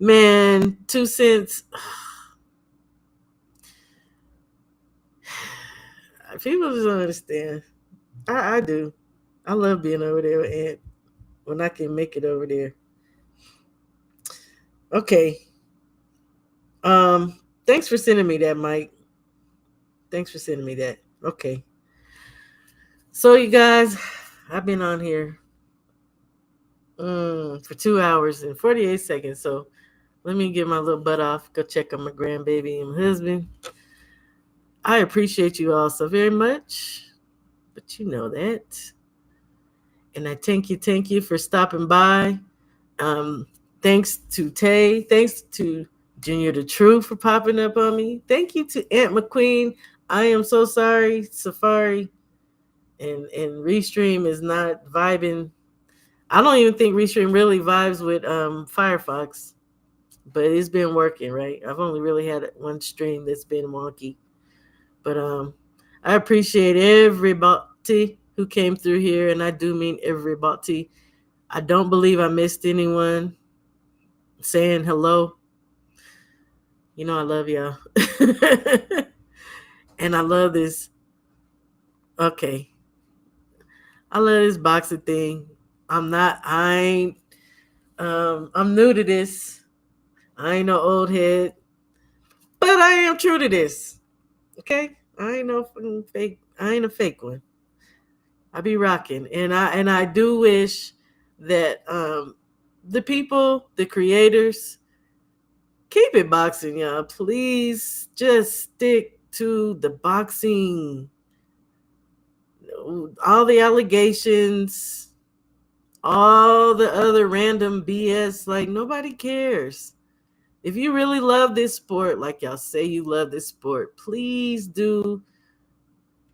S4: Man, 2 cents. People just don't understand. I do. I love being over there with Aunt when I can make it over there. Okay. Thanks for sending me that, Mike. Thanks for sending me that. Okay. So you guys, I've been on here for 2 hours and 48 seconds. So let me get my little butt off, go check on my grandbaby and my husband. I appreciate you all so very much, but you know that. And I thank you for stopping by. Thanks to Tay. Thanks to Junior the True for popping up on me. Thank you to Aunt McQueen. I am so sorry. Safari and Restream is not vibing. I don't even think Restream really vibes with Firefox, but it's been working, right? I've only really had one stream that's been wonky. But I appreciate everybody who came through here, and I do mean everybody. I don't believe I missed anyone saying hello. You know I love y'all. And I love this. Okay. I love this boxing thing. I'm new to this. I ain't no old head. But I am true to this. Okay? I ain't no fucking fake. I ain't a fake one. I be rocking. And I do wish that the people, the creators, keep it boxing, y'all. Please just stick to the boxing. All the allegations, all the other random BS, like nobody cares. If you really love this sport, like y'all say you love this sport, please do.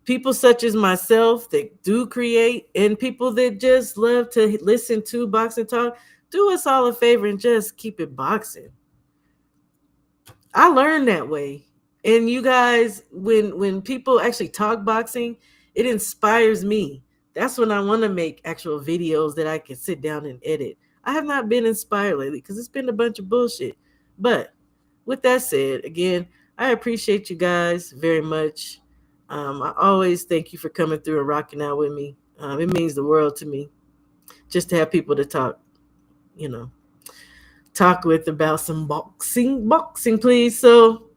S4: People such as myself that do create and people that just love to listen to boxing talk, do us all a favor and just keep it boxing. I learned that way. And you guys, when people actually talk boxing, it inspires me. That's when I want to make actual videos that I can sit down and edit. I have not been inspired lately because it's been a bunch of bullshit. But with that said, again, I appreciate you guys very much. I always thank you for coming through and rocking out with me. It means the world to me just to have people to talk with about some boxing, please. So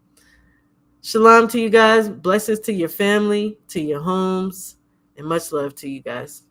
S4: shalom to you guys. Blessings to your family, to your homes, and much love to you guys.